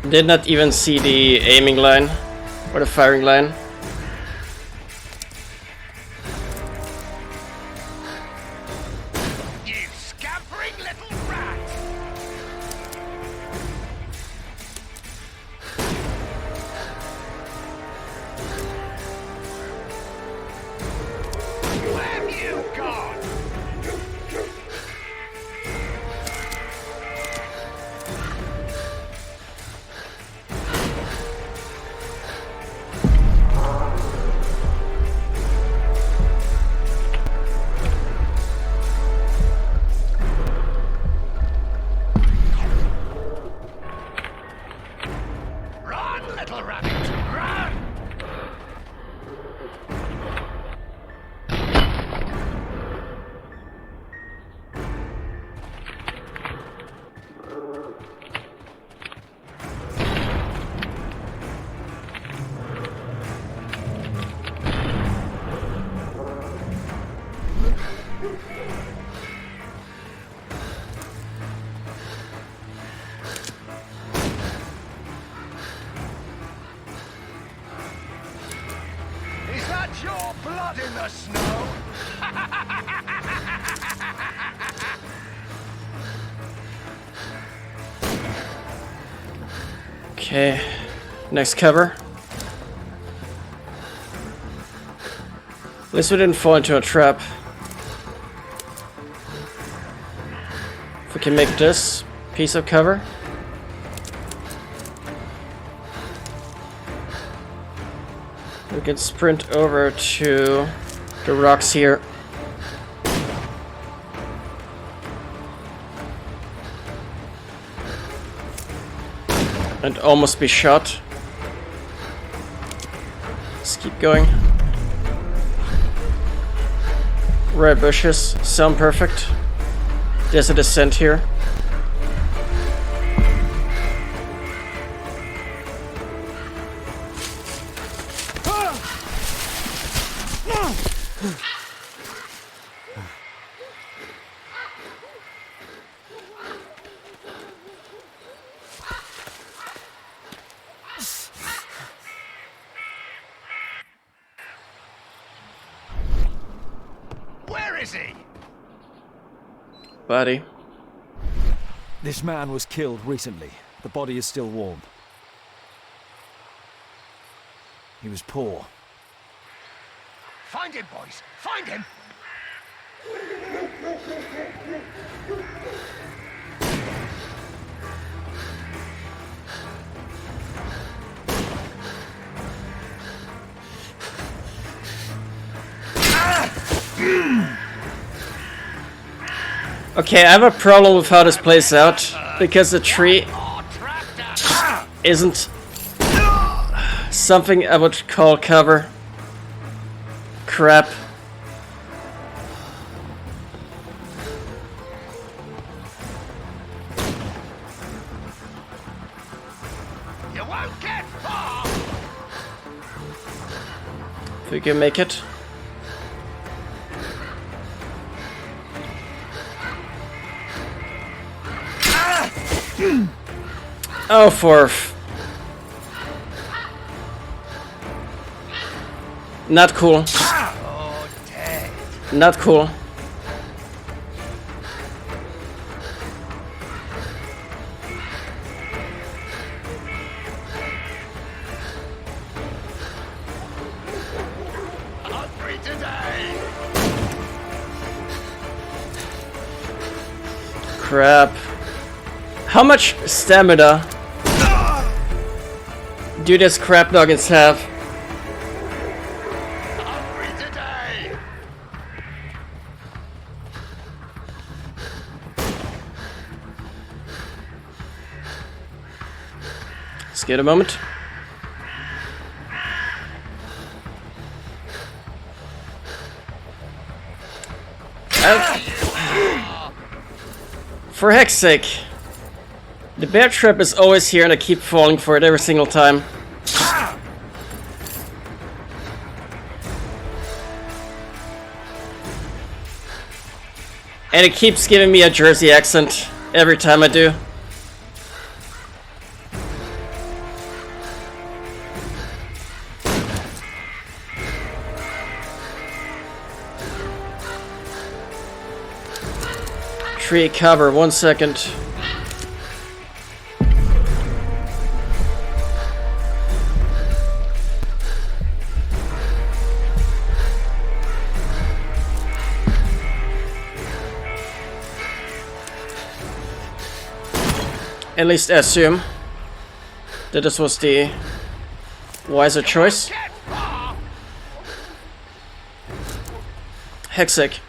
Did not even see the aiming line or the firing line. You scampering little rat! Where have you gone? Run, little rabbit, run! Is that your blood in the snow? Okay, next cover. At least we didn't fall into a trap. If we can make this piece of cover. We can sprint over to the rocks here. And almost be shot. Let's keep going. Red bushes, sound perfect. There's a descent here. Where is he? Buddy. This man was killed recently. The body is still warm. He was poor. Find him, boys! Find him! Okay, I have a problem with how this plays out, because the tree isn't something I would call cover. Crap. we can make it. Oh, not cool. Not cool. Hungry today. Crap. How much stamina do these crap nuggets have? Hungry today. Let's get a moment. For heck's sake. The bear trap is always here and I keep falling for it every single time. And it keeps giving me a Jersey accent every time I do. Tree cover, 1 second. At least assume that this was the wiser choice. Heck's sake.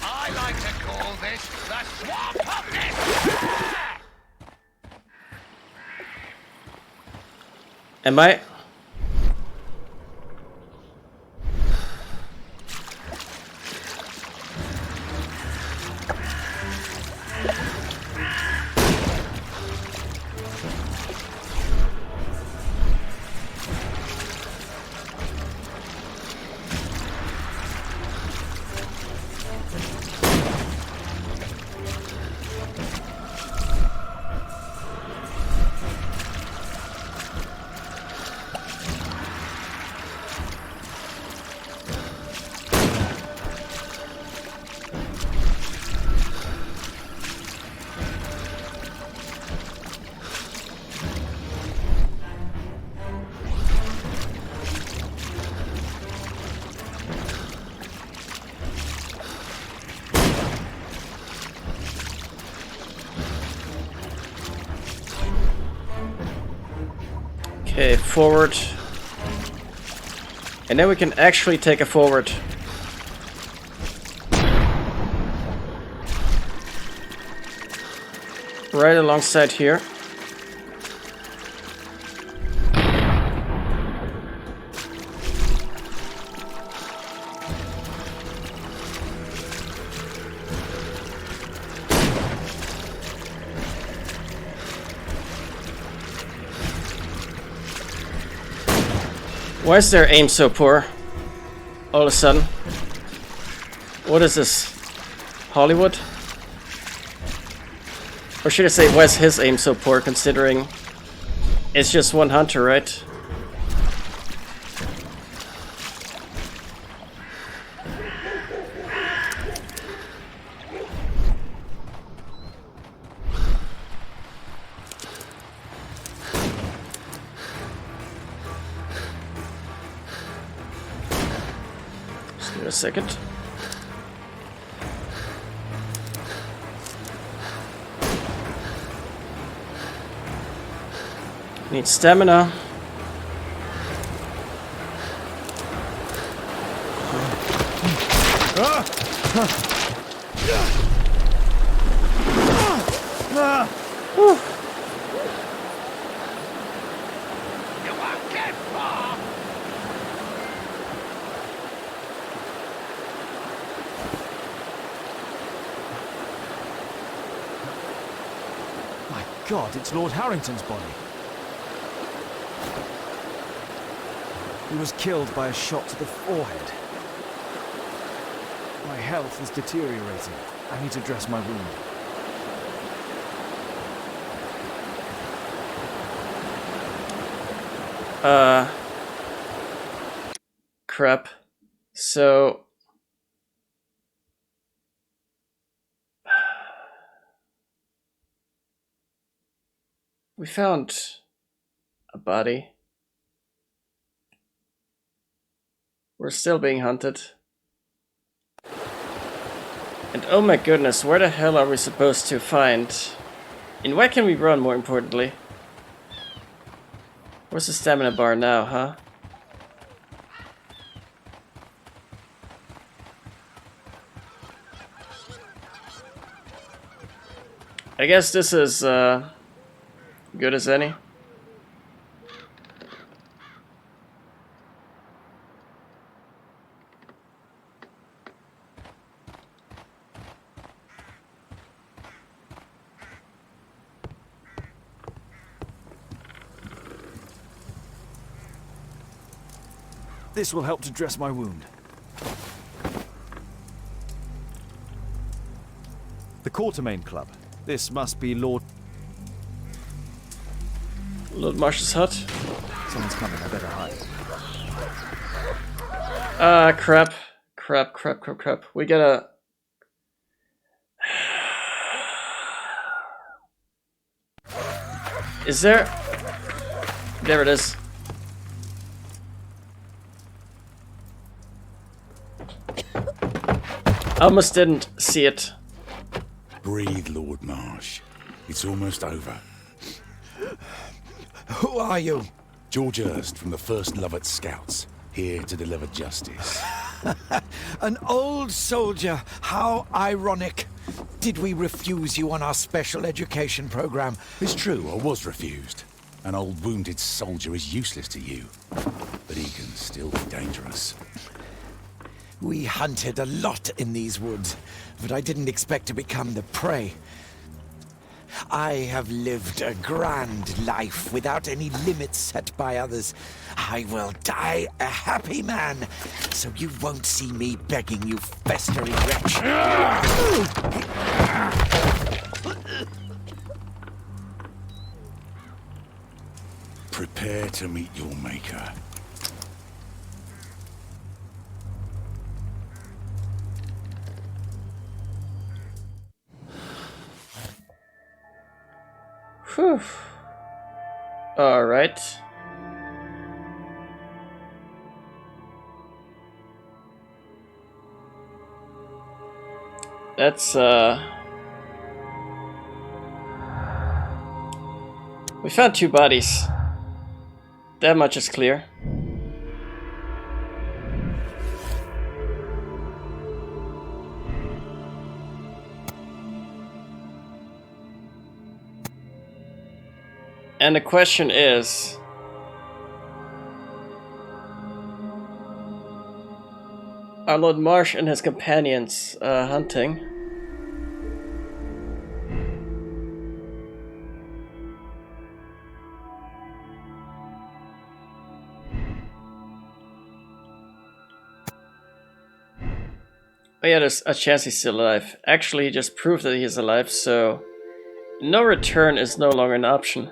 I like to call this the swamp of despair. Am I? Okay, forward. And then we can actually take a forward. Right alongside here. Why is their aim so poor? All of a sudden. What is this? Hollywood? Or should I say, why is his aim so poor considering it's just one hunter, right? Just give it a second. Need stamina. You won't get far. My God, it's Lord Harrington's body. He was killed by a shot to the forehead. My health is deteriorating. I need to dress my wound. Crap. So... we found a body. We're still being hunted. And oh my goodness, where the hell are we supposed to find... and where can we run, more importantly? Where's the stamina bar now, huh? I guess this is good as any. This will help to dress my wound. The Quartermain Club. This must be Lord Marsh's hut. Someone's coming, I better hide. Crap. We gotta... is there... there it is. Almost didn't see it. Breathe, Lord Marsh. It's almost over. Who are you? George Hurst from the 1st Lovett Scouts, here to deliver justice. An old soldier. How ironic. Did we refuse you on our special education program? It's true, I was refused. An old wounded soldier is useless to you, but he can still be dangerous. We hunted a lot in these woods, but I didn't expect to become the prey. I have lived a grand life without any limits set by others. I will die a happy man, so you won't see me begging, you festering wretch. Prepare to meet your maker. Whew. Alright. That's, we found 2 bodies. That much is clear. And the question is... are Lord Marsh and his companions hunting? Oh yeah, there's a chance he's still alive. Actually, he just proved that he's alive, so... no return is no longer an option.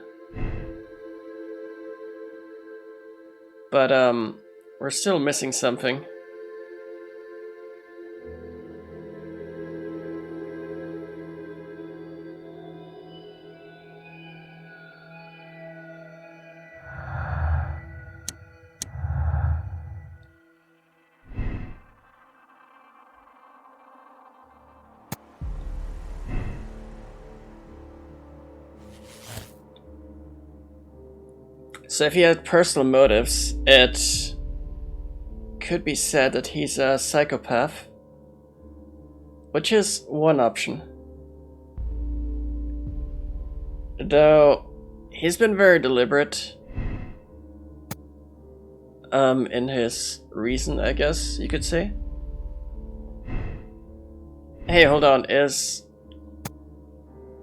But, we're still missing something. So if he had personal motives, it could be said that he's a psychopath, which is one option. Though he's been very deliberate in his reason, I guess you could say. Hey, hold on,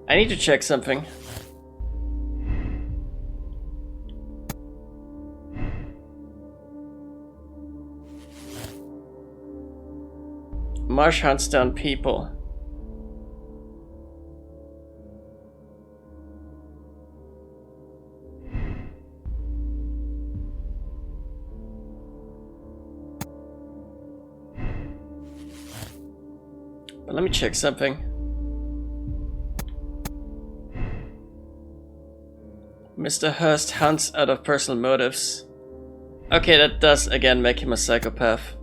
I need to check something. Marsh hunts down people. But let me check something. Mr. Hurst hunts out of personal motives. Okay, that does again make him a psychopath.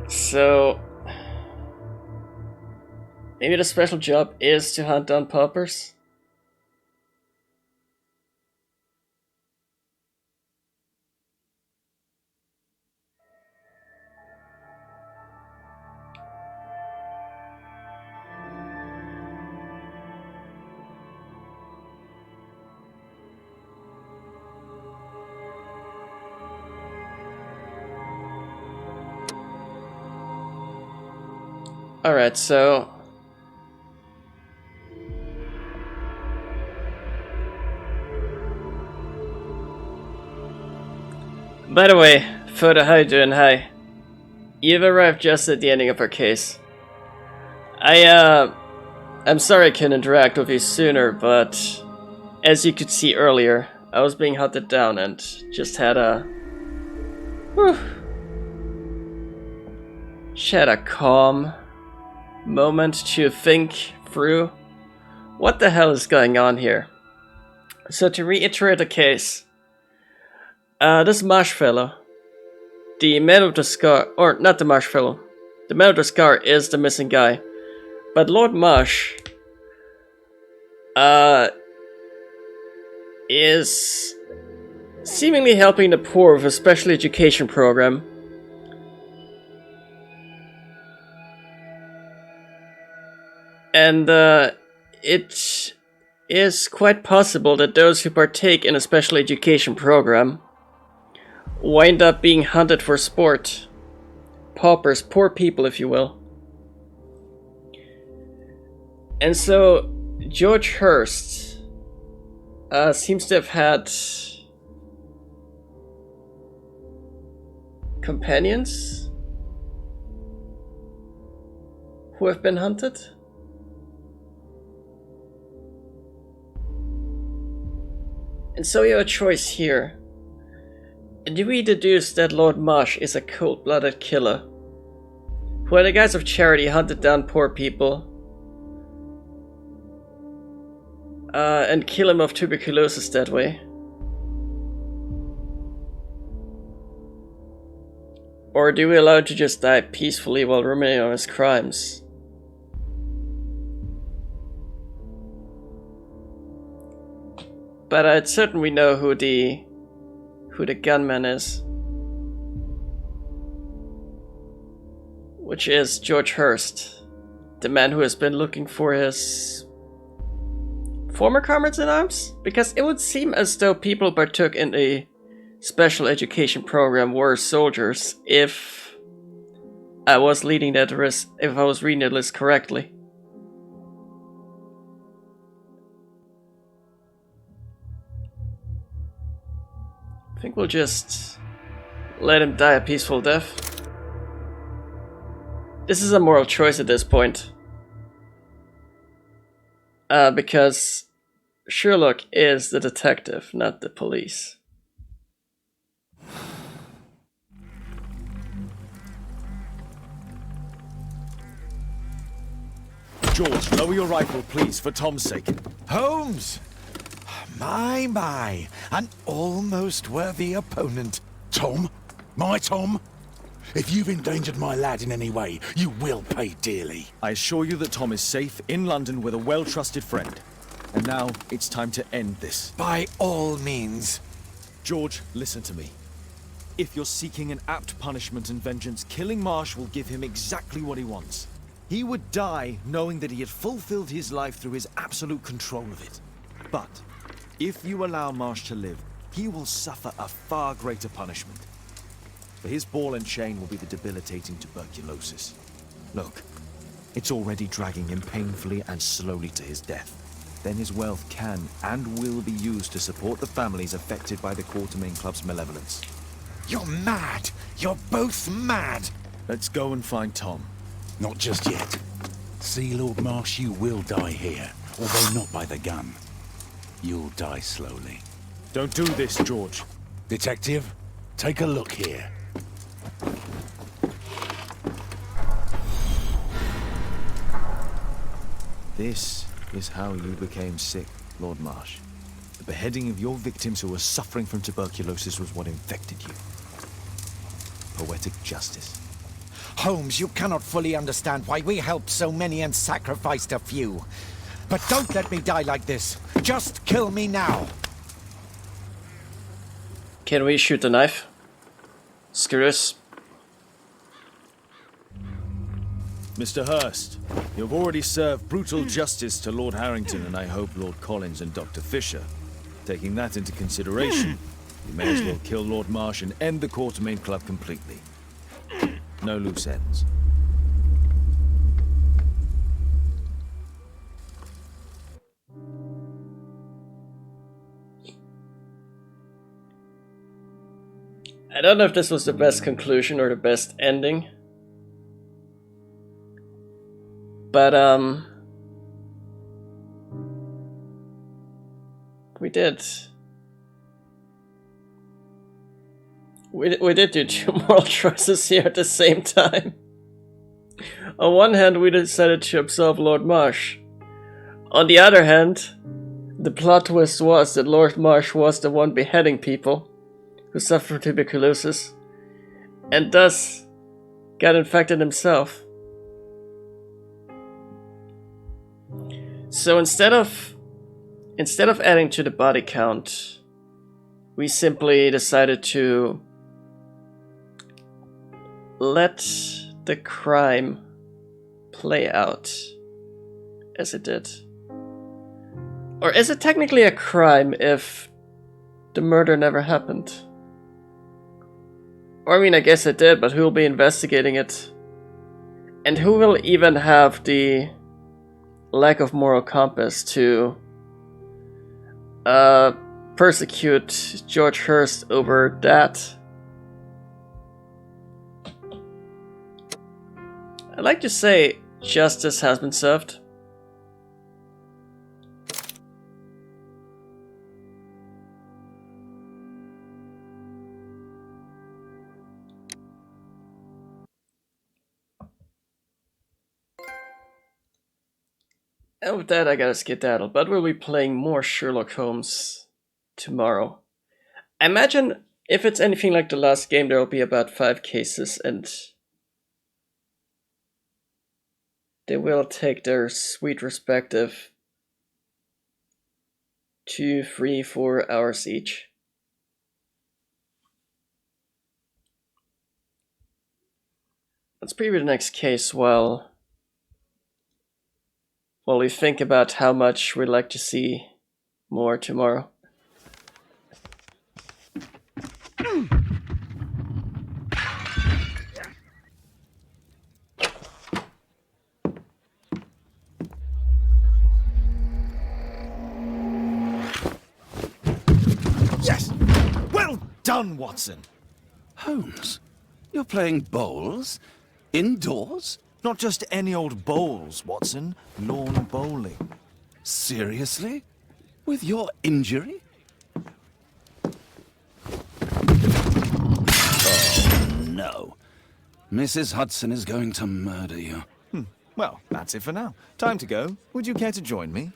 So maybe the special job is to hunt down paupers? Alright, so by the way, Frodo, how you doing? Hi. You've arrived just at the ending of our case. I'm sorry I couldn't interact with you sooner, but as you could see earlier, I was being hunted down and just had a calm moment to think through what the hell is going on here. So to reiterate the case, this Marsh fellow, the man with the scar, or not the Marsh fellow, the man with the scar is the missing guy, but Lord Marsh is seemingly helping the poor with a special education program. And it is quite possible that those who partake in a special education program wind up being hunted for sport. Paupers, poor people if you will. And so George Hurst seems to have had companions who have been hunted. And so you have a choice here. Do we deduce that Lord Marsh is a cold-blooded killer who in the guise of charity hunted down poor people and kill him of tuberculosis that way? Or do we allow him to just die peacefully while ruminating on his crimes? But I'd certainly know who the gunman is, which is George Hurst, the man who has been looking for his former comrades in arms. Because it would seem as though people partook in a special education program were soldiers, if I was reading that list correctly. I think we'll just let him die a peaceful death. This is a moral choice at this point. Because Sherlock is the detective, not the police. George, lower your rifle, please, for Tom's sake. Holmes! My, an almost worthy opponent. Tom? My Tom? If you've endangered my lad in any way, you will pay dearly. I assure you that Tom is safe in London with a well-trusted friend. And now it's time to end this. By all means. George, listen to me. If you're seeking an apt punishment and vengeance, killing Marsh will give him exactly what he wants. He would die knowing that he had fulfilled his life through his absolute control of it. But if you allow Marsh to live, he will suffer a far greater punishment. For his ball and chain will be the debilitating tuberculosis. Look, it's already dragging him painfully and slowly to his death. Then his wealth can and will be used to support the families affected by the Quartermain Club's malevolence. You're mad! You're both mad! Let's go and find Tom. Not just yet. See, Lord Marsh, you will die here, although not by the gun. You'll die slowly. Don't do this, George. Detective, take a look here. This is how you became sick, Lord Marsh. The beheading of your victims who were suffering from tuberculosis was what infected you. Poetic justice. Holmes, you cannot fully understand why we helped so many and sacrificed a few. But don't let me die like this. Just kill me now. Can we shoot the knife? Screw this. Mr. Hurst, you've already served brutal justice to Lord Harrington and I hope Lord Collins and Dr. Fisher. Taking that into consideration, you may as well kill Lord Marsh and end the Quartermain Club completely. No loose ends. I don't know if this was the best conclusion or the best ending. But, we did. We did do two moral choices here at the same time. On one hand, we decided to absolve Lord Marsh. On the other hand, the plot twist was that Lord Marsh was the one beheading people who suffered from tuberculosis, and thus got infected himself. So instead of adding to the body count, we simply decided to let the crime play out as it did. Or is it technically a crime if the murder never happened? Or I mean, I guess it did, but who will be investigating it? And who will even have the lack of moral compass to persecute George Hurst over that? I'd like to say justice has been served. And with that, I gotta skedaddle, but we'll be playing more Sherlock Holmes tomorrow. I imagine if it's anything like the last game, there will be about 5 cases, and they will take their sweet respective 2, 3, 4 hours each. Let's preview the next case while we think about how much we'd like to see more tomorrow. Yes! Well done, Watson! Holmes, you're playing bowls? Indoors? Not just any old bowls, Watson. Lawn bowling. Seriously? With your injury? Oh, no. Mrs. Hudson is going to murder you. Well, that's it for now. Time to go. Would you care to join me?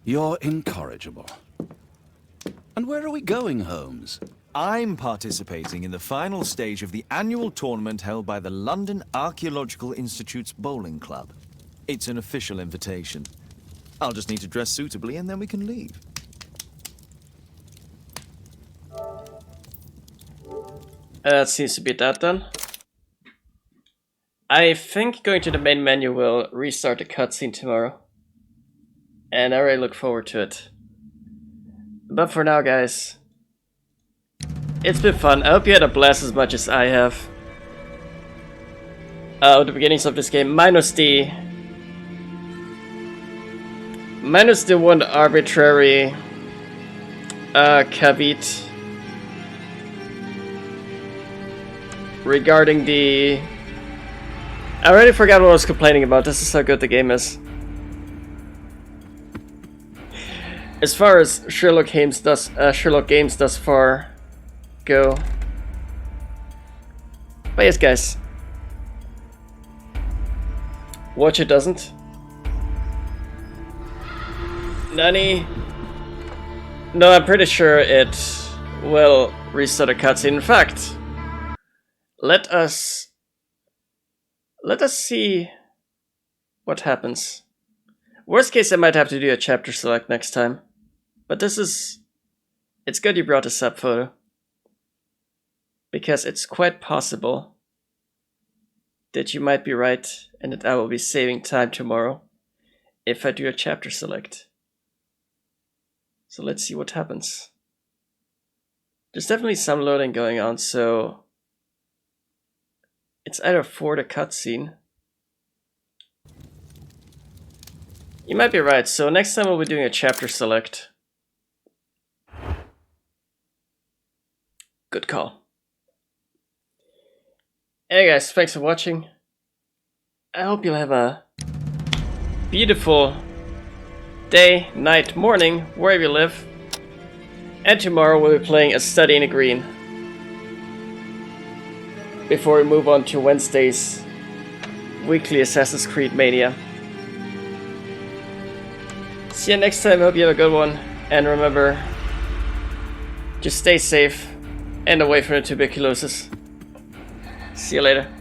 You're incorrigible. And where are we going, Holmes? I'm participating in the final stage of the annual tournament held by the London Archaeological Institute's Bowling Club. It's an official invitation. I'll just need to dress suitably and then we can leave. That seems to be that then. I think going to the main menu will restart the cutscene tomorrow. And I really look forward to it. But for now, guys, It's been fun. I hope you had a blast as much as I have. The beginnings of this game, minus the one arbitrary caveat regarding the... I already forgot what I was complaining about. This is how good the game is. As far as Sherlock games thus far go. But yes, guys. Watch it doesn't. Nani? No, I'm pretty sure it will restart a cutscene. In fact, let us see what happens. Worst case, I might have to do a chapter select next time. But it's good you brought this up, Photo. Because it's quite possible that you might be right and that I will be saving time tomorrow if I do a chapter select. So let's see what happens. There's definitely some loading going on, so it's either for the cutscene. You might be right, so next time we'll be doing a chapter select. Good call. Hey guys, thanks for watching. I hope you'll have a beautiful day, night, morning, wherever you live. And tomorrow we'll be playing A Study in the Green. Before we move on to Wednesday's weekly Assassin's Creed Mania. See you next time, I hope you have a good one. And remember, just stay safe and away from the tuberculosis. See you later.